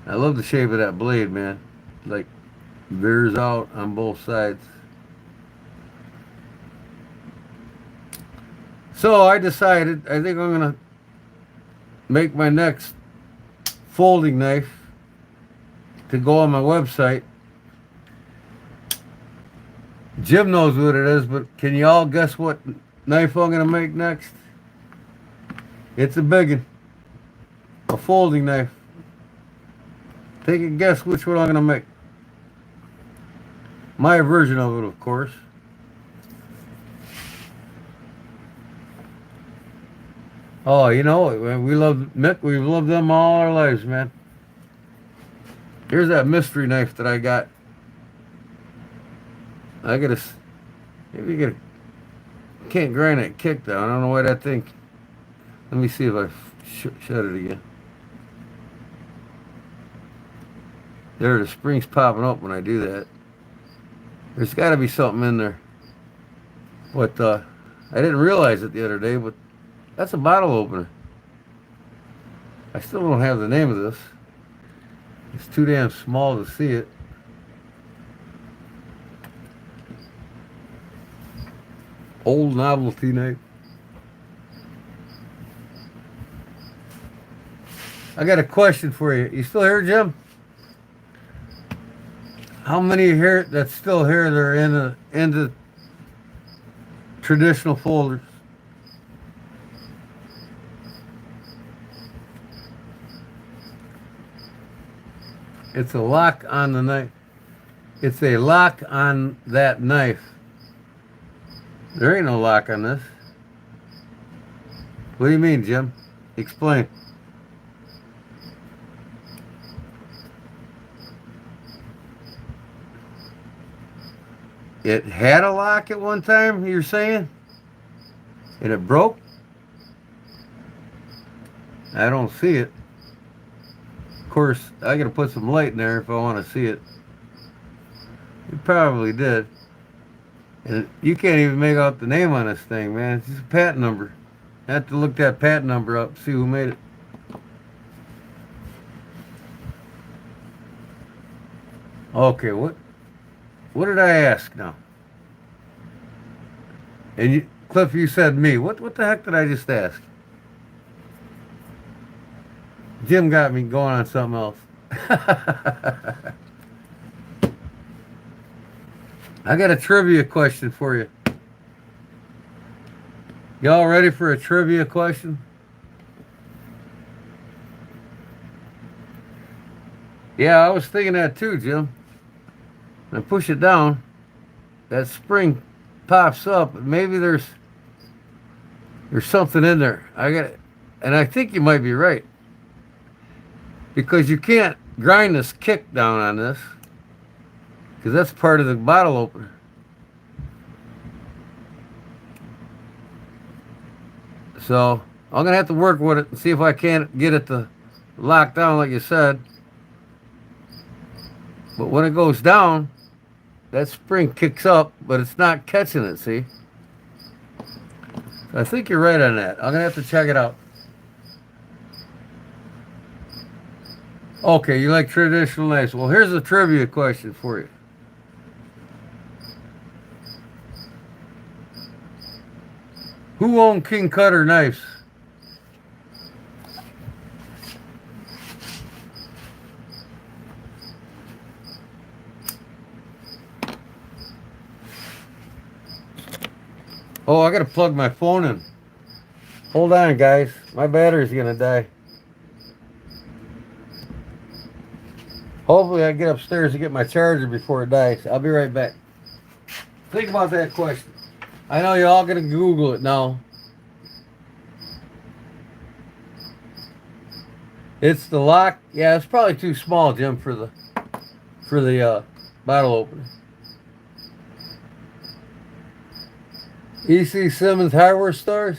I love the shape of that blade, man. Like, veers out on both sides. So I decided, I think I'm gonna make my next folding knife to go on my website. Jim knows what it is, but can you all guess what knife I'm gonna make next? It's a big one. A folding knife. Take a guess which one I'm gonna make. My version of it, of course. Oh, you know, we love Mick. We've loved them all our lives, man. Here's that mystery knife that I got. I gotta, maybe get a, can't grind that kick down. I don't know why that thing. Let me see if I shut it again. There, the spring's popping up when I do that. There's got to be something in there. But I didn't realize it the other day, but that's a bottle opener. I still don't have the name of this. It's too damn small to see it. Old novelty knife. I got a question for you. You still here, Jim? How many here that's still here that are in the traditional folders? It's a lock on the knife. It's a lock on that knife. There ain't no lock on this. What do you mean, Jim? Explain. It had a lock at one time, you're saying? And it broke? I don't see it. Of course, I gotta put some light in there if I want to see it. You probably did. And you can't even make out the name on this thing, man. It's just a patent number. I have to look that patent number up, see who made it. Okay, what did I ask now? And you, Cliff, you said me. What the heck did I just ask? Jim got me going on something else. I got a trivia question for you. Y'all ready for a trivia question? Yeah, I was thinking that too, Jim. When I push it down, that spring pops up. Maybe there's something in there. And I think you might be right. Because you can't grind this kick down on this, because that's part of the bottle opener. So I'm gonna have to work with it and see if I can't get it to lock down like you said. But when it goes down, that spring kicks up, but it's not catching it, see? I think you're right on that. I'm gonna have to check it out. Okay, you like traditional knives. Well, here's a trivia question for you. Who owned King Cutter knives? Oh, I gotta plug my phone in. Hold on, guys. My battery's gonna die. Hopefully I get upstairs to get my charger before it dies. I'll be right back. Think about that question. I know you're all gonna Google it now. It's the lock. Yeah, it's probably too small, Jim, for the bottle opener. E.C. Simmons Hardware Stores?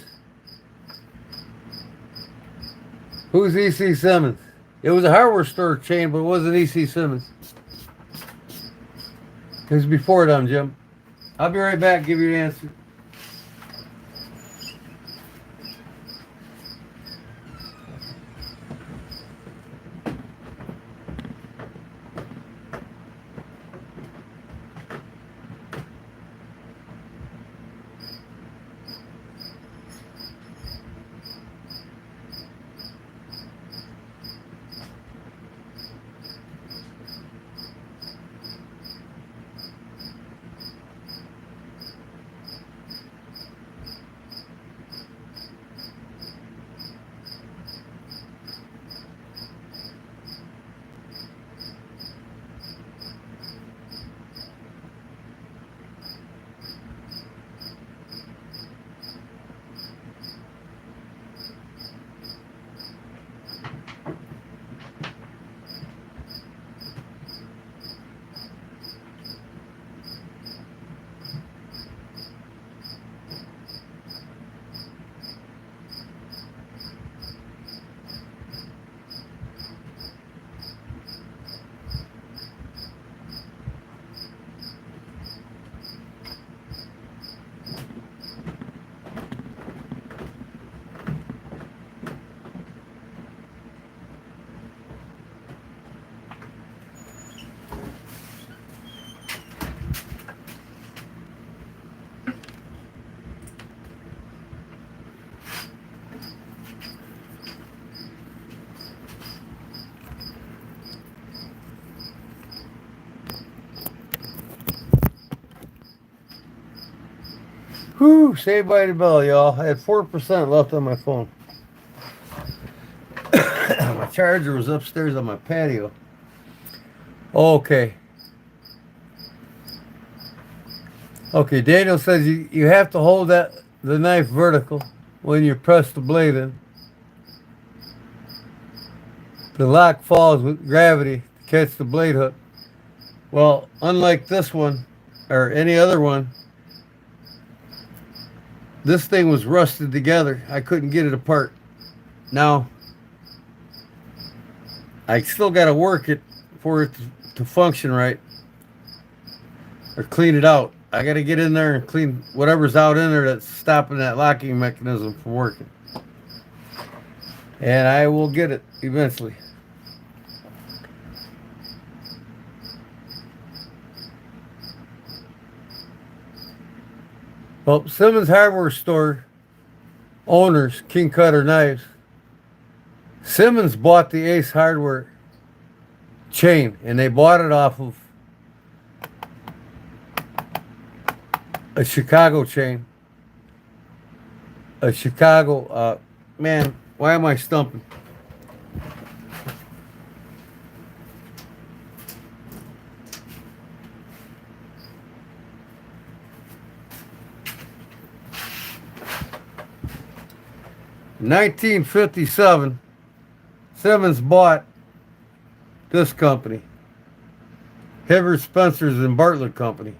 Who's E.C. Simmons? It was a hardware store chain, but it wasn't E.C. Simmons. It was before them, Jim. I'll be right back, give you the answer. Whew, saved by the bell, y'all. I had 4% left on my phone. My charger was upstairs on my patio. Okay. Okay, Daniel says you have to hold the knife vertical when you press the blade in. The lock falls with gravity to catch the blade hook. Well, unlike this one or any other one, this thing was rusted together. I couldn't get it apart. Now, I still got to work it for it to function right or clean it out. I got to get in there and clean whatever's out in there that's stopping that locking mechanism from working. And I will get it eventually. Well, Simmons Hardware Store owners, King Cutter Knives, Simmons bought the Ace Hardware chain, and they bought it off of a Chicago chain. A Chicago, man, why am I stumping? In 1957, Simmons bought this company, Hibbert, Spencers and Bartlett Company.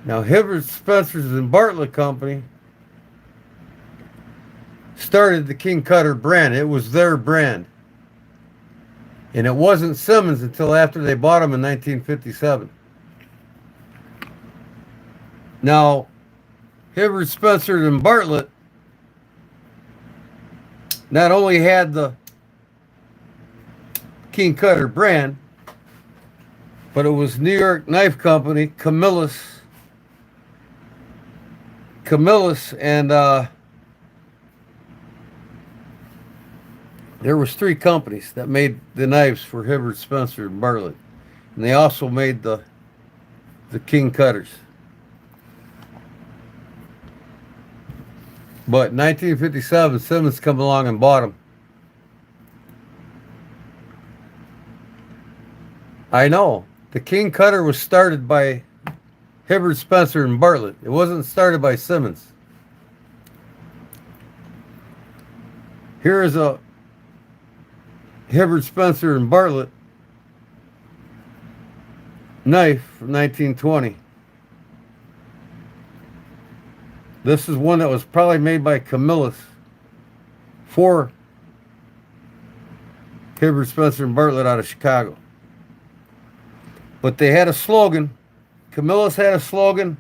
Now, Hibbert, Spencers and Bartlett Company started the King Cutter brand. It was their brand. And it wasn't Simmons until after they bought them in 1957. Now, Hibbert, Spencer and Bartlett not only had the King Cutter brand, but it was New York Knife Company, Camillus, and there was 3 companies that made the knives for Hibbert, Spencer, and Bartlett, and they also made the King Cutters. But in 1957, Simmons come along and bought them. I know. The King Cutter was started by Hibbert, Spencer, and Bartlett. It wasn't started by Simmons. Here is a Hibbert, Spencer, and Bartlett knife from 1920. This is one that was probably made by Camillus for Hibbert, Spencer, and Bartlett out of Chicago. But they had a slogan. Camillus had a slogan,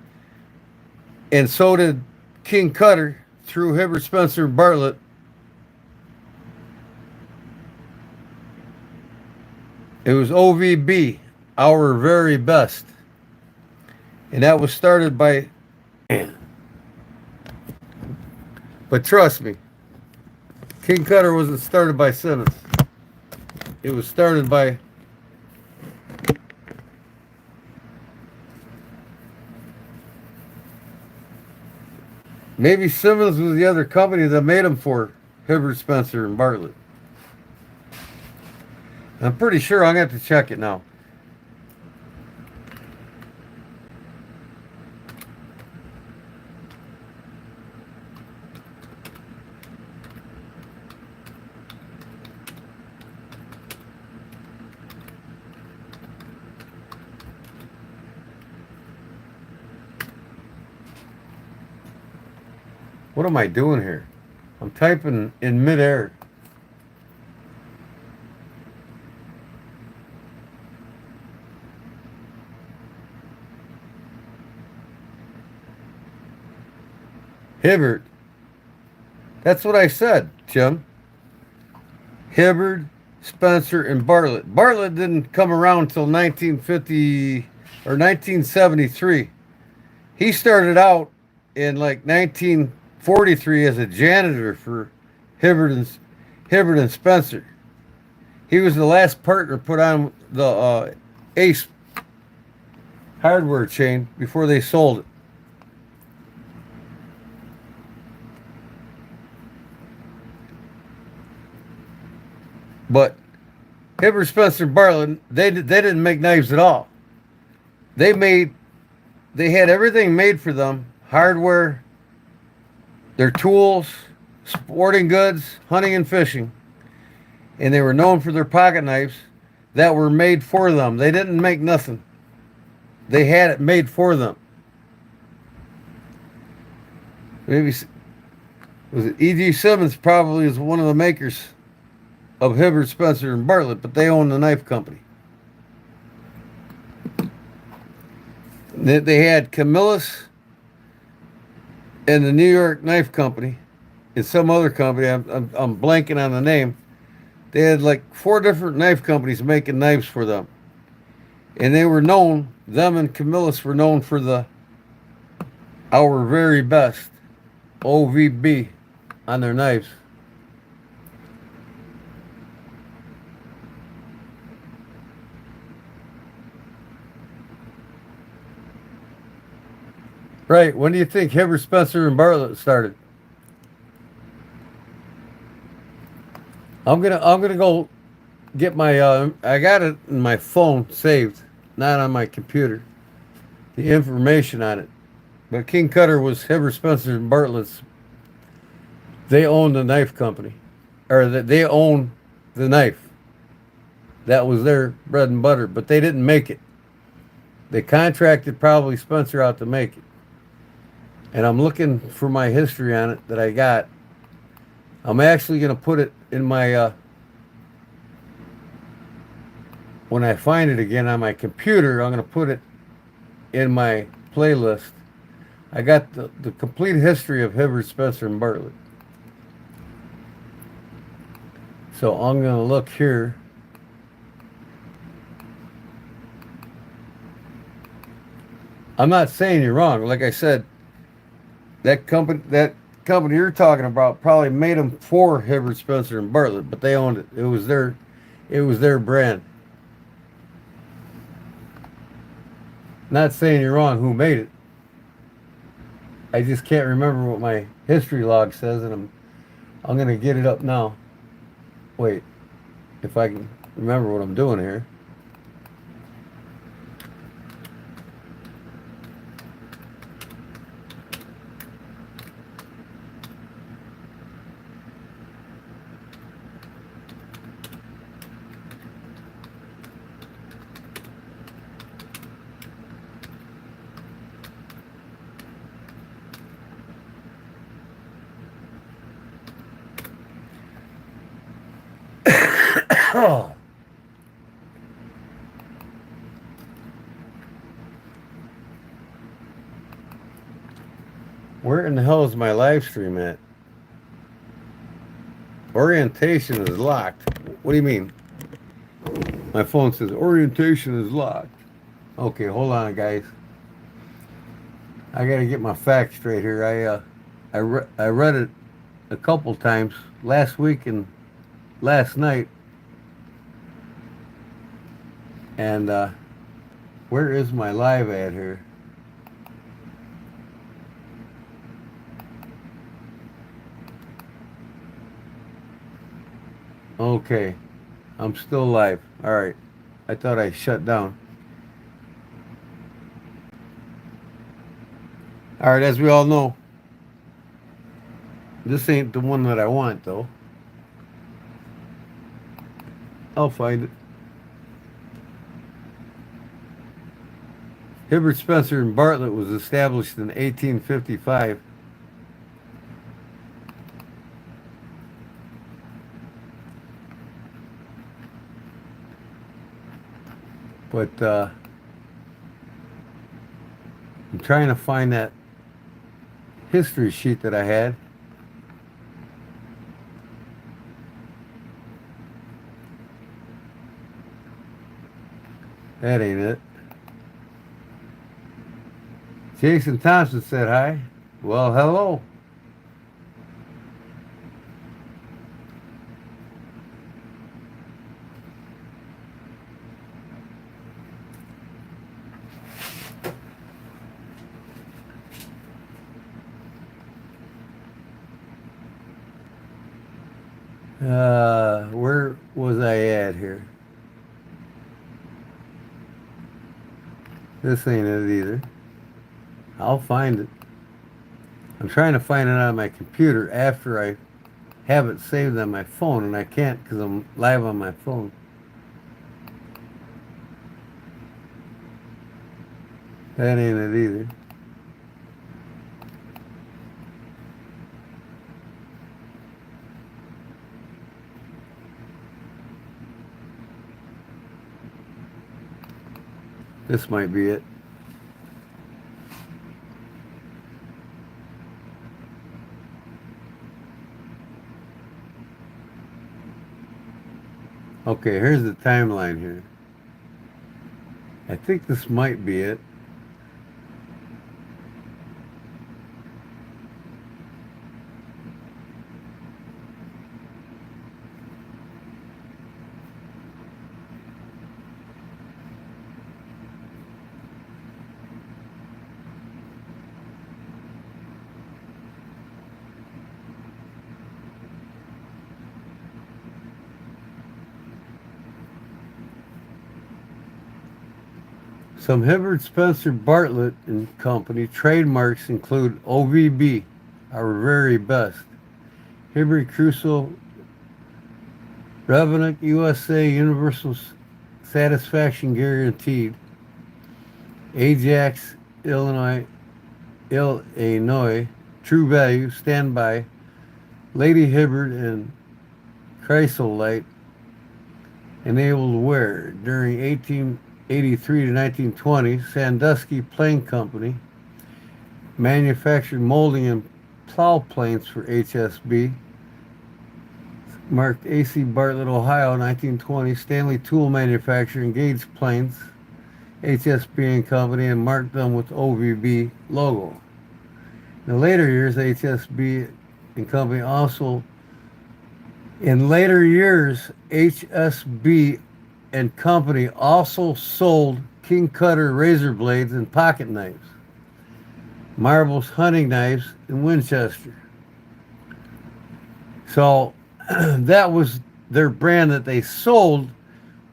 and so did King Cutter through Hibbert, Spencer, and Bartlett. It was OVB, our very best. And that was started by... But trust me, King Cutter wasn't started by Simmons. It was started by maybe Simmons was the other company that made them for Hibbert, Spencer, and Bartlett. I'm pretty sure. I'm going to have to check it now. What am I doing here? I'm typing in midair. Hibbert. That's what I said, Jim. Hibbert, Spencer, and Bartlett. Bartlett didn't come around until 1950 or 1973. He started out in like 1943 as a janitor for Hibbert and Spencer. He was the last partner put on the Ace hardware chain before they sold it. But Hibbert, Spencer, and Bartlett, they didn't make knives at all. They made they had everything made for them: hardware, their tools, sporting goods, hunting and fishing, and they were known for their pocket knives that were made for them. They didn't make nothing. They had it made for them. Maybe was it E.G. Simmons probably is one of the makers of Hibbert, Spencer, and Bartlett, but they own the knife company. They had Camillus and the New York Knife Company and some other company. I'm blanking on the name. They had like 4 different knife companies making knives for them. And they were known, them and Camillus were known for the our very best OVB on their knives. Right. When do you think Hibbert, Spencer, and Bartlett started? I'm gonna go get my. I got it in my phone saved, not on my computer. The information on it, but King Cutter was Hibbert, Spencer, and Bartlett's. They owned the knife company, or they owned the knife. That was their bread and butter, but they didn't make it. They contracted probably Spencer out to make it. And I'm looking for my history on it that I got. I'm actually going to put it in my, when I find it again on my computer, I'm going to put it in my playlist. I got the complete history of Hibbert, Spencer, and Bartlett. So I'm going to look here. I'm not saying you're wrong. Like I said, that company you're talking about probably made them for Hibbert, Spencer, and Bartlett, but they owned it. It was their brand. Not saying you're wrong who made it. I just can't remember what my history log says, and I'm gonna get it up now. Wait, if I can remember what I'm doing here. Oh. Where in the hell is my live stream at? Orientation is locked. What do you mean? My phone says orientation is locked. Okay, hold on, guys. I gotta get my facts straight here. I read it a couple times last week and last night. And where is my live ad here? Okay, I'm still live. All right, I thought I shut down. All right, as we all know, this ain't the one that I want, though. I'll find it. Hibbert, Spencer, and Bartlett was established in 1855. But I'm trying to find that history sheet that I had. That ain't it. Jason Thompson said hi. Well, hello. Where was I at here? This ain't it either. I'll find it. I'm trying to find it on my computer after I have it saved on my phone, and I can't because I'm live on my phone. That ain't it either. This might be it. Okay, here's the timeline here. I think this might be it. Some Hibbert Spencer Bartlett and Company trademarks include OVB, our very best, Hibbert Crusoe, Revenant USA, Universal Satisfaction Guaranteed, Ajax, Illinois, True Value, Standby, Lady Hibbert, and Chrysolite, enabled wear during 1883 to 1920. Sandusky Plane Company manufactured molding and plow planes for HSB. Marked A.C. Bartlett, Ohio, 1920. Stanley Tool Manufacturer engaged planes, HSB and Company, and marked them with OVB logo. In the later years, HSB and Company also HSB and Company also sold King Cutter razor blades and pocket knives, Marbles hunting knives, and Winchester. So that was their brand that they sold,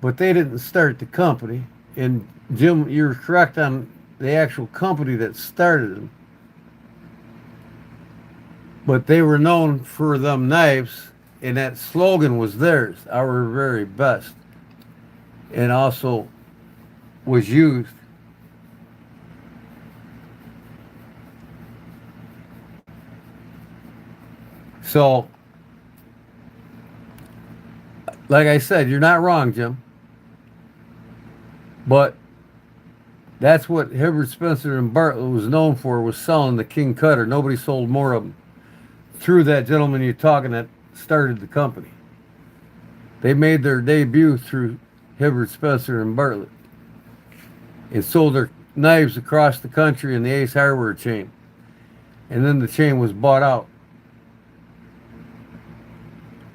but they didn't start the company. And Jim, you're correct on the actual company that started them. But they were known for them knives, and that slogan was theirs, our very best, and also was used. So, like I said, you're not wrong, Jim. But that's what Hibbert Spencer and Bartlett was known for, was selling the King Cutter. Nobody sold more of them through that gentleman you're talking that started the company. They made their debut through Hibbert Spencer and Bartlett and sold their knives across the country in the Ace Hardware chain. And then the chain was bought out.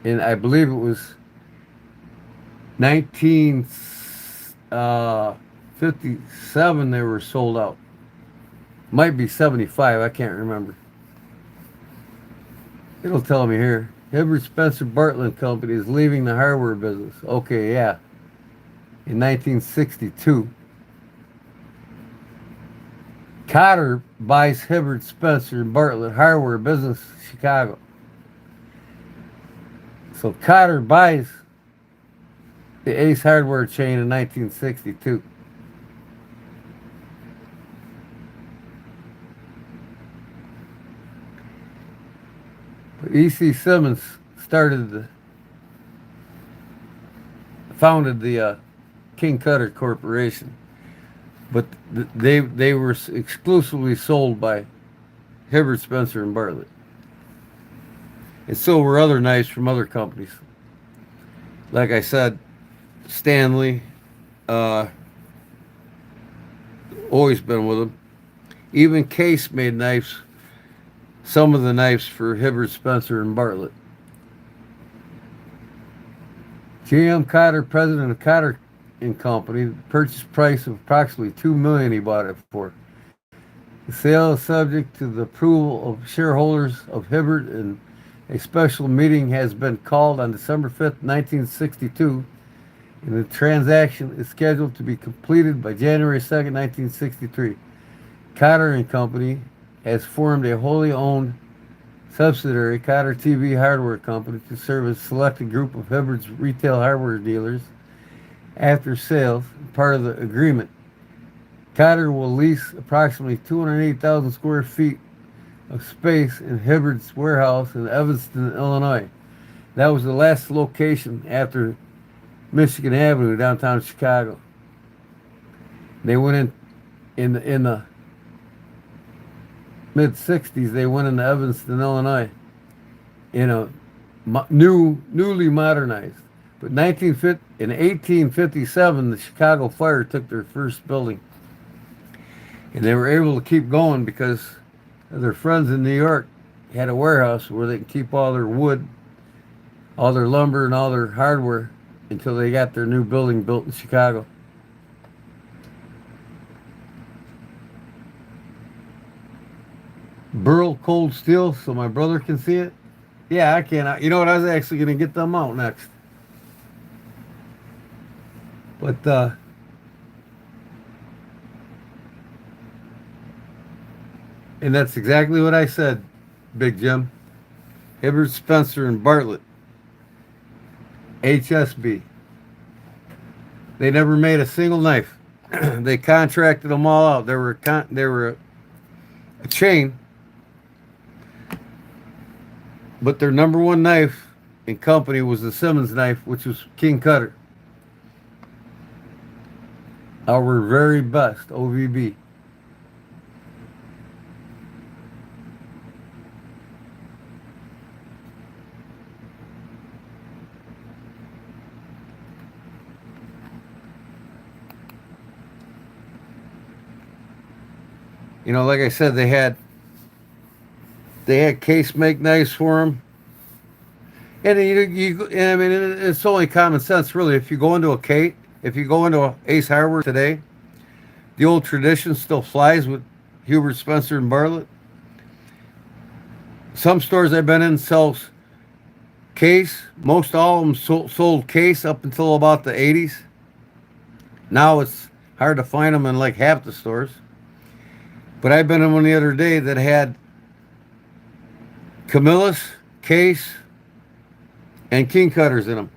And I believe it was 1957 they were sold out. Might be 75, I can't remember. It'll tell me here. Hibbert Spencer Bartlett Company is leaving the hardware business. Okay, yeah. In 1962. Cotter buys Hibbert Spencer Bartlett hardware business, Chicago. So Cotter buys the Ace Hardware chain in 1962. But E.C. Simmons founded the King Cutter Corporation, but they were exclusively sold by Hibbert Spencer and Bartlett, and so were other knives from other companies. Like I said, Stanley, always been with them. Even Case made knives. Some of the knives for Hibbert Spencer and Bartlett. J.M. Cotter, president of Cotter and Company, the purchase price of approximately $2 million he bought it for. The sale is subject to the approval of shareholders of Hibbert and A special meeting has been called on December 5th, 1962, and the transaction is scheduled to be completed by January 2nd, 1963. Cotter and Company has formed a wholly owned subsidiary, Cotter TV Hardware Company, to serve as a selected group of Hibbard's retail hardware dealers after sales. Part of the agreement, Cotter will lease approximately 280,000 square feet of space in Hibbard's warehouse in Evanston, Illinois. That was the last location after Michigan Avenue, downtown Chicago. They went in the mid '60s. They went into Evanston, Illinois, in a newly modernized. But in 1857, the Chicago Fire took their first building, and they were able to keep going because their friends in New York had a warehouse where they could keep all their wood, all their lumber, and all their hardware until they got their new building built in Chicago. Burl cold steel, so my brother can see it. Yeah, I can. You know what? I was actually going to get them out next. But, and that's exactly what I said, Big Jim. Hibbert, Spencer, and Bartlett. HSB. They never made a single knife. They contracted them all out. They were a chain, but their number one knife and company was the Simmons knife, which was King Cutter. Our very best OVB. You know, like I said, they had case make knives for them, and I mean, it's only common sense, really. If you go into a Ace Hardware today, the old tradition still flies with Hubert, Spencer, and Bartlett. Some stores I've been in sells case. Most all of them sold case up until about the 80s. Now it's hard to find them in like half the stores. But I've been in one the other day that had Camillus, case, and King Cutters in them.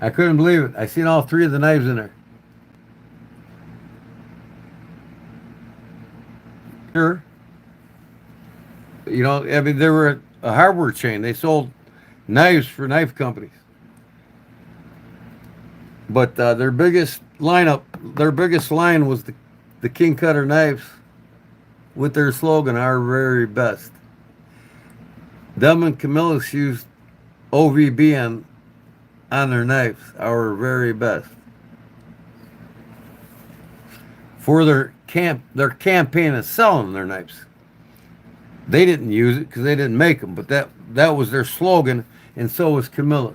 I couldn't believe it. I seen all three of the knives in there. Sure. You know, I mean, they were a hardware chain. They sold knives for knife companies. But their biggest line was the King Cutter knives with their slogan, "Our very best." Them and Camillus used OVB on their knives, "Our very best," for their campaign of selling their knives. They didn't use it because they didn't make them, but that was their slogan, and so was Camillus.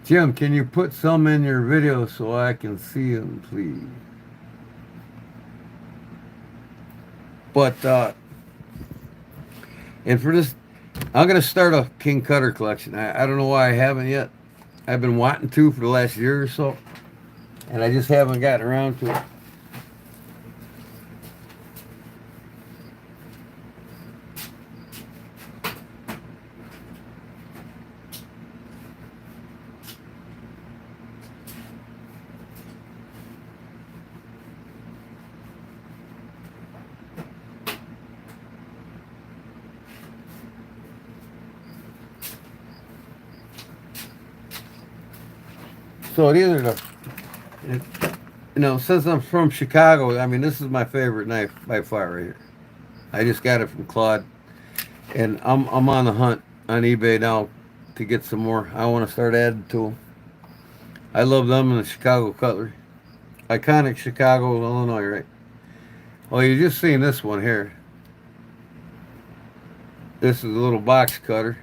Jim, can you put some in your video so I can see them, please? But, and for this, I'm going to start a King Cutter collection. I don't know why I haven't yet. I've been wanting to for the last year or so, and I just haven't gotten around to it. So these are since I'm from Chicago, I mean, this is my favorite knife by far right here. I just got it from Claude, and I'm on the hunt on eBay now to get some more. I want to start adding to them. I love them in the Chicago cutlery. Iconic Chicago, Illinois, right? Well, you just seen this one here. This is a little box cutter,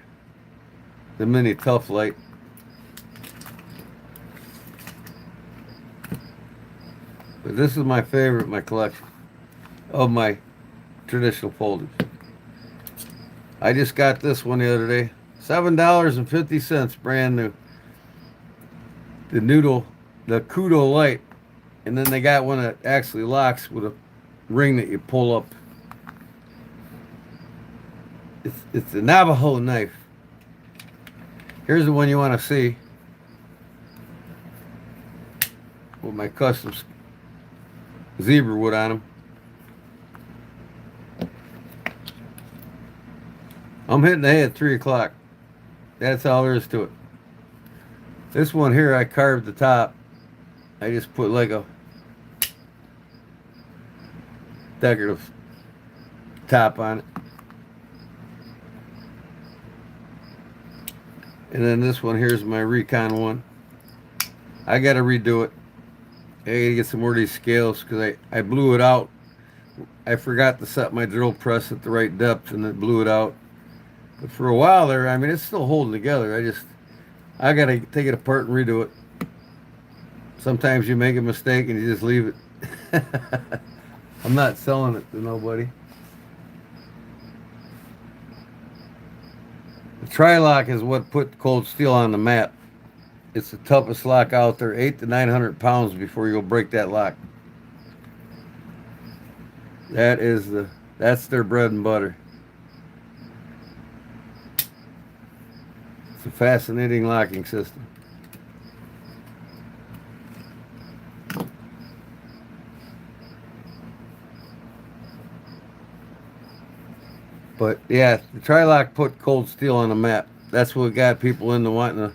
the mini Tough Light. But this is my favorite in my collection of my traditional folders. I just got this one the other day. $7.50, brand new. The noodle, the Kudo Light. And then they got one that actually locks with a ring that you pull up. It's the Navajo knife. Here's the one you want to see. With my custom zebra wood on them. I'm hitting the hay at 3 o'clock. That's all there is to it. This one here, I carved the top. I just put like a decorative top on it. And then this one here is my Recon one. I got to redo it. I got to get some more of these scales because I blew it out. I forgot to set my drill press at the right depth and it blew it out. But for a while there, I mean, it's still holding together. I got to take it apart and redo it. Sometimes you make a mistake and you just leave it. I'm not selling it to nobody. The Tri-Lock is what put cold steel on the map. It's the toughest lock out there, 800 to 900 pounds before you'll break that lock. That's their bread and butter. It's a fascinating locking system. But yeah, the Tri-Lock put cold steel on the map. That's what got people into wanting to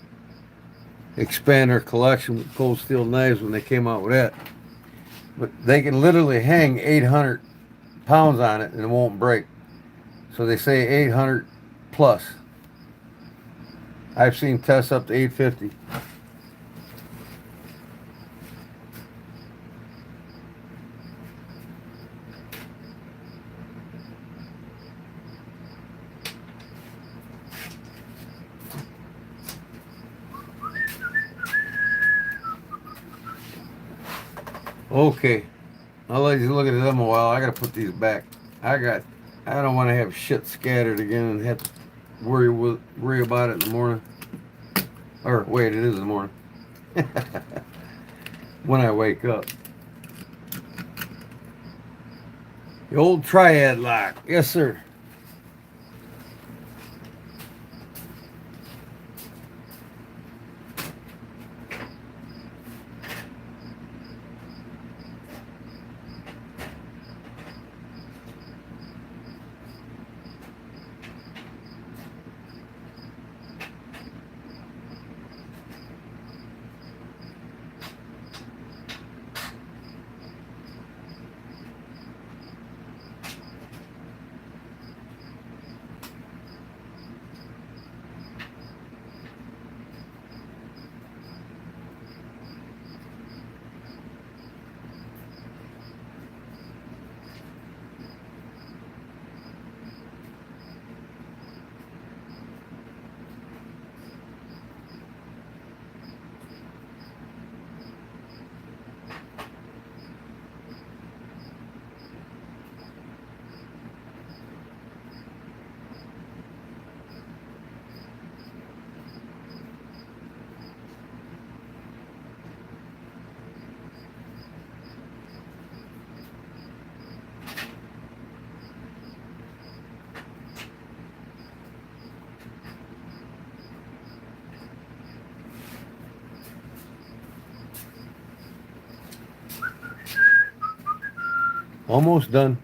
expand their collection with cold steel knives when they came out with that. But they can literally hang 800 pounds on it and it won't break. So they say 800 plus. I've seen tests up to 850. Okay, I'll let you look at them a while. I gotta put these back. I don't want to have shit scattered again and have to worry about it in the morning. Or wait, it is in the morning. When I wake up. The old triad lock. Yes, sir. Almost done.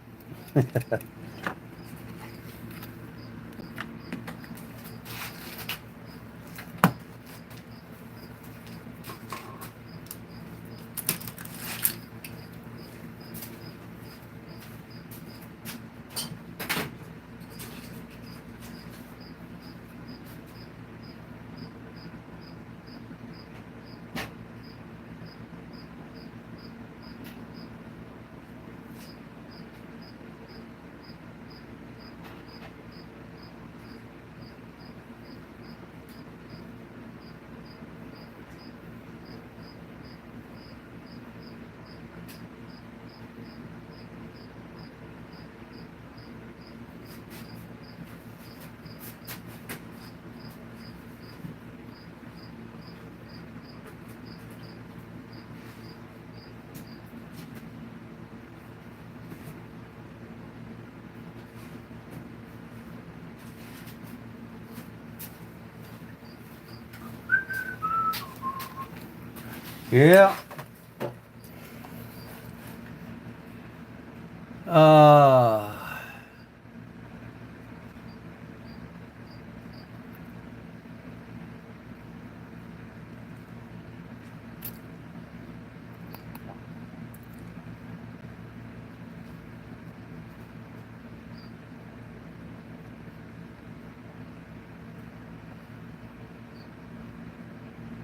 Yeah. Uh,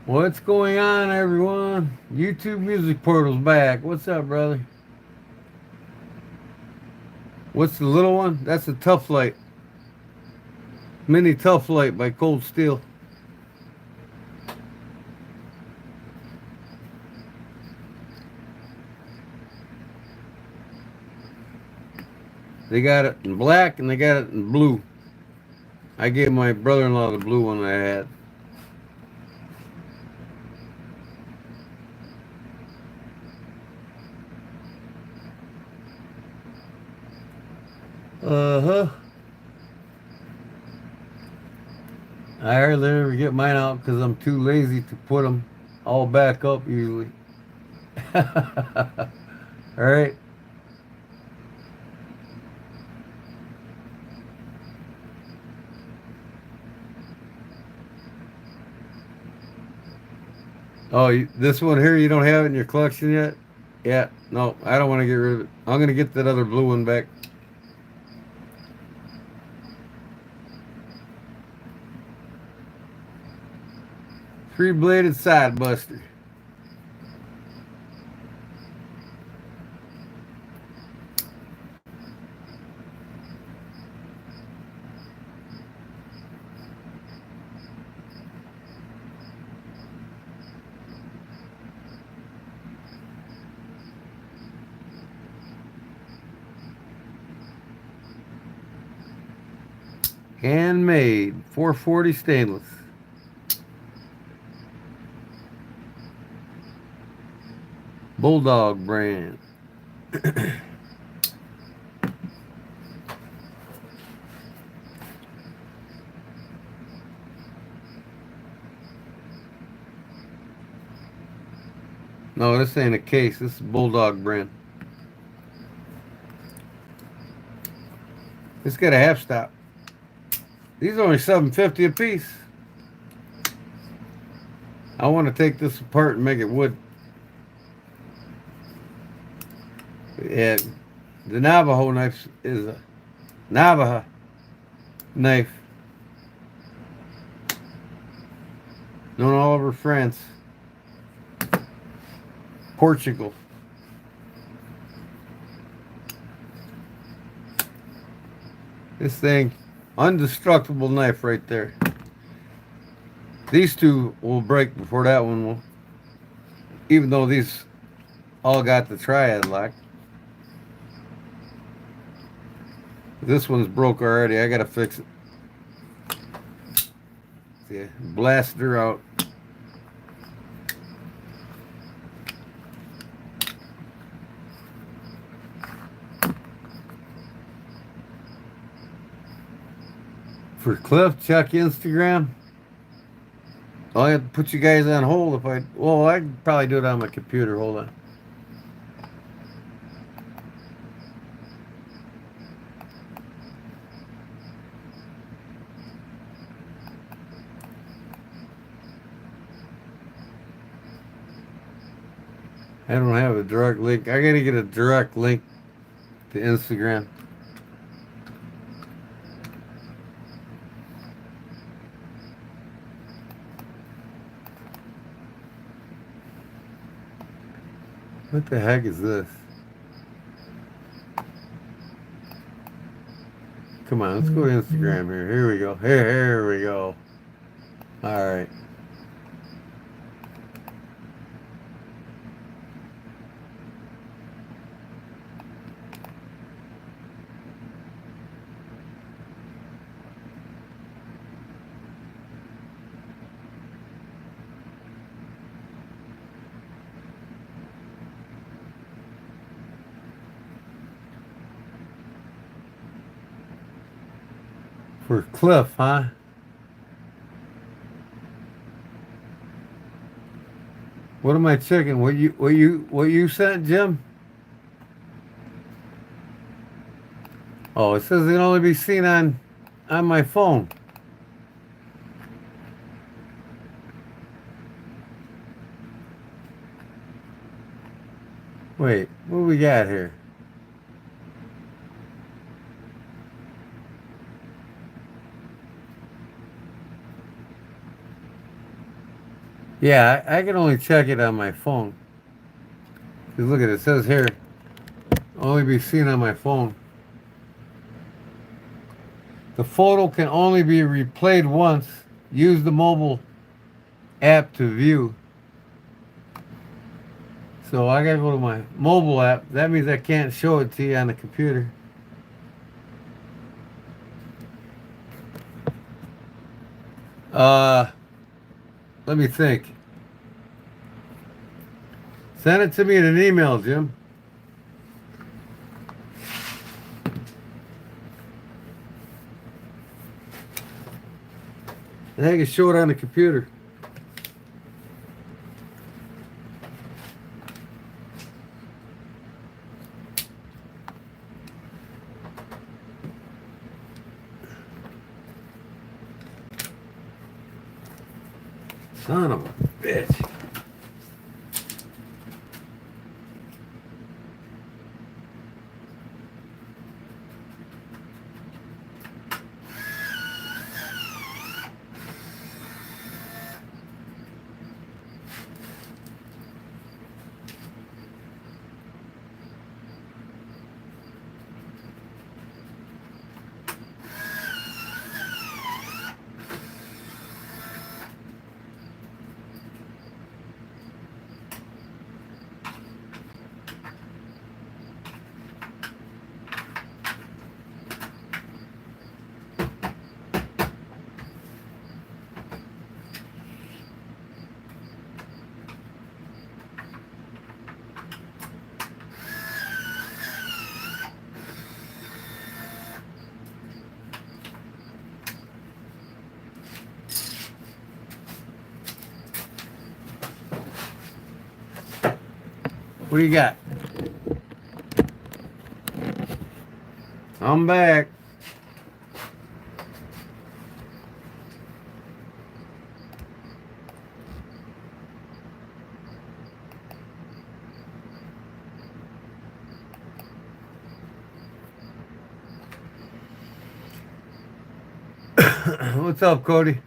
what's going on, everyone? YouTube Music Portal's back. What's up, brother? What's the little one? That's a Tough Light. Mini Tough Light by Cold Steel. They got it in black and they got it in blue. I gave my brother-in-law the blue one I had. Uh-huh. I hardly ever get mine out because I'm too lazy to put them all back up usually. All right. Oh, this one here, you don't have it in your collection yet? Yeah, no, I don't want to get rid of it. I'm going to get that other blue one back. Three-bladed side buster. Handmade, 440 stainless. Bulldog brand. No, this ain't a case. This is Bulldog brand. It's got a half stop. These are only $7.50 a piece. I want to take this apart and make it wood. Yeah, the Navajo knife is a Navajo knife. Known all over France. Portugal. This thing, indestructible knife right there. These two will break before that one will. Even though these all got the triad lock. This one's broke already. I gotta fix it. Yeah, blast her out. For Cliff, check Instagram. I'll have to put you guys on hold if I... Well, I could probably do it on my computer. Hold on. I don't have a direct link. I gotta get a direct link to Instagram. What the heck is this? Come on, let's go to Instagram here. Here we go. Here we go. All right. For Cliff, huh? What am I checking? What you sent, Jim? Oh, it says it can only be seen on my phone. Wait, what do we got here? Yeah, I can only check it on my phone. 'Cause look at it, it says here, only be seen on my phone. The photo can only be replayed once. Use the mobile app to view. So I gotta go to my mobile app. That means I can't show it to you on the computer. Let me think. Send it to me in an email, Jim. And I can show it on the computer. Son of a bitch. What do you got? I'm back. What's up, Cody?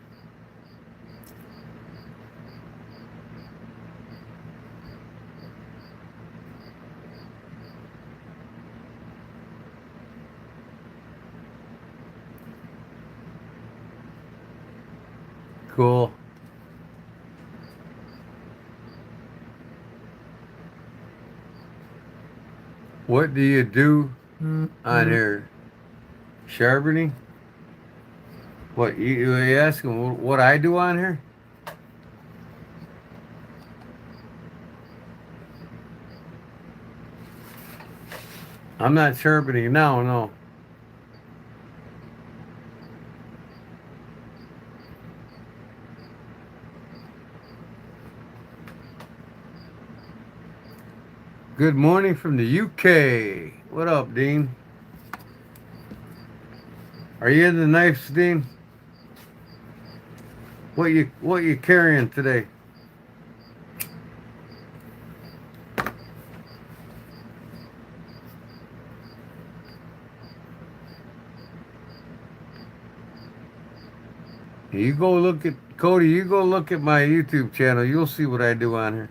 Cool. What do you do on here? Sharpening? What you asking? What I do on here? I'm not sharpening now. No. Good morning from the UK. What up, Dean? Are you in the knives, Dean? What you carrying today? You go look at Cody. You go look at my YouTube channel. You'll see what I do on here.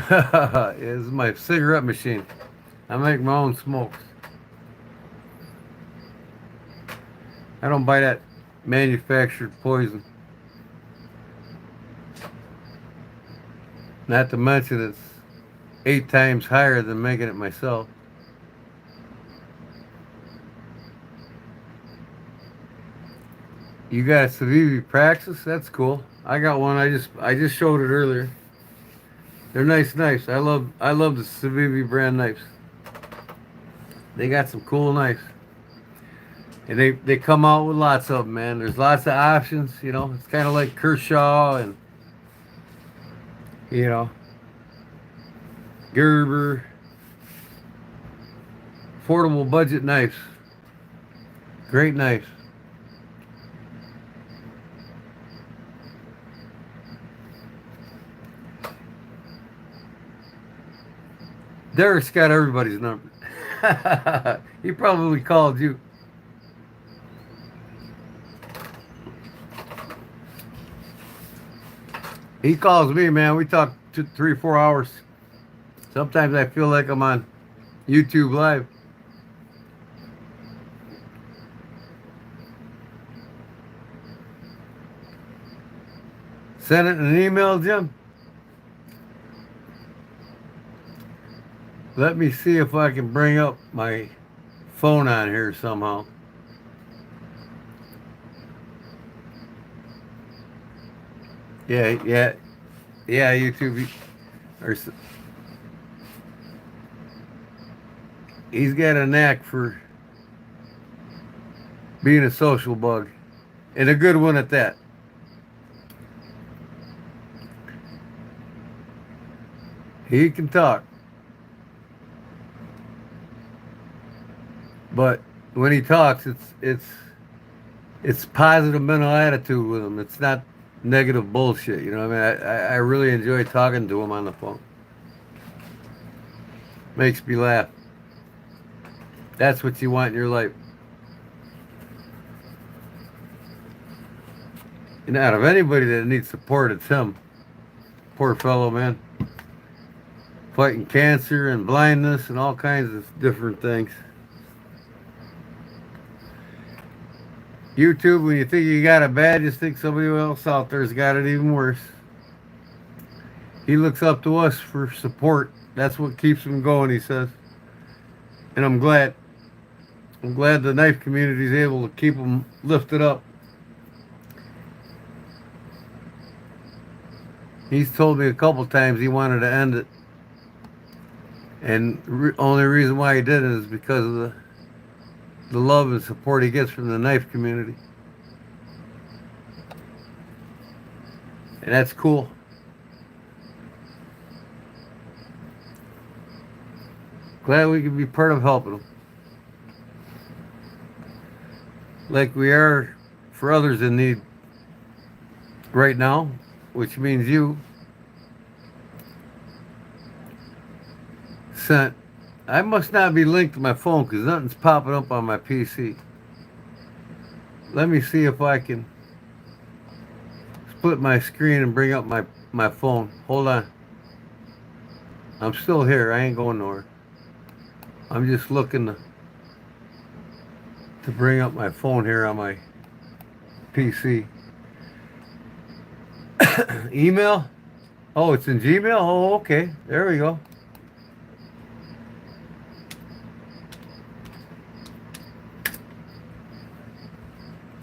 This is my cigarette machine. I make my own smokes. I don't buy that manufactured poison. Not to mention it's 8 times higher than making it myself. You got a Civivi Praxis? That's cool. I got one. I just showed it earlier. They're nice knives. I love the Civivi brand knives. They got some cool knives. And they come out with lots of them, man. There's lots of options, you know. It's kind of like Kershaw and, you know, Gerber. Affordable budget knives. Great knives. Derek's got everybody's number. He probably called you. He calls me, man. We talk 3, 4 hours. Sometimes I feel like I'm on YouTube Live. Send it in an email, Jim. Let me see if I can bring up my phone on here somehow. Yeah, YouTube. He's got a knack for being a social bug, and a good one at that. He can talk, but when he talks, it's positive mental attitude with him. It's not negative bullshit. You know what I mean? I really enjoy talking to him on the phone. Makes me laugh. That's what you want in your life. And out of anybody that needs support, it's him. Poor fellow, man. Fighting cancer and blindness and all kinds of different things. YouTube, when you think you got it bad, just think somebody else out there's got it even worse. He looks up to us for support. That's what keeps him going, he says. And I'm glad. I'm glad the knife community is able to keep him lifted up. He's told me a couple times he wanted to end it. And only reason why he did it is because of the love and support he gets from the knife community. And that's cool. Glad we can be part of helping them. Like we are for others in need right now, which means you sent. I must not be linked to my phone because nothing's popping up on my PC. Let me see if I can split my screen and bring up my phone. Hold on. I'm still here. I ain't going nowhere. I'm just looking to bring up my phone here on my PC. Email? Oh, it's in Gmail? Oh, okay. There we go.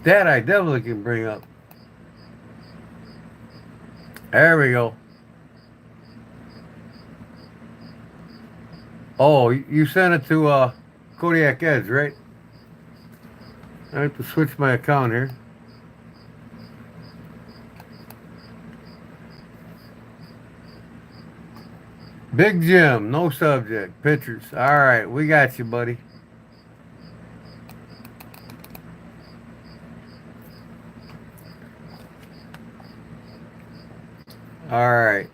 That I definitely can bring up. There we go. Oh, you sent it to Kodiak Edge, right? I have to switch my account here. Big Jim, no subject, pictures. All right, we got you, buddy. All right.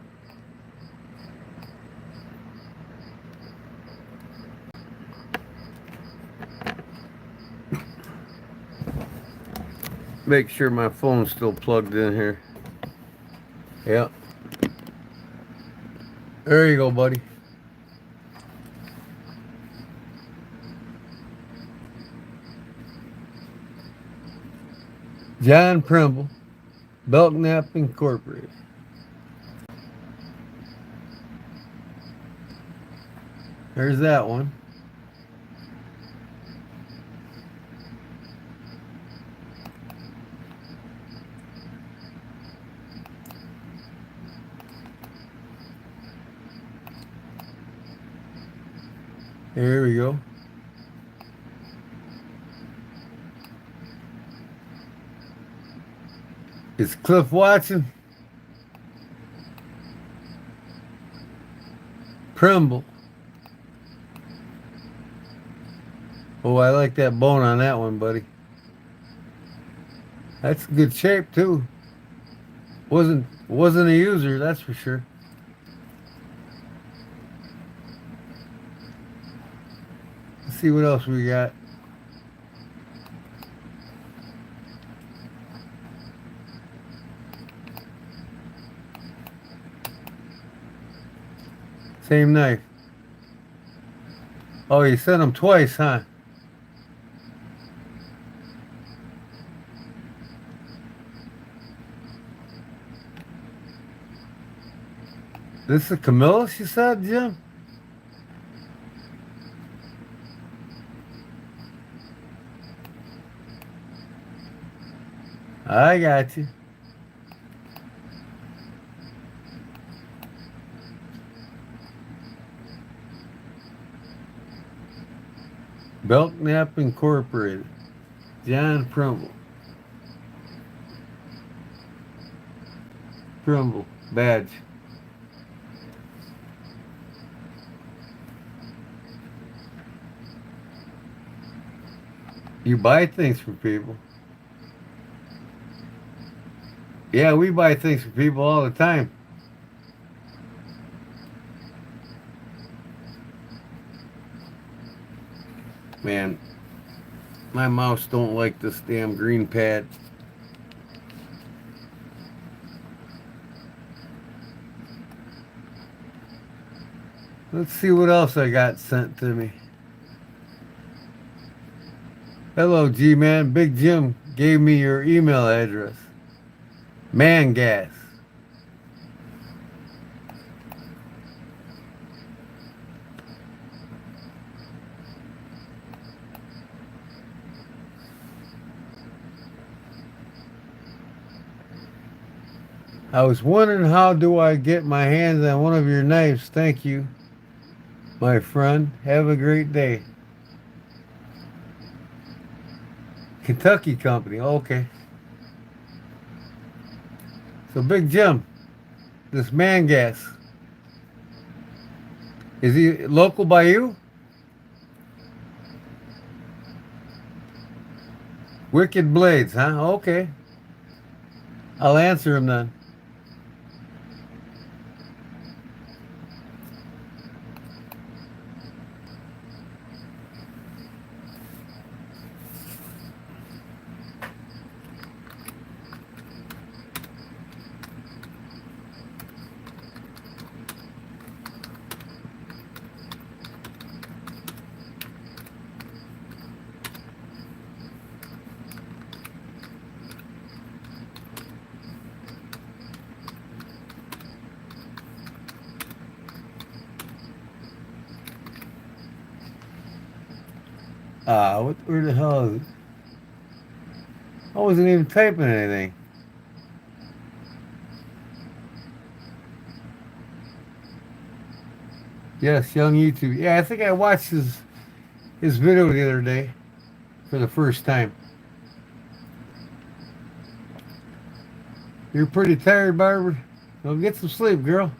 Make sure my phone's still plugged in here. Yep. There you go, buddy. John Primble, Belknap Incorporated. There's that one. There we go. Is Cliff watching? Primble. Oh, I like that bone on that one, buddy. That's good shape too. Wasn't a user, that's for sure. Let's see what else we got. Same knife. Oh, you sent them twice, huh? This is Camillus, you said, Jim? I got you. Belknap Incorporated. John Primble. Primble. Badge. You buy things for people. Yeah, we buy things for people all the time. Man, my mouse don't like this damn green pad. Let's see what else I got sent to me. Hello, G-Man. Big Jim gave me your email address. Man gas. I was wondering how do I get my hands on one of your knives. Thank you, my friend. Have a great day. Kentucky company. Okay. So Big Jim, this man gas, is he local by you? Wicked Blades, huh? Okay. I'll answer him then. Where the hell is it? I wasn't even typing anything. Yes, young YouTube. Yeah, I think I watched his video the other day for the first time. You're pretty tired, Barbara. Well, get some sleep, girl.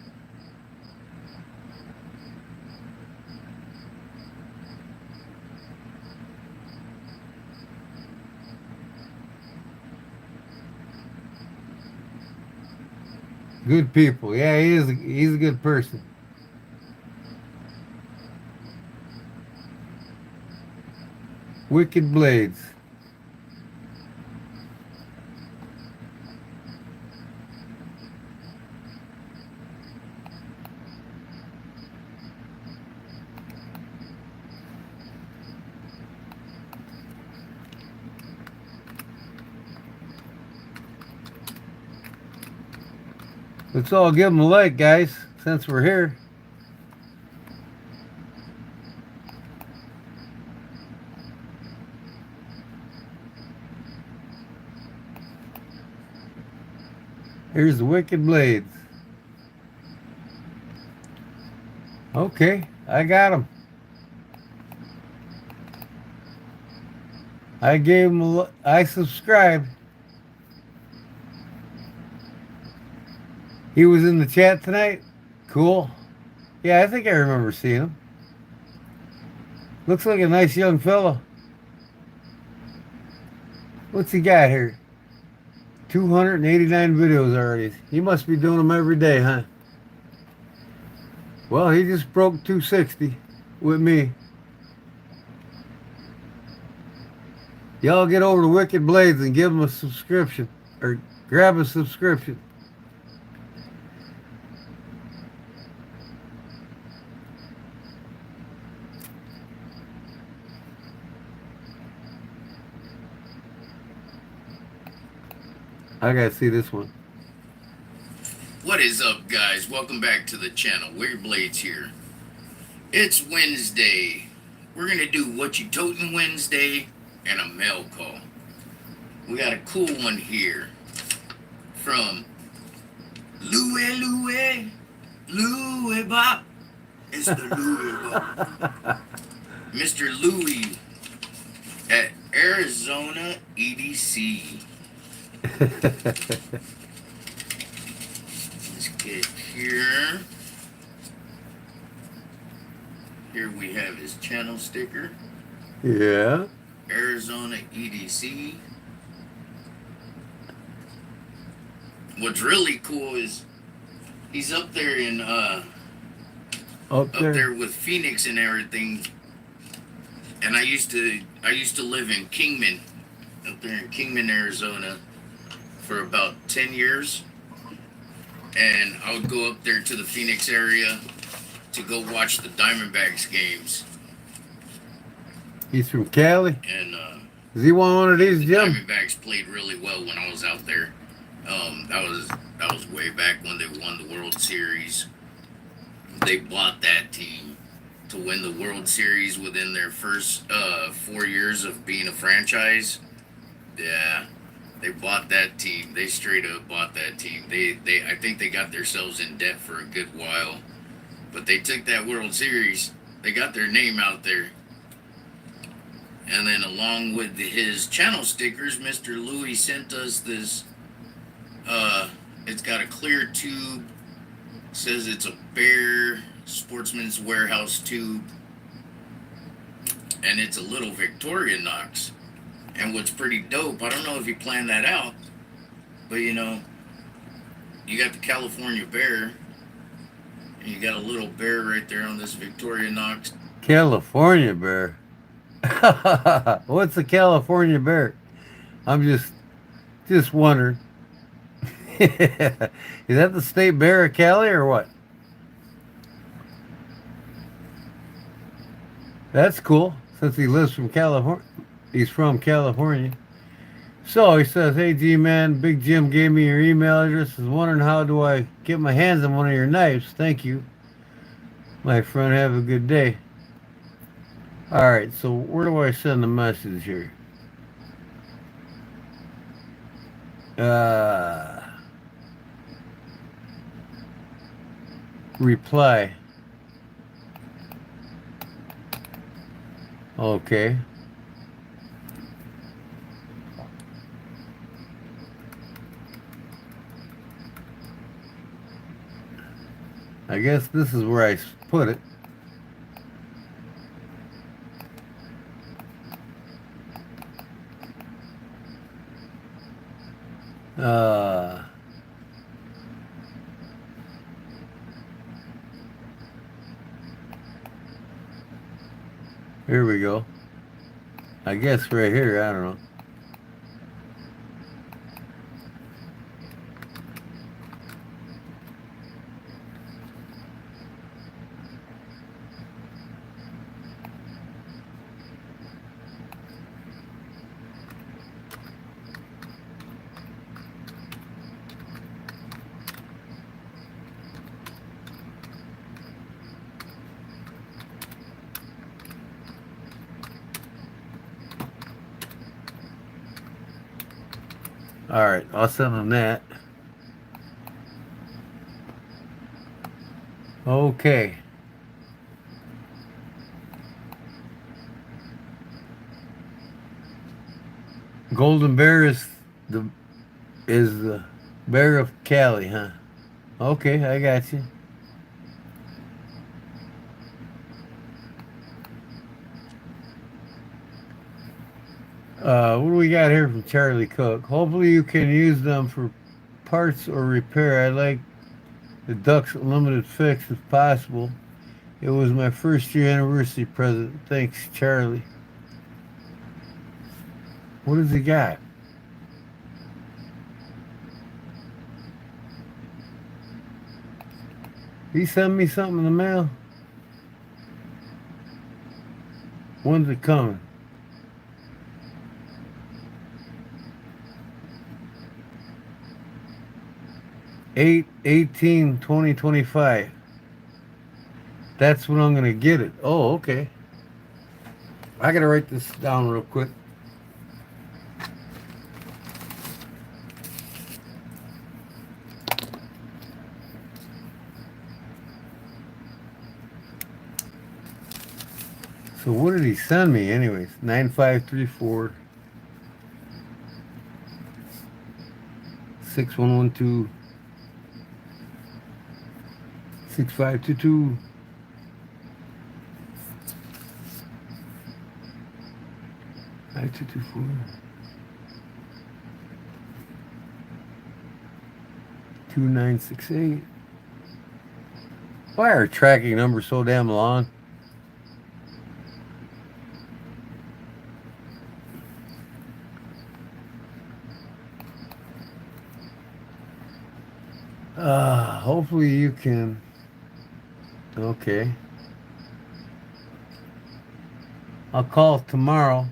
Good people. Yeah, he's a good person. Wicked Blades. Let's all give them a like, guys, since we're here. Here's the Wicked Blades. Okay, I got them. I gave him I subscribed. He was in the chat tonight. Cool. Yeah, I think I remember seeing him. Looks like a nice young fellow. What's he got here? 289 videos already. He must be doing them every day, huh? Well, he just broke 260 with me. Y'all get over to Wicked Blades and give him a subscription. Or grab a subscription. I gotta see this one. What is up, guys? Welcome back to the channel. Wicked Blades here. It's Wednesday. We're gonna do What You Totin' Wednesday and a mail call. We got a cool one here from Louie Bop. It's the Louie Bop. Mr. Louie at Arizona EDC. Let's get here. Here we have his channel sticker. Yeah. Arizona EDC. What's really cool is he's up there in up there with Phoenix and everything. And I used to live in Kingman, up there in Kingman, Arizona, for about 10 years. And I would go up there to the Phoenix area to go watch the Diamondbacks games. He's from Cali. And Does he want one of these, the Jim? Diamondbacks played really well when I was out there. That was way back when they won the World Series. They bought that team to win the World Series within their first 4 years of being a franchise. Yeah, they bought that team. They straight up bought that team. I think they got themselves in debt for a good while, but they took that World Series. They got their name out there. And then along with his channel stickers, Mr. Louie sent us this, it's got a clear tube, says it's a Bear Sportsman's Warehouse tube, and it's a little Victorinox. And what's pretty dope, I don't know if he planned that out, but you know, you got the California Bear, and you got a little bear right there on this Victorinox. California Bear. What's a California Bear? I'm just wondering. Is that the state bear of Cali or what? That's cool. Since he lives from California, he's from California. So he says, "Hey G-Man, Big Jim gave me your email address. Is wondering how do I get my hands on one of your knives? Thank you, my friend. Have a good day." All right. So where do I send the message here? Reply. Okay. I guess this is where I put it. Here we go. I guess right here, I don't know. All right, I'll send them that. Okay. Golden Bear is the bear of Cali, huh? Okay, I got you. What do we got here from Charlie Cook? Hopefully you can use them for parts or repair. I like the Ducks Limited Fix if possible. It was my first year anniversary present. Thanks, Charlie. What has he got? He sent me something in the mail? When's it coming? 8/18/2025. That's when I'm gonna get it. Oh, okay. I gotta write this down real quick. So what did he send me anyways? 9534 6112 6522 5224 2968. Why are tracking numbers so damn long? Hopefully you can. Okay. I'll call tomorrow,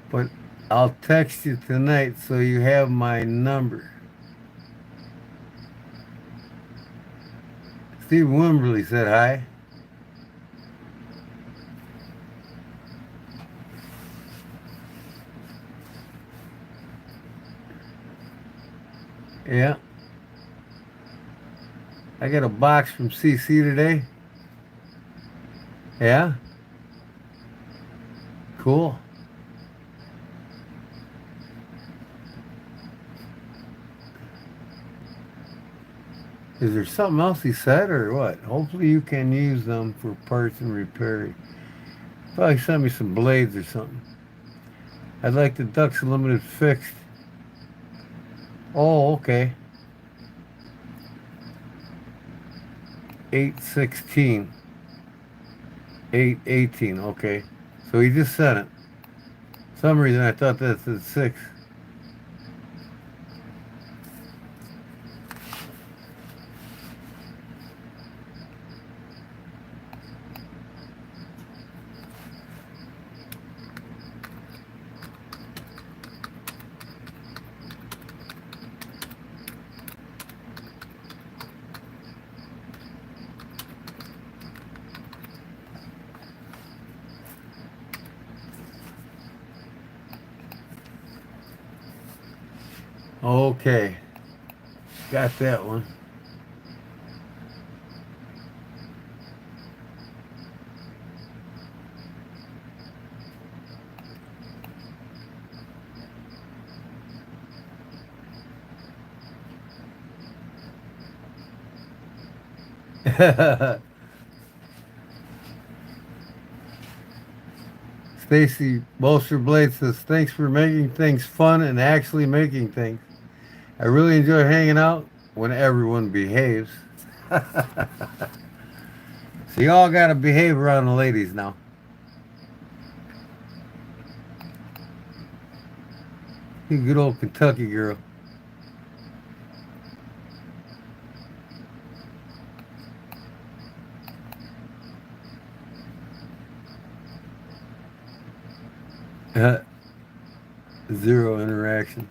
but I'll text you tonight so you have my number. Steve Wimberly said hi. Yeah. I got a box from CC today. Yeah? Cool. Is there something else he said or what? Hopefully you can use them for parts and repair. Probably send me some blades or something. I'd like the Ducks Limited fixed. Oh, okay. 8/16. 8/18. Okay. So he just sent it. For some reason I thought that said 6. Okay, got that one. Stacy Bolster Blade says, thanks for making things fun and actually making things. I really enjoy hanging out when everyone behaves. So you all gotta behave around the ladies now. You good old Kentucky girl. Zero interactions.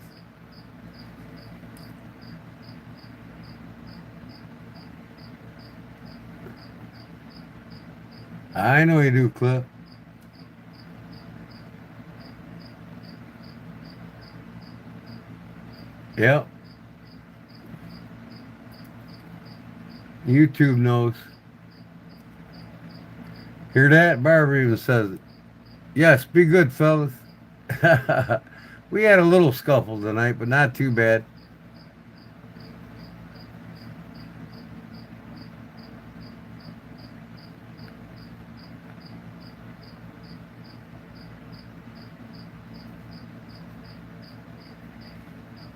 I know you do, Cliff. Yep. YouTube knows. Hear that? Barbara even says it. Yes, be good, fellas. We had a little scuffle tonight, but not too bad.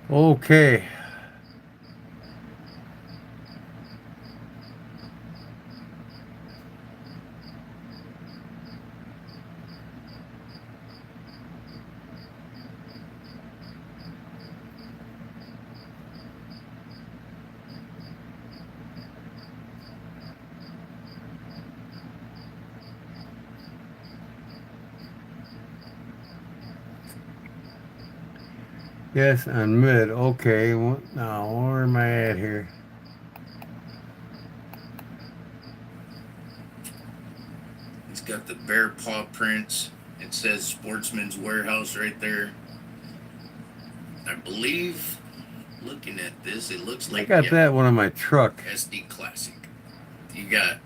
Okay. Yes, on mid. Okay. Now, where am I at here? It's got the bear paw prints. It says Sportsman's Warehouse right there. I believe, looking at this, it looks I like got that one on my truck. SD Classic. You got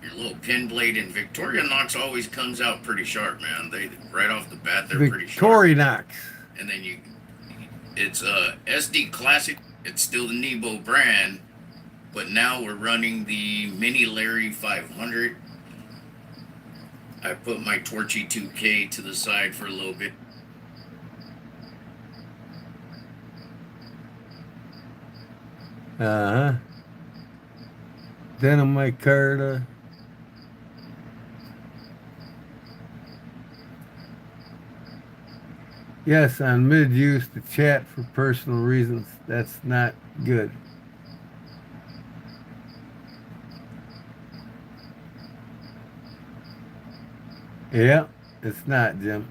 your little pin blade, and Victorinox always comes out pretty sharp, man. They right off the bat, they're pretty sharp. Victorinox. And then it's SD Classic. It's still the Nebo brand, but now we're running the Mini Larry 500. I put my Torchy 2K to the side for a little bit. Uh-huh. Denim micarta. Yes, on mid-use to chat for personal reasons. That's not good. Yeah, it's not, Jim.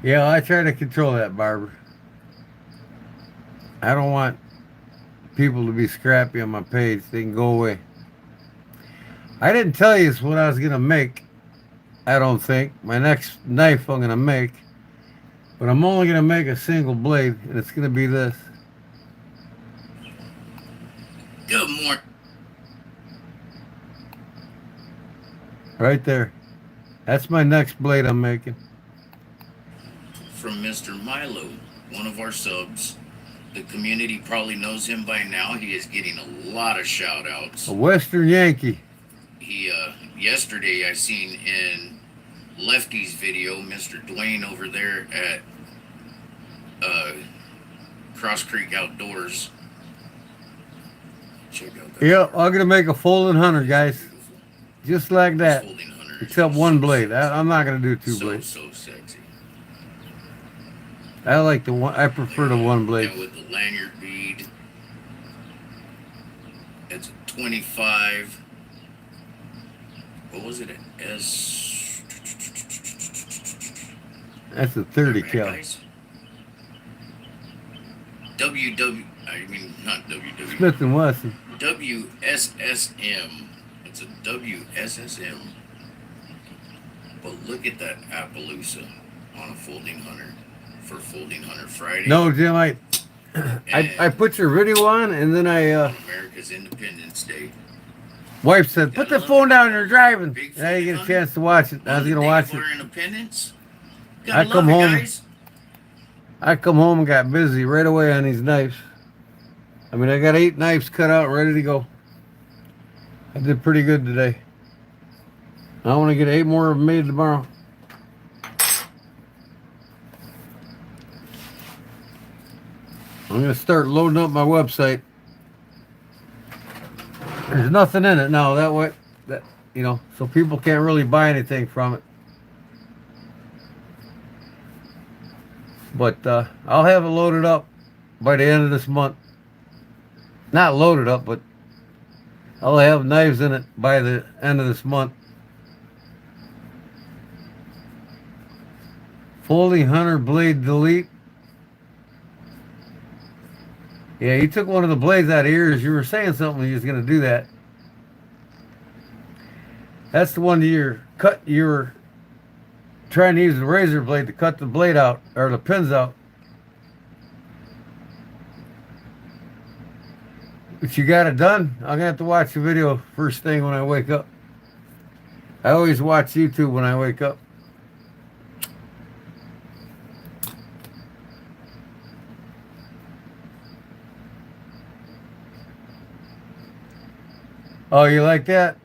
Yeah, I try to control that, Barbara. I don't want people to be scrappy on my page. They can go away. I didn't tell you what I was going to make. I don't think. My next knife I'm going to make. But I'm only going to make a single blade, and it's going to be this. Good morning. Right there. That's my next blade I'm making. From Mr. Milo, one of our subs. The community probably knows him by now. He is getting a lot of shout outs. A Western Yankee. He yesterday I seen in Lefty's video, Mr. Dwayne over there at Cross Creek Outdoors. Check out that. Yeah, I'm going to make a folding hunter, guys. Beautiful. Just like that. Folding hunter is Except so one blade. sexy. I'm not going to do two So blades. sexy. I like the one. I prefer the one blade. And with the lanyard bead, it's a 25. What was it? An S. That's a 30 Alright, cal. guys. I mean, not WW. Smith and Wesson. WSSM. It's a WSSM. But look at that Appaloosa on a folding hunter for Folding Hunter Friday. No, Jim, I put your video on, and then on America's Independence Day. wife said, put the phone down, you're driving. And I didn't get a chance to watch it. I was going to watch it. Our independence. I Gotta come love it, home. guys. I come home and got busy right away on these knives. I mean, I got 8 knives cut out, ready to go. I did pretty good today. I want to get 8 more of them made tomorrow. I'm going to start loading up my website. There's nothing in it now. That way, so people can't really buy anything from it. But I'll have it loaded up by the end of this month. Not loaded up, but I'll have knives in it by the end of this month. Folding Hunter blade delete. Yeah, you took one of the blades out of yours. You were saying something you was going to do that. That's the one you were trying to use the razor blade to cut the blade out, or the pins out. But you got it done. I'm going to have to watch the video first thing when I wake up. I always watch YouTube when I wake up. Oh, you like that?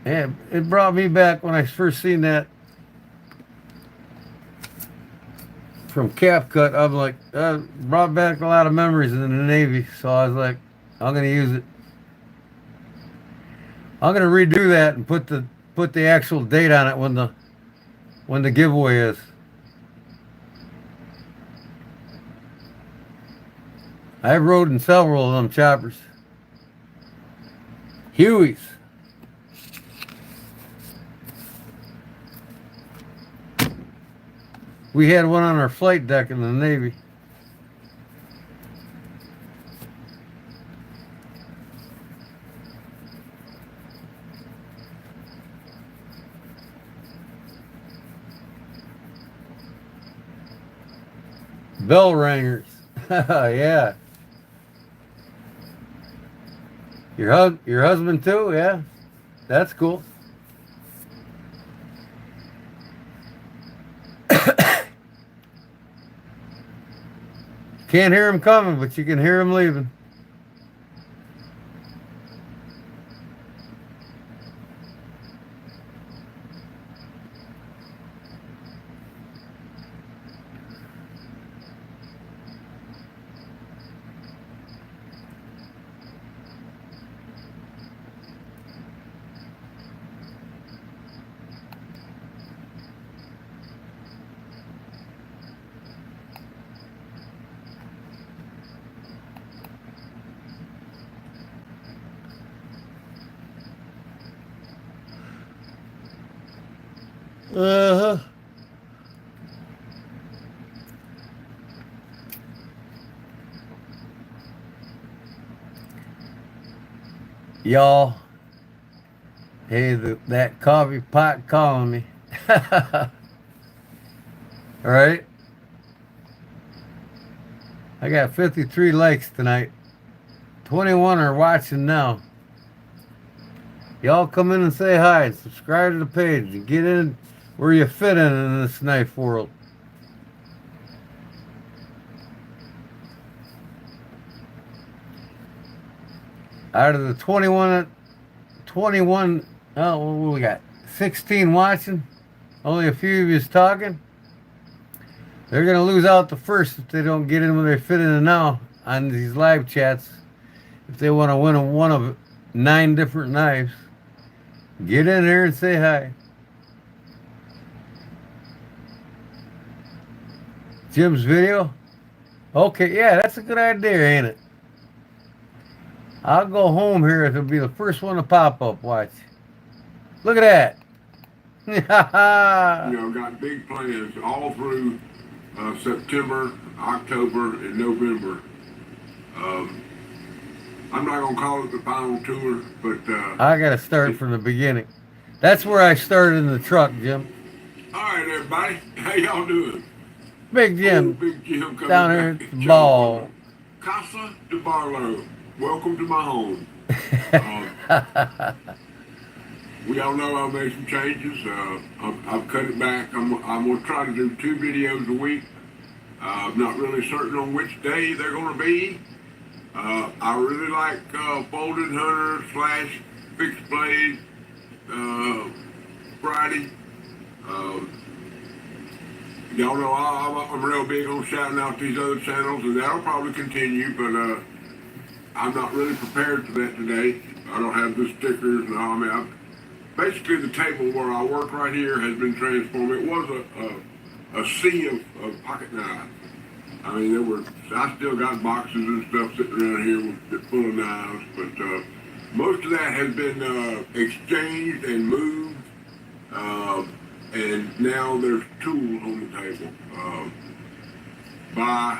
Yeah, it brought me back when I first seen that from CapCut. I'm like, brought back a lot of memories in the Navy. So I was like, I'm gonna use it. I'm gonna redo that and put the actual date on it when the giveaway is. I rode in several of them choppers. Hueys. We had one on our flight deck in the Navy. Bell ringers. Yeah. Your husband too? Yeah. That's cool. Can't hear him coming, but you can hear him leaving. Uh-huh. Y'all, hey, that coffee pot calling me. All right. I got 53 likes tonight. 21 are watching now. Y'all come in and say hi and subscribe to the page and get in where you fit in this knife world. Out of the 21, oh, what do we got? 16 watching. Only a few of you is talking. They're going to lose out the first if they don't get in where they fit in now on these live chats. If they want to win one of 9 different knives, get in here and say hi. Jim's video? Okay, yeah, that's a good idea, ain't it? I'll go home here. It'll be the first one to pop up. Watch. Look at that. Got big plans all through September, October, and November. I'm not gonna call it the final tour, but I gotta start from the beginning. That's where I started in the truck, Jim. all right, everybody, how y'all doing? Big Jim, Big Jim coming down here back at the ball. Casa de Barlow. Welcome to my home. We all know I made some changes. I've cut it back. I'm gonna try to do 2 videos a week. I'm not really certain on which day they're gonna be. I really like folded hunter / fixed blade Friday. Y'all know I'm real big on shouting out these other channels, and that'll probably continue, but I'm not really prepared for that today. I don't have the stickers and all. I mean, basically the table where I work right here has been transformed. It was a sea of pocket knives. I mean, I still got boxes and stuff sitting around here full of knives, but most of that has been exchanged and moved, and now there's tools on the table. By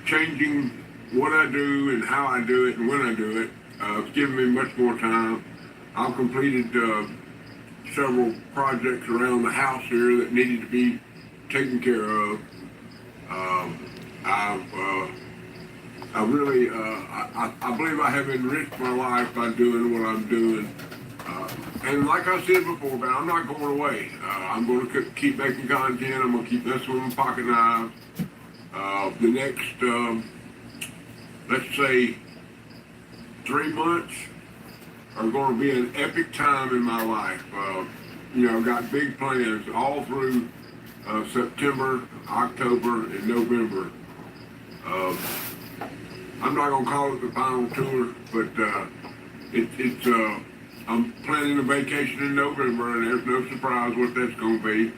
changing what I do and how I do it and when I do it, it's given me much more time. I've completed several projects around the house here that needed to be taken care of. I believe I have enriched my life by doing what I'm doing. And like I said before, man, I'm not going away. I'm going to keep making content. I'm going to keep messing with my pocket knives. The next, let's say, 3 months are going to be an epic time in my life. You know, I've got big plans all through September, October, and November. I'm not going to call it the final tour, but I'm planning a vacation in November, and there's no surprise what that's going to be.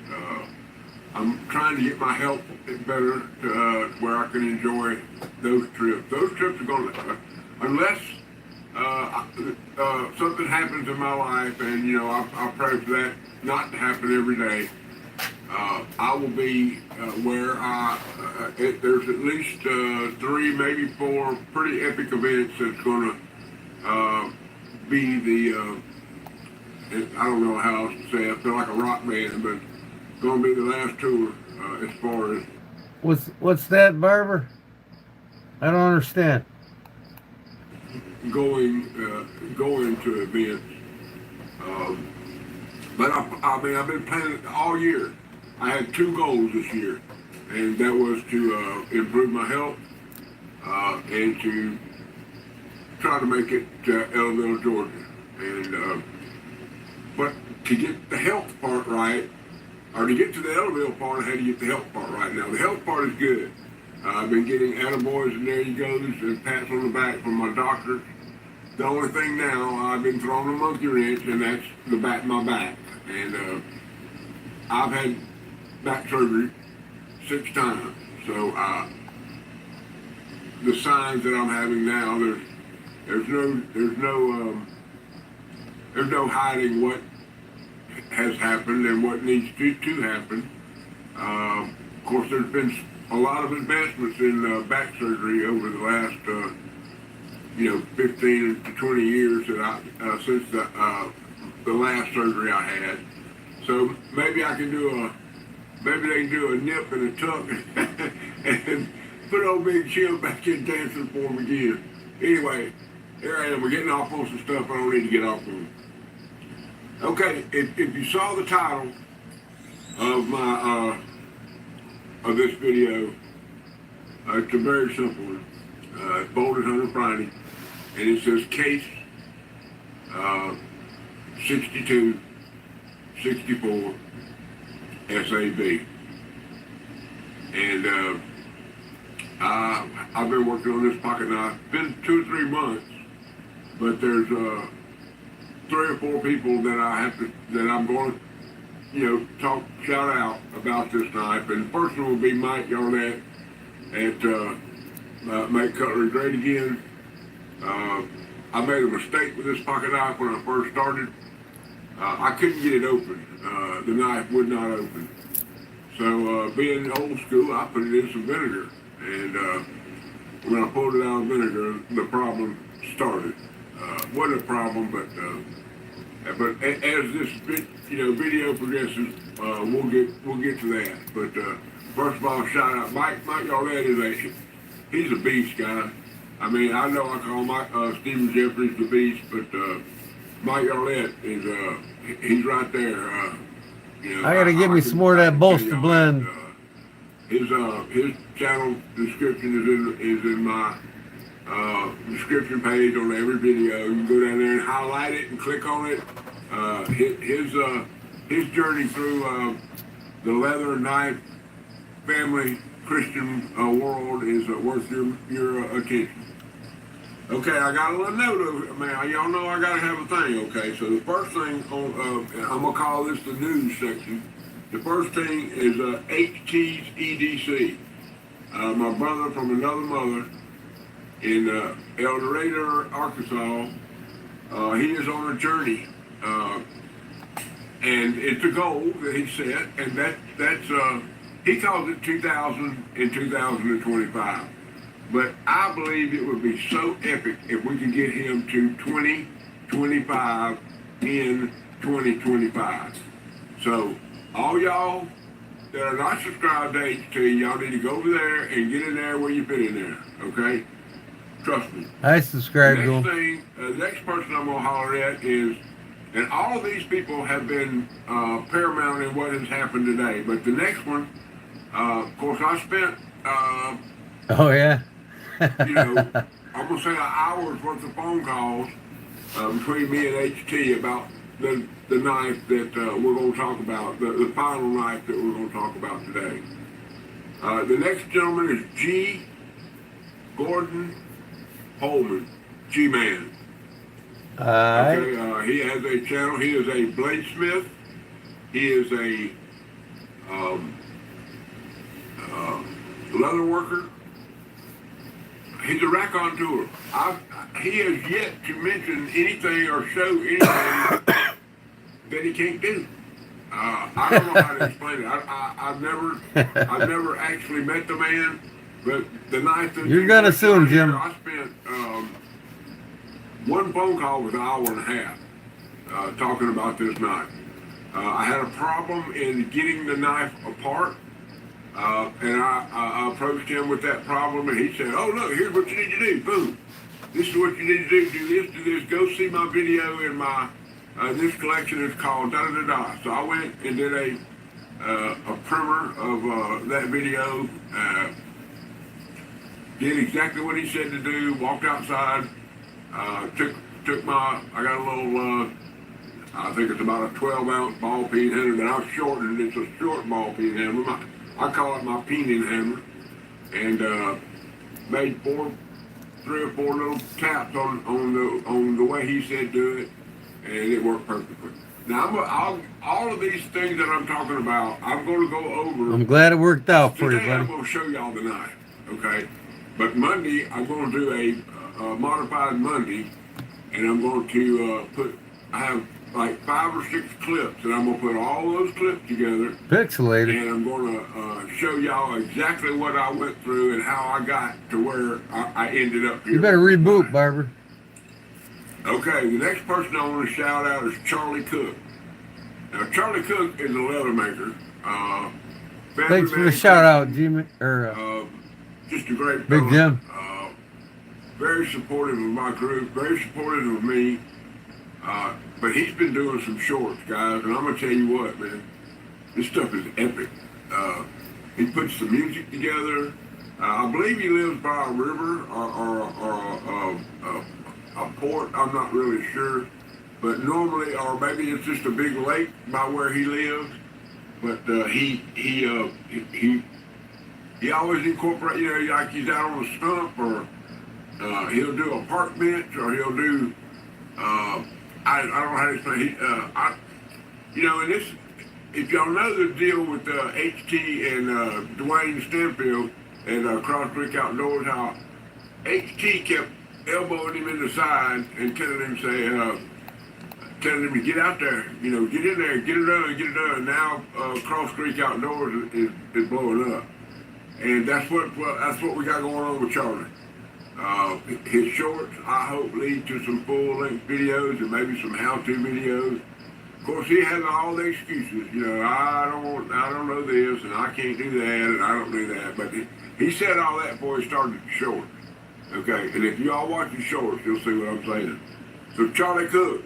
I'm trying to get my health better to where I can enjoy those trips. Those trips are going to, unless something happens in my life, and you know, I pray for that not to happen every day. I will be where there's at least 3, maybe 4 pretty epic events that's going to be the, I don't know how else to say it, I feel like a rock band, but going to be the last tour as far as. What's that, Barber? I don't understand. Going to events. But I mean, I've been planning all year. I had 2 goals this year, and that was to improve my health and to try to make it to Ellaville, Georgia. And but to get the health part right, or to get to the Ellaville part, I had to get the health part right. Now the health part is good. I've been getting attaboys and there you goes and pats on the back from my doctor. The only thing now, I've been throwing a monkey wrench, and that's my back. And I've had back surgery 6 times. So the signs that I'm having now, there's no hiding what has happened and what needs to happen. Of course, there's been a lot of advancements in back surgery over the last 15 to 20 years that since the last surgery I had. So maybe they can do a nip and a tuck and put old Big Chill back in dancing for him again. Anyway, here I am. We're getting off on some stuff I don't need to get off on. Okay, if you saw the title of my of this video, it's a very simple one. It's bolded Hunter Friday, and it says case 6264 SAB. And I've been working on this pocket knife. It's been 2 or 3 months, but there's 3 or 4 people that I'm going to shout out about this knife. And the first one will be Mike Garnett at Make Cutlery Great Again. I made a mistake with this pocket knife when I first started. I couldn't get it open. The knife would not open. So being old school, I put it in some vinegar. And when I pulled it out of vinegar, the problem started. Wasn't a problem, but as this video progresses, we'll get to that. But first of all, shout out Mike Garnett he's a beast, guy. I mean, I know I call Stephen Jeffries the beast, but Mike Garnett he's right there. I gotta give me some more of that Bolster blend. His channel description is in my description page on every video. You can go down there and highlight it and click on it. His journey through the leather knife family Christian world is worth your attention. Okay, I got a little note of, man, y'all know I gotta have a thing, okay? So the first thing I'm gonna call this the news section. The first thing is HT's EDC. My brother from another mother in El Dorado, Arkansas, he is on a journey. And it's a goal that he set, and that's he calls it 2000 and 2025. But I believe it would be so epic if we could get him to 2025 in 2025. So all y'all that are not subscribed to HT, y'all need to go over there and get in there where you fit in there, okay? Trust me. I subscribe to The him. next person I'm going to holler at is, and all of these people have been paramount in what has happened today, but the next one, of course, I spent, Oh yeah. I'm gonna say an hour's worth of phone calls between me and HT about the knife that we're gonna talk about, the final knife that we're gonna talk about today. The next gentleman is G. Gordon Holman, G-Man. Okay, he has a channel. He is a bladesmith. He is a leather worker. He's a raconteur. He has yet to mention anything or show anything that he can't do. I don't know how to explain it. I've never actually met the man, but the knife that You're gonna soon, Jim. I spent one phone call was an hour and a half talking about this knife. I had a problem in getting the knife apart, and I approached him with that problem, and he said, "Oh look, here's what you need to do. Boom. This is what you need to do. Do this, do this. Go see my video in my this collection is called da da da da." So I went and did a primer of that video. Did exactly what he said to do. Walked outside. Took my. I got a little. I think it's about a 12-ounce ball peen hammer, but I've shortened it. It's a short ball peen hammer. I call it my peening hammer, and made 3 or 4 little taps on the way he said do it, and it worked perfectly. Now all of these things that I'm talking about, I'm going to go over. I'm glad it worked out for you, Today I'm buddy. going to show y'all the knife, okay? But Monday I'm going to do a modified Monday, and I'm going to I have like 5 or 6 clips, and I'm going to put all those clips together. Pixelated. And I'm going to show y'all exactly what I went through and how I got to where I ended up here. You better reboot, Barber. Okay, the next person I want to shout out is Charlie Cook. Now, Charlie Cook is a leather maker. Thanks for the shout out, Jim. Just a great Big fella. Jim. Very supportive of my group, very supportive of me. But he's been doing some shorts, guys, and I'm going to tell you what, man. This stuff is epic. He puts the music together. I believe he lives by a river or a port. I'm not really sure. But normally, or maybe it's just a big lake by where he lives. But he always incorporates, like he's out on a stump, or he'll do a park bench, or he'll do, I don't know how to explain. And this, if y'all know the deal with HT and Dwayne Stanfield and Cross Creek Outdoors, how HT kept elbowing him in the side and telling him to get out there, get in there, get it done. Now Cross Creek Outdoors is blowing up, and that's what we got going on with Charlie. His shorts, I hope, lead to some full-length videos and maybe some how-to videos. Of course, he has all the excuses. I don't know this, and I can't do that, and I don't do that. But he said all that before he started the shorts. Okay, and if you all watch the shorts, you'll see what I'm saying. So, Charlie Cook,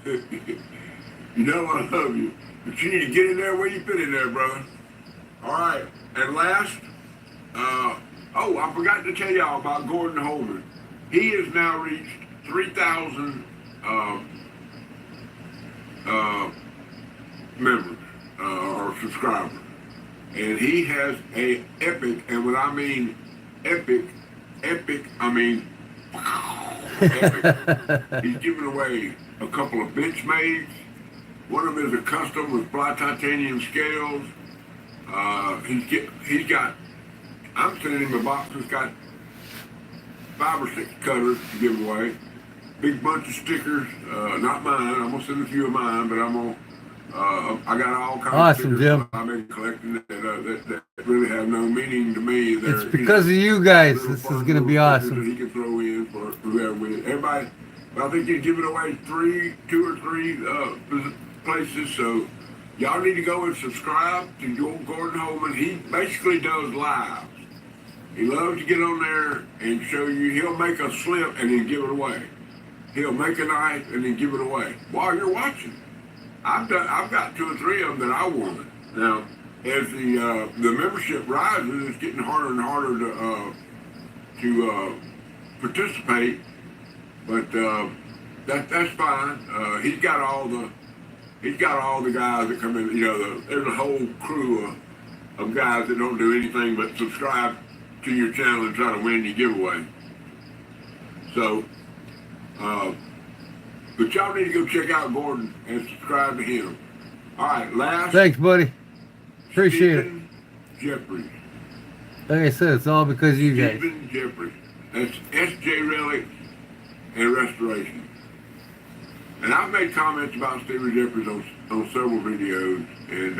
you know I love you, but you need to get in there where you fit in there, brother. All right, and last, I forgot to tell y'all about Gordon Holman. He has now reached 3,000 members or subscribers, and he has a epic, and when I mean epic, I mean epic. He's giving away a couple of Benchmades. One of them is a custom with fly titanium scales. He's got. I'm sending him a box that's got 5 or 6 cutters to give away. Big bunch of stickers, not mine. I'm gonna send a few of mine, but I got all kinds of stickers Jim. I've been collecting that really have no meaning to me. It's because of you guys. This is gonna be awesome. That he can throw in for whoever wins. Everybody, but I think he's giving away 2 or 3 places. So y'all need to go and subscribe to Gordon Holman. He basically does lives. He loves to get on there and show you. He'll make a slip and then give it away. He'll make a knife and then give it away while you're watching. I've got 2 or 3 of them that I won. Now, as the membership rises, it's getting harder and harder to participate, but that's fine. He's got all the guys that come in. You know, there's a whole crew of guys that don't do anything but subscribe to your channel and try to win your giveaway. So, but y'all need to go check out Gordon and subscribe to him. All right, last. Thanks, buddy. Appreciate it. Stephen Jeffries. Like I said, it's all because of you guys. Stephen Jeffries. That's SJ Relics and Restoration. And I've made comments about Stephen Jeffries on several videos, and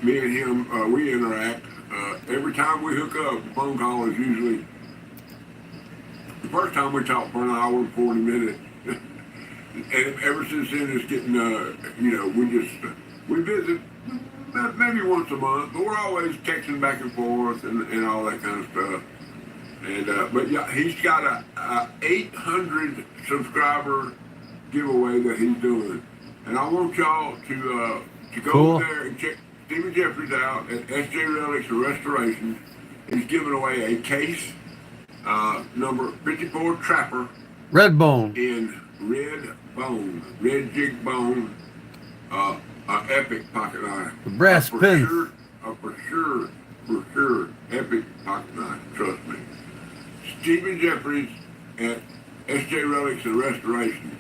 me and him, we interact. Every time we hook up, the phone call is usually, the first time we talk for an hour and 40 minutes. And ever since then, it's getting, you know, we visit maybe once a month, but we're always texting back and forth and all that kind of stuff. And, but yeah, he's got a 800 subscriber giveaway that he's doing. And I want y'all to go Cool. over there and check Stephen Jeffries out at SJ Relics and Restoration. He's giving away a case, number 54 Trapper Red Bone. in red jig bone, epic pocket knife. The brass For pin. sure, for sure, epic pocket knife, trust me. Stephen Jeffries at SJ Relics and Restoration.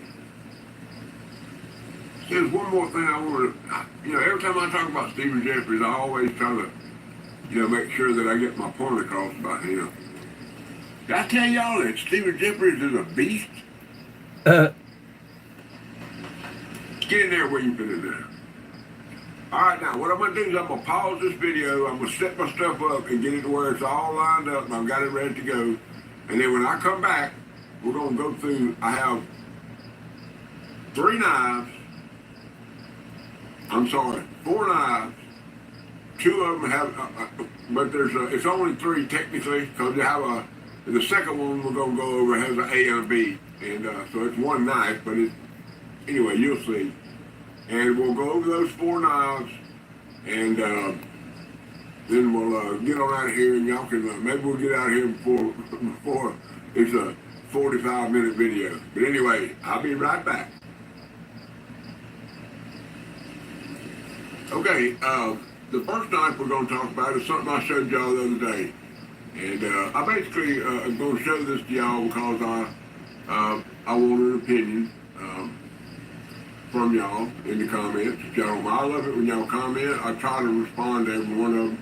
There's one more thing I want to, you know, every time I talk about Stephen Jeffries, I always try to, you know, make sure that I get my point across about him. Did I tell y'all that Stephen Jeffries is a beast? Get in there where you fit in there. Alright, now what I'm going to do is I'm going to pause this video, I'm going to set my stuff up and get it to where it's all lined up and I've got it ready to go. And then when I come back, we're going to go through, I have 4 knives. Two of them have, but it's only 3 technically, because they have the second one we're going to go over has an A and a B. And so it's one knife, but anyway, you'll see. And we'll go over those 4 knives, and then we'll get on out of here, and y'all can, maybe we'll get out of here before it's a 45-minute video. But anyway, I'll be right back. Okay, the first knife we're going to talk about is something I showed y'all the other day. And I basically am going to show this to y'all because I want an opinion from y'all in the comments. Y'all, I love it when y'all comment. I try to respond to every one of them.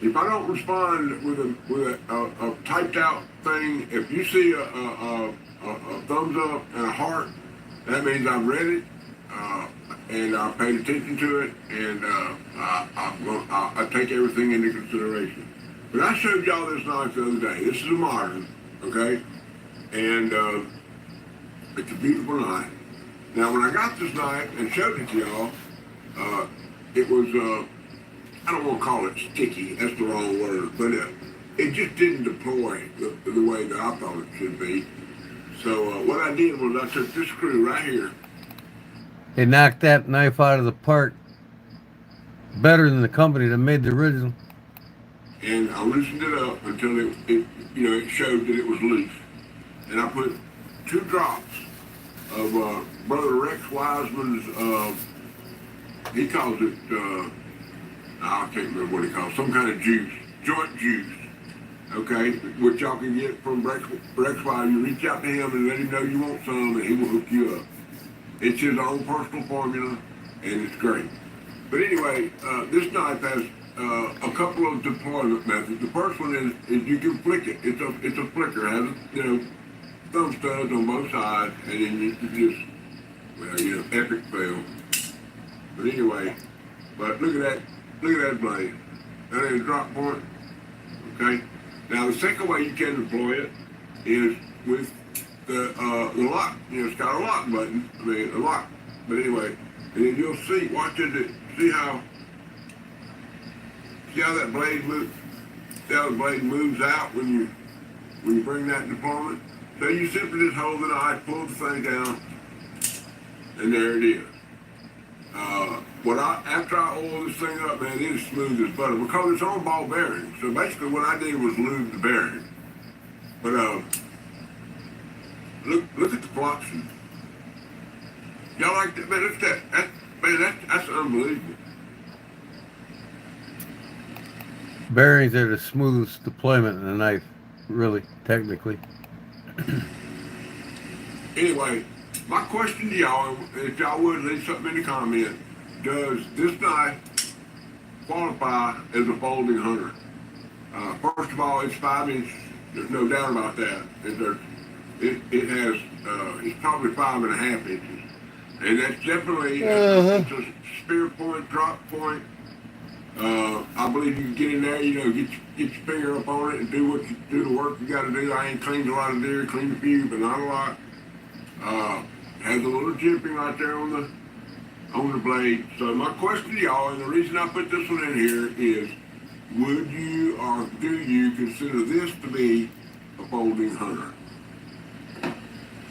If I don't respond with a typed out thing, if you see a thumbs up and a heart, that means I've read it and I paid attention to it, and I take everything into consideration. But I showed y'all this knife the other day. This is a modern, okay? And it's a beautiful knife. Now, when I got this knife and showed it to y'all, it was, I don't want to call it sticky, that's the wrong word, but it just didn't deploy the way that I thought it should be. So what I did was I took this screw right here. They knocked that knife out of the park better than the company that made the original. And I loosened it up until it showed that it was loose. And I put 2 drops of Brother Rex Wiseman's, he calls it, I can't remember what he calls it, some kind of juice, joint juice, okay, which y'all can get from Rex Wiseman. You reach out to him and let him know you want some, and he will hook you up. It's his own personal formula, and it's great. But anyway, this knife has a couple of deployment methods. The first one is you can flick it. It's a flicker. It has thumb studs on both sides, and then you can just epic fail. But anyway, look at that blade. That ain't a drop point. Okay. Now the second way you can deploy it is with the lock. It's got a lock button. A lock. But anyway, and then you'll see. Watch it. See how that blade moves. See how the blade moves out when you bring that deployment. So you simply just hold the knife, pull the thing down, and there it is. After I oil this thing up, man, it is smooth as butter because it's on ball bearing. So basically, what I did was lube the bearing. But look at the flopping. Y'all like that? Man, that's unbelievable. Bearings are the smoothest deployment in a knife, really, technically. Anyway, my question to y'all, if y'all would leave something in the comment, does this knife qualify as a folding hunter? First of all, it's 5 inch. There's no doubt about that. It has, it's probably 5.5 inches. And that's definitely, it's a spear point, drop point. I believe you can get in there, get your finger up on it and do the work you got to do. I ain't cleaned a lot of deer, cleaned a few, but not a lot. Has a little jimping right there on the blade. So my question to y'all, and the reason I put this one in here is, would you or do you consider this to be a folding hunter?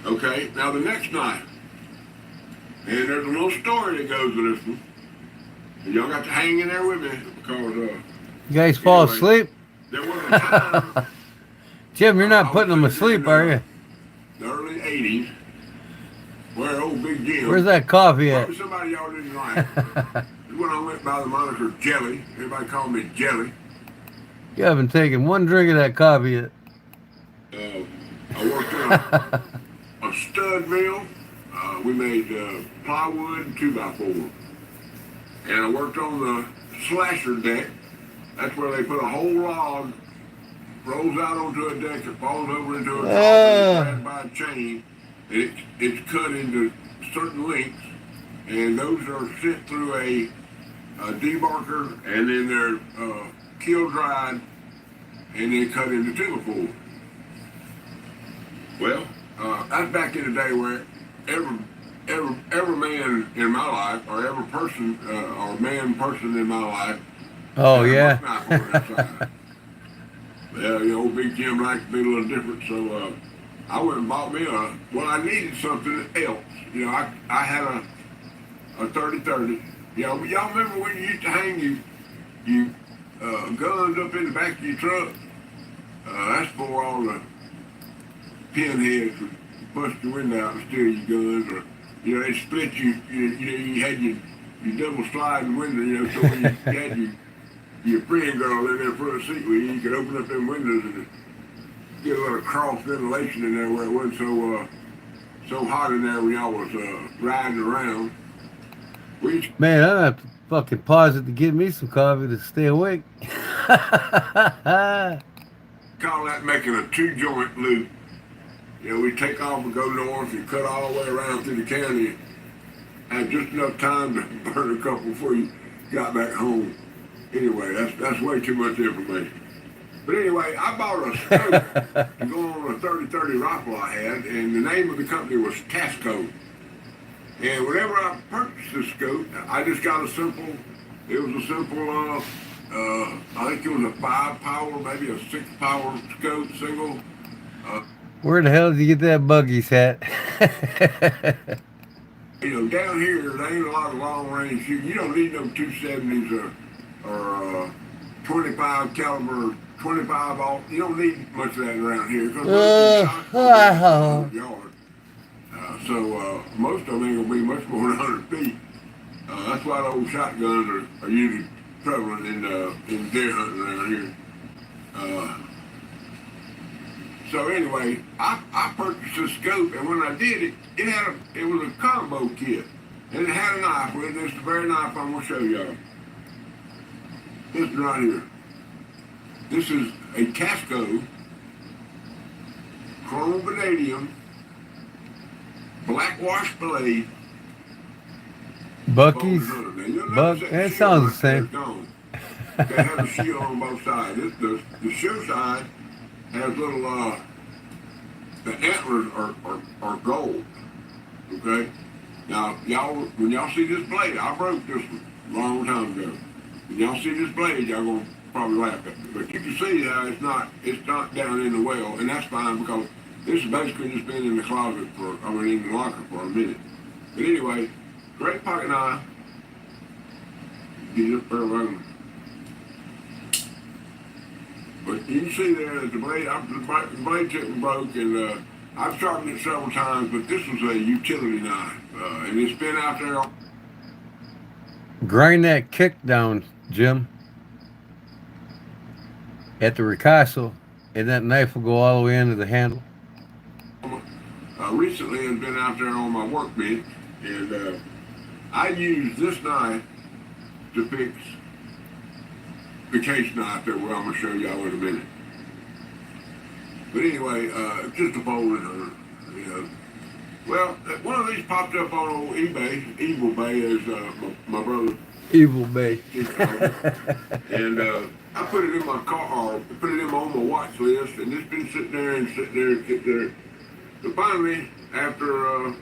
Okay, now the next knife, and there's a little story that goes with this one. And y'all got to hang in there with me because you guys fall asleep? There was a time. Jim, you're not putting them asleep, are you? The early 80s, where old Big Jim. Where's that coffee at? Probably somebody y'all didn't like. When I went by the moniker Jelly, everybody called me Jelly. You haven't taken one drink of that coffee yet. I worked in a stud mill. We made plywood and 2x4. And I worked on the slasher deck. That's where they put a whole log, rolls out onto a deck, and falls over into a log by a chain. And it's cut into certain lengths, and those are sent through a debarker, and then they're kiln dried, and then cut into 2x4. Well, that's back in the day where every man in my life, or every person, or person in my life. Oh yeah. Well, old Big Jim liked to be a little different, so I went and bought me I needed something else. I had a 30-30. Y'all remember when you used to hang you guns up in the back of your truck? That's before all the pinheads would bust your window out and steal your guns, or they split you. You had your double sliding window. So when you had your friend girl in there for a seat with you could open up them windows and get a little cross ventilation in there where it wasn't so hot in there when y'all was riding around. Man, I have to fucking pause it to get me some coffee to stay awake. Call that making a 2-joint loop. We take off and go north and cut all the way around through the county. Had just enough time to burn a couple before you got back home. Anyway, that's way too much information. But anyway, I bought a scope to go on a 30-30 rifle I had, and the name of the company was Tasco. And whenever I purchased this scope, I just got a simple, I think it was a 5-power, maybe a 6-power scope, single. Where the hell did you get that buggy's hat? Down here, there ain't a lot of long-range shooting. You don't need no 270s or 25 caliber, 25 off. You don't need much of that around here. So most of them ain't gonna be much more than 100 feet. That's why the old shotguns are usually prevalent in deer hunting around here. So anyway, I purchased this scope, and when I did it was a combo kit, and it had a knife with it. This is the very knife I'm gonna show y'all. This one right here. This is a Casco chrome vanadium black wash blade. Bucky's. That sounds the same. They have a shield on both sides. The shoe side has little, the antlers are gold. Okay? Now, when y'all see this blade, I broke this one a long time ago. When y'all see this blade, y'all gonna probably laugh at me. But you can see how it's not down in the well, and that's fine because this has basically just been in the closet in the locker for a minute. But anyway, great pocket knife. Decent pair of onions. But you can see there that the blade tip broke, and I've sharpened it several times, but this was a utility knife, and it's been out there. Grind that kick down, Jim, at the ricasso, and that knife will go all the way into the handle. Recently, it's been out there on my workbench, and I use this knife to fix the case knife that I'm going to show y'all in a minute. But anyway, just a folding hunter, you know. Well, one of these popped up on old eBay. Evil Bay is my brother. Evil Bay. And I put it in my car, or put it in on my watch list, and it's been sitting there and sitting there and sitting there. So finally, after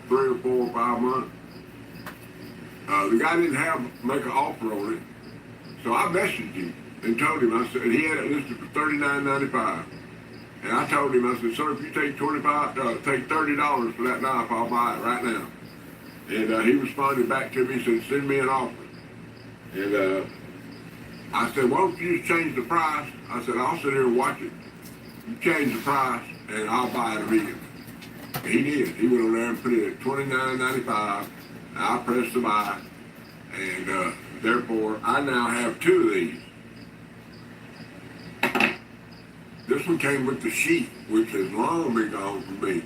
3 or 4 or 5 months, the guy didn't make an offer on it. So I messaged him and told him, I said, he had it listed for $39.95. And I told him, I said, sir, if you take $30 for that knife, I'll buy it right now. And he responded back to me and said, send me an offer. And I said, why don't you just change the price? I said, I'll sit here and watch it. You change the price, and I'll buy it immediately. And he did. He went on there and put it at $29.95. I pressed the buy, and therefore, I now have 2 of these. This one came with the sheath, which has long been gone from me.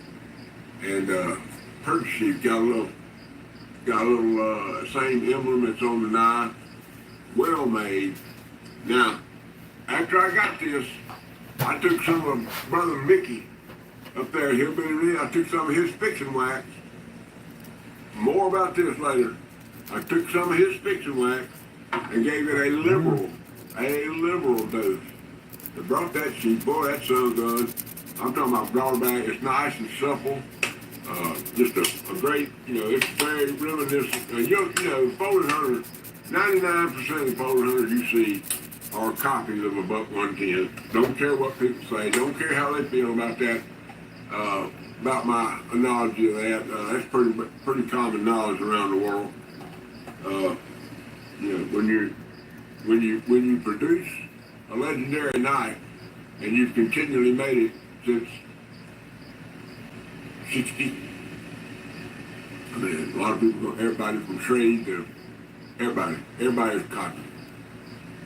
And her sheath got a little same emblem that's on the knife, well made. Now, after I got this, I took some of Brother Mickey up there, Hillbilly. I took some of his fixing wax. More about this later. I took some of his fixing wax and gave it a liberal dose. I brought that sheet, boy, that son's good. I'm talking about drawback. It's nice and supple. Just a great, it's very reminiscent. Folding hunters, 99% of the folding hunters you see are copies of a buck 110. Don't care what people say. Don't care how they feel about that. About my analogy of that. That's pretty common knowledge around the world. When you produce a legendary knife, and you've continually made it since 60. I mean, a lot of people, everybody from trade to everybody's copy.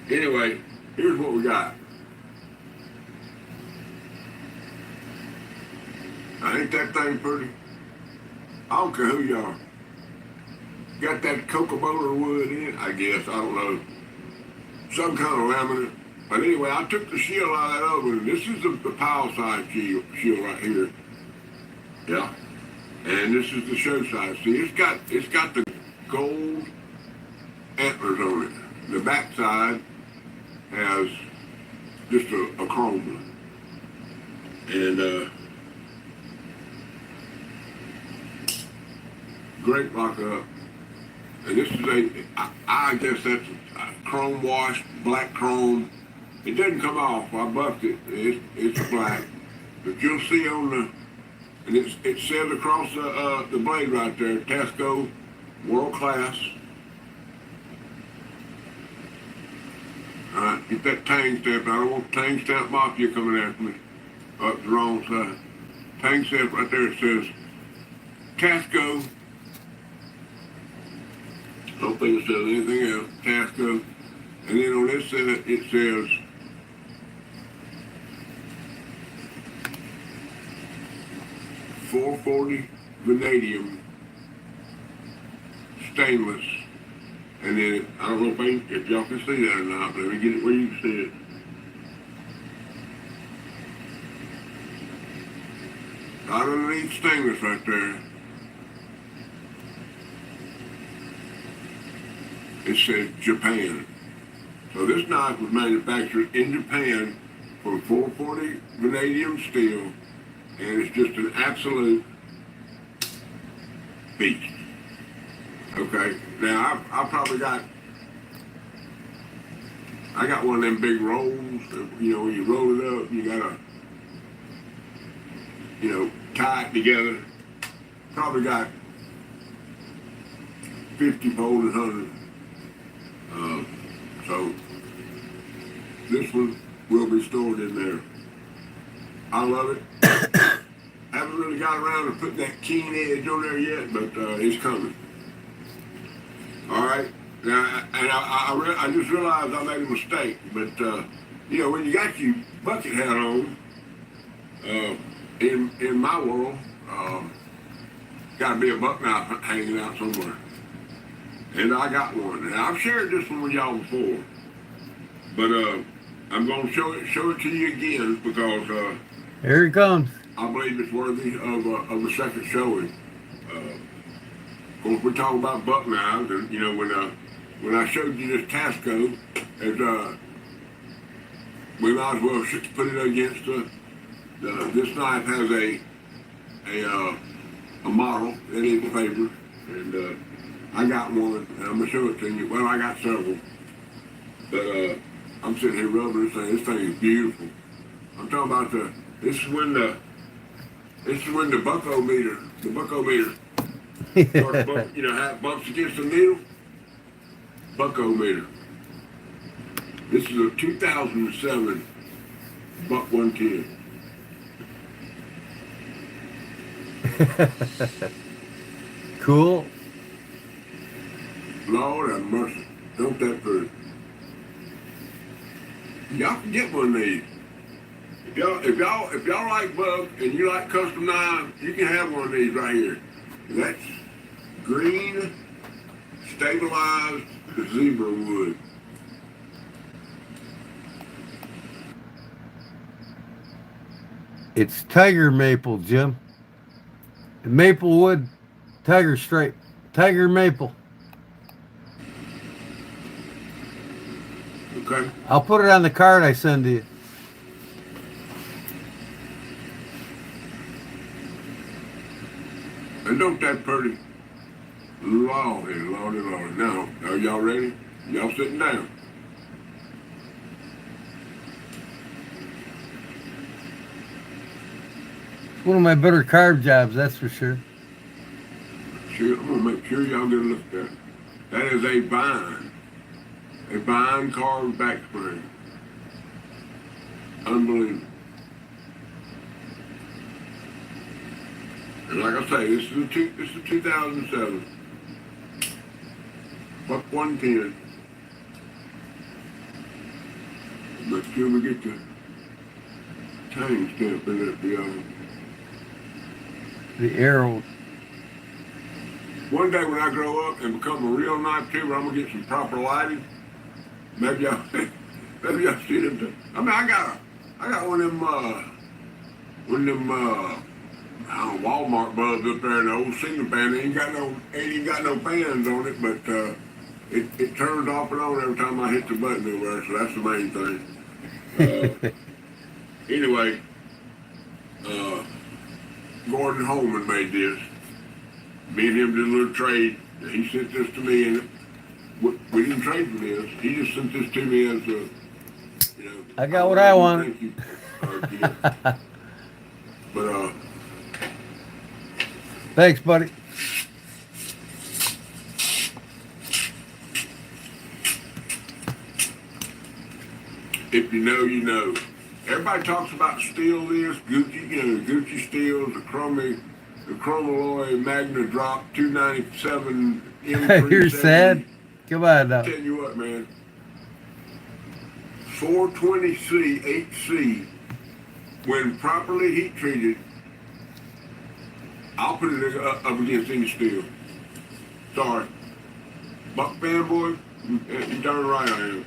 Anyway, here's what we got. Ain't that thing pretty? I don't care who you are. Got that Coca-Cola wood in it, I guess. I don't know. Some kind of laminate. But anyway, I took the shield out of that other one. This is the pile size shield right here. Yeah. And this is the show size. See, it's got the gold antlers on it. The back side has just a chrome one. And great lock up. And this is I guess that's a chrome wash, black chrome. It doesn't come off. I buffed it. It's black. But you'll see on the, and it says across the blade right there, Tasco, world class. All right, get that tang stamp. I don't want tang stamp mafia coming after me. Up the wrong side. Tang stamp right there. It says Tasco. Don't think it says anything else. Tasco. And then on this side it says .440 vanadium stainless. And then I don't know if y'all can see that or not, but let me get it where you can see it. Right underneath stainless right there. It says Japan. So this knife was manufactured in Japan from .440 vanadium steel, and it's just an absolute beast. Okay, now I probably got one of them big rolls. When you roll it up, you gotta tie it together. Probably got 50 folded 100. So this one will be stored in there. I love it. Haven't really got around to putting that keen edge on there yet, but it's coming. All right. Now, and I just realized I made a mistake, but you know, when you got your bucket hat on, in my world, got to be a buck knife hanging out somewhere, and I got one. And I've shared this one with y'all before, but I'm gonna show it to you again because Here he comes. I believe it's worthy of a second showing. Of course, we're talking about buck knives, and you know when I showed you this Tasco, we might as well put it against this knife has a model that is a favorite, and I got one, and I'm gonna show it to you. Well, I got several, but I'm sitting here rubbing this thing. This thing is beautiful. I'm talking about this is when the bucko meter starts bump, you know how it bumps against the needle. Bucko meter. This is a 2007 Buck 110. Cool. Lord have mercy. Don't that pretty. Y'all can get one of these. If y'all like buck and you like custom knives, you can have one of these right here. That's green stabilized zebra wood. It's tiger maple, Jim. Maple wood, tiger stripe, tiger maple. Okay. I'll put it on the card I send to you. And don't that pretty? Lordy, Lordy, Lordy. Now, are y'all ready? Y'all sitting down. One of my better carb jobs, that's for sure. Sure, I'm gonna make sure y'all get a look at that. That is a vine carved back spring. Unbelievable. And like I say, this is 2007. Buck 110. Make sure we get the time stamp in it, The arrow. One day when I grow up and become a real knife tuber, I'm gonna get some proper lighting. Maybe y'all see them too. I mean, I got one of them I don't know, Walmart bulbs up there in the old ceiling fan. Ain't even got no fans on it, but it turns off and on every time I hit the button over there, so that's the main thing. Anyway, Gordon Holman made this. Me and him did a little trade. He sent this to me, and we didn't trade for this. He just sent this to me as a, you know. I got what I want. Thank you. But Thanks, buddy. if you know, you know. Everybody talks about steel this, Gucci, you know, Gucci steels, the Chromalloy Magna Drop 297 M370. You're sad? Come on now. Tell you what, man. 420C, 8C, when properly heat treated, I'll put it up against any steel. Sorry. Buck fanboy, you darn right I am.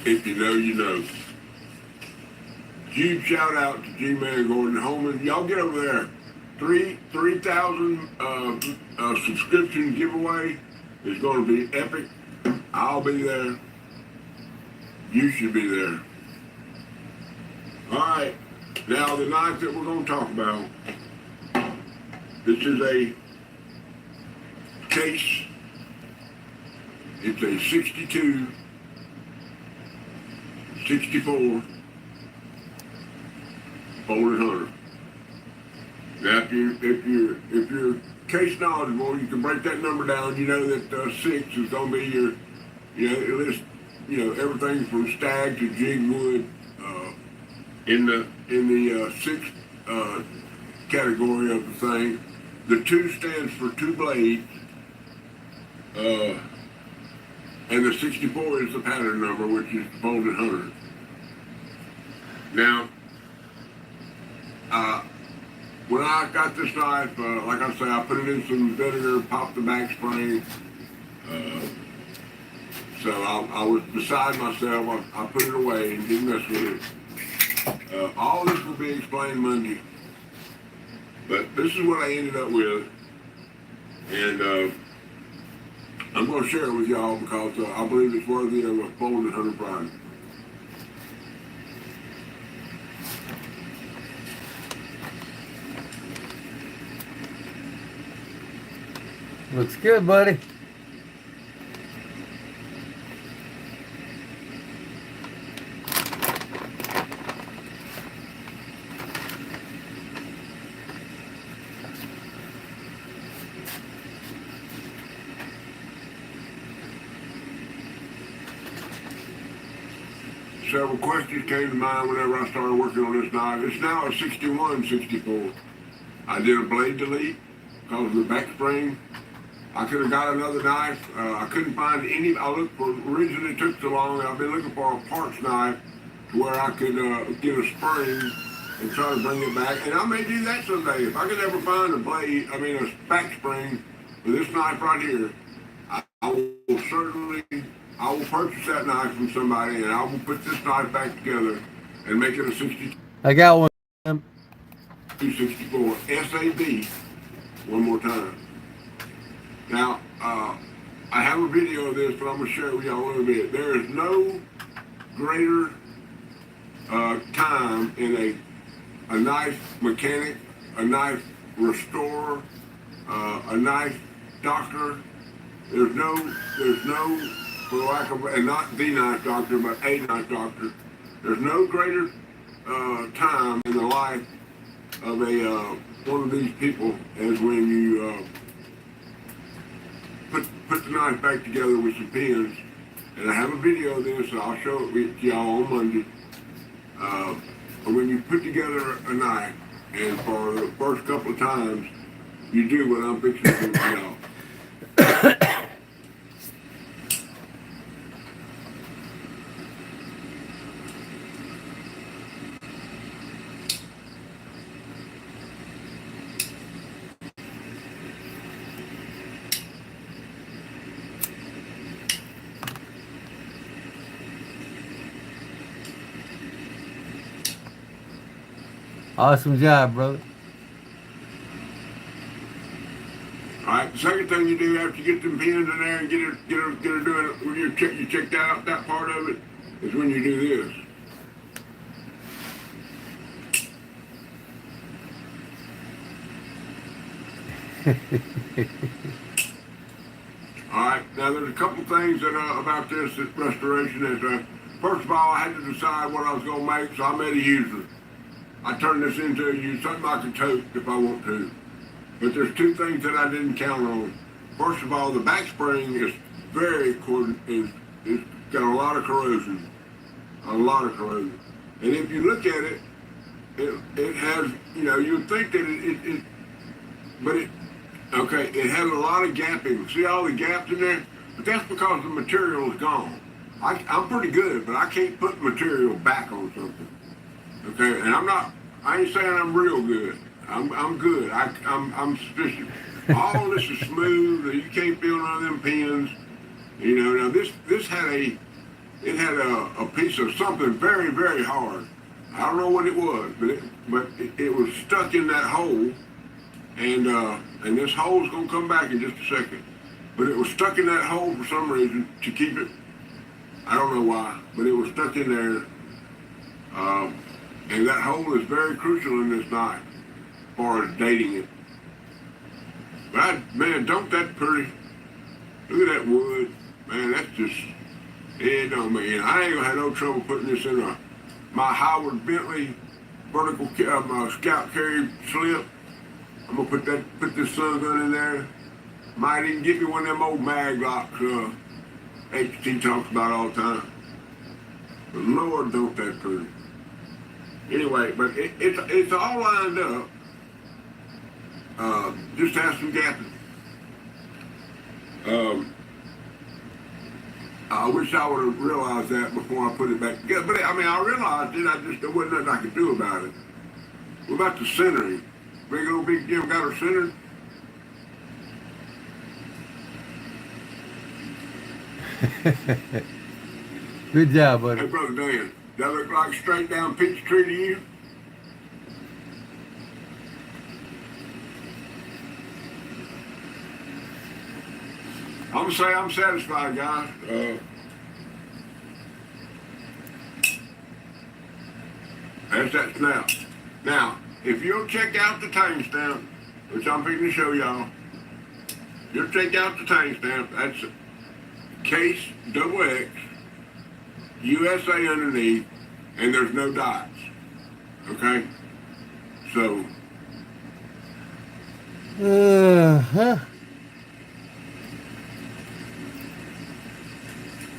If you know, you know. Huge shout out to G-Man Gordon Holman. Y'all get over there. 3,000 subscription giveaway is going to be epic. I'll be there. You should be there. All right. Now the knife that we're going to talk about, this is a case. It's a 62, 64 folded hunter. Now, if you're case knowledgeable, you can break that number down. You know that 6 is going to be your, it lists, everything from stag to jigwood in the 6 category of the thing. The 2 stands for 2 blades, and the 64 is the pattern number, which is the folded hunter. Now, when I got this knife, like I say, I put it in some vinegar, popped the back spring. So I was beside myself. I put it away and didn't mess with it. All this will be explained Monday. But this is what I ended up with. And I'm going to share it with y'all because I believe it's worthy of a folded hunter product. Looks good, buddy. Several questions came to mind whenever I started working on this knife. It's now a 61, 64. I did a blade delete because of the back spring. I could have got another knife. I couldn't find any. I looked for the reason it took so long. I've been looking for a parts knife to where I could get a spring and try to bring it back. And I may do that someday. If I could ever find a back spring for this knife right here, I will purchase that knife from somebody and I will put this knife back together and make it a 62. I got one. 64 SAB. One more time. Now, I have a video of this, but I'm going to share it with y'all a little bit. There is no greater time in a knife mechanic, a knife restorer, a knife doctor. There's no, for lack of, and not the knife doctor, but a knife doctor. There's no greater time in the life of one of these people as when you put the knife back together with some pins. And I have a video of this, and I'll show it to y'all on Monday. But when you put together a knife, and for the first couple of times, you do what I'm fixing to do for y'all. Awesome job, brother. All right. The second thing you do after you get them pins in there and get her doing it, when you check out that part of it, is when you do this. All right. Now there's a couple things that about this restoration is first of all, I had to decide what I was going to make, so I made a user. I turned this into something I could tote if I want to. But there's 2 things that I didn't count on. First of all, the back spring is it's got a lot of corrosion. A lot of corrosion. And if you look at it, it has, you would think that it has a lot of gapping. See all the gaps in there? But that's because the material is gone. I'm pretty good, but I can't put material back on something. Okay, and I ain't saying I'm real good. I'm good. I'm sufficient. All this is smooth. You can't feel none of them pins. Now this had a piece of something very, very hard. I don't know what it was, but it was stuck in that hole, and this hole's gonna come back in just a second. But it was stuck in that hole for some reason to keep it. I don't know why, but it was stuck in there. And that hole is very crucial in this knife as far as dating it. But man, don't that pretty? Look at that wood. Man, that's just, it don't mean. I ain't gonna have no trouble putting this in my Howard Bentley vertical my scout carry slip. I'm gonna put this sun gun in there. Might even get me one of them old mag locks HT talks about all the time. But Lord, don't that pretty. Anyway, but it's all lined up. Just have some gapping. I wish I would have realized that before I put it back together. But I mean, I realized it. There wasn't nothing I could do about it. What about the centering? Big Jim got her centered. Good job, buddy. Hey, Brother Dan, that look like straight down peach tree to you? I'm gonna say I'm satisfied, guys. That's that snap. Now, if you'll check out the tang stamp, which I'm fixing to show y'all, you'll check out the tang stamp. That's case XX USA underneath, and there's no dots. Okay, so.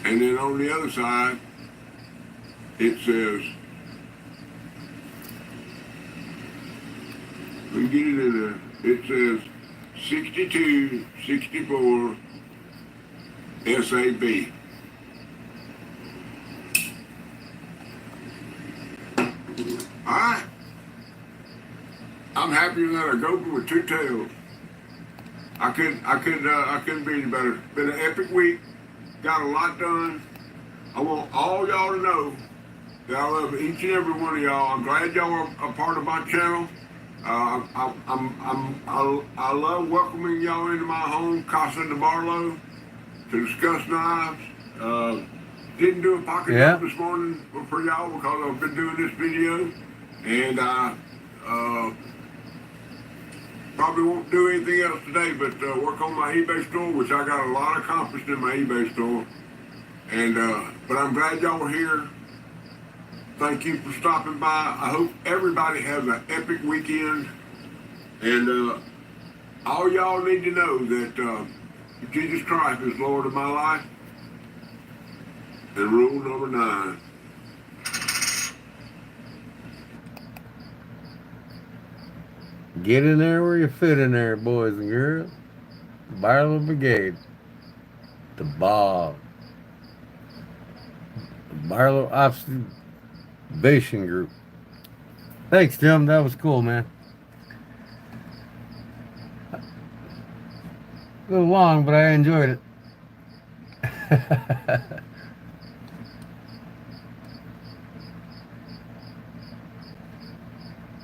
And then on the other side, it says, let me get it in there. It says 6264 SAB. All right. I'm happier than a gopher with two tails. I couldn't be any better. Been an epic week. Got a lot done. I want all y'all to know that I love each and every one of y'all. I'm glad y'all are a part of my channel. I love welcoming y'all into my home, Casa de Barlow, to discuss knives. Didn't do a pocket knife this morning for y'all because I've been doing this video, and I probably won't do anything else today but work on my eBay store, which I got a lot accomplished in my eBay store. And but I'm glad y'all were here. Thank you for stopping by. I hope everybody has an epic weekend. And all y'all need to know that Jesus Christ is Lord of my life. And rule number 9. Get in there where you fit in there, boys and girls. Barlow Brigade. The Bob. The Barlow Observation Group. Thanks, Jim. That was cool, man. A little long, but I enjoyed it.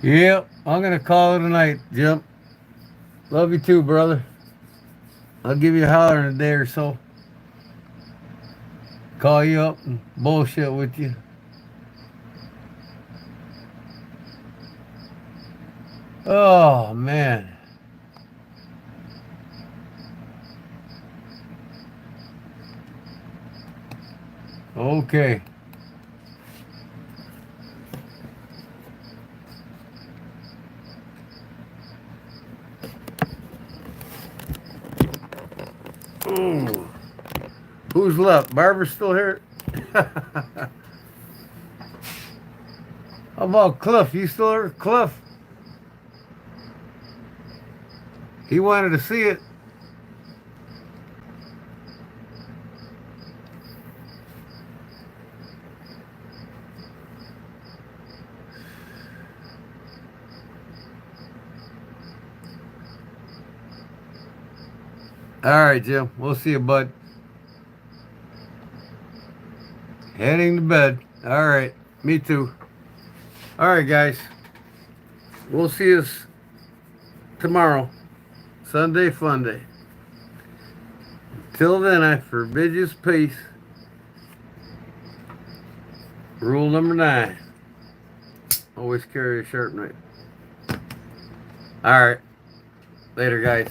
Yep, I'm going to call it a night, Jim. Love you too, brother. I'll give you a holler in a day or so. Call you up and bullshit with you. Oh, man. Okay. Ooh. Who's left? Barbara's still here? How about Cliff? You still here? Cliff? He wanted to see it. All right, Jim. We'll see you, bud. Heading to bed. All right. Me too. All right, guys. We'll see us tomorrow. Sunday fun day. Till then, I forbid you peace. Rule number 9. Always carry a sharp knife. All right. Later, guys.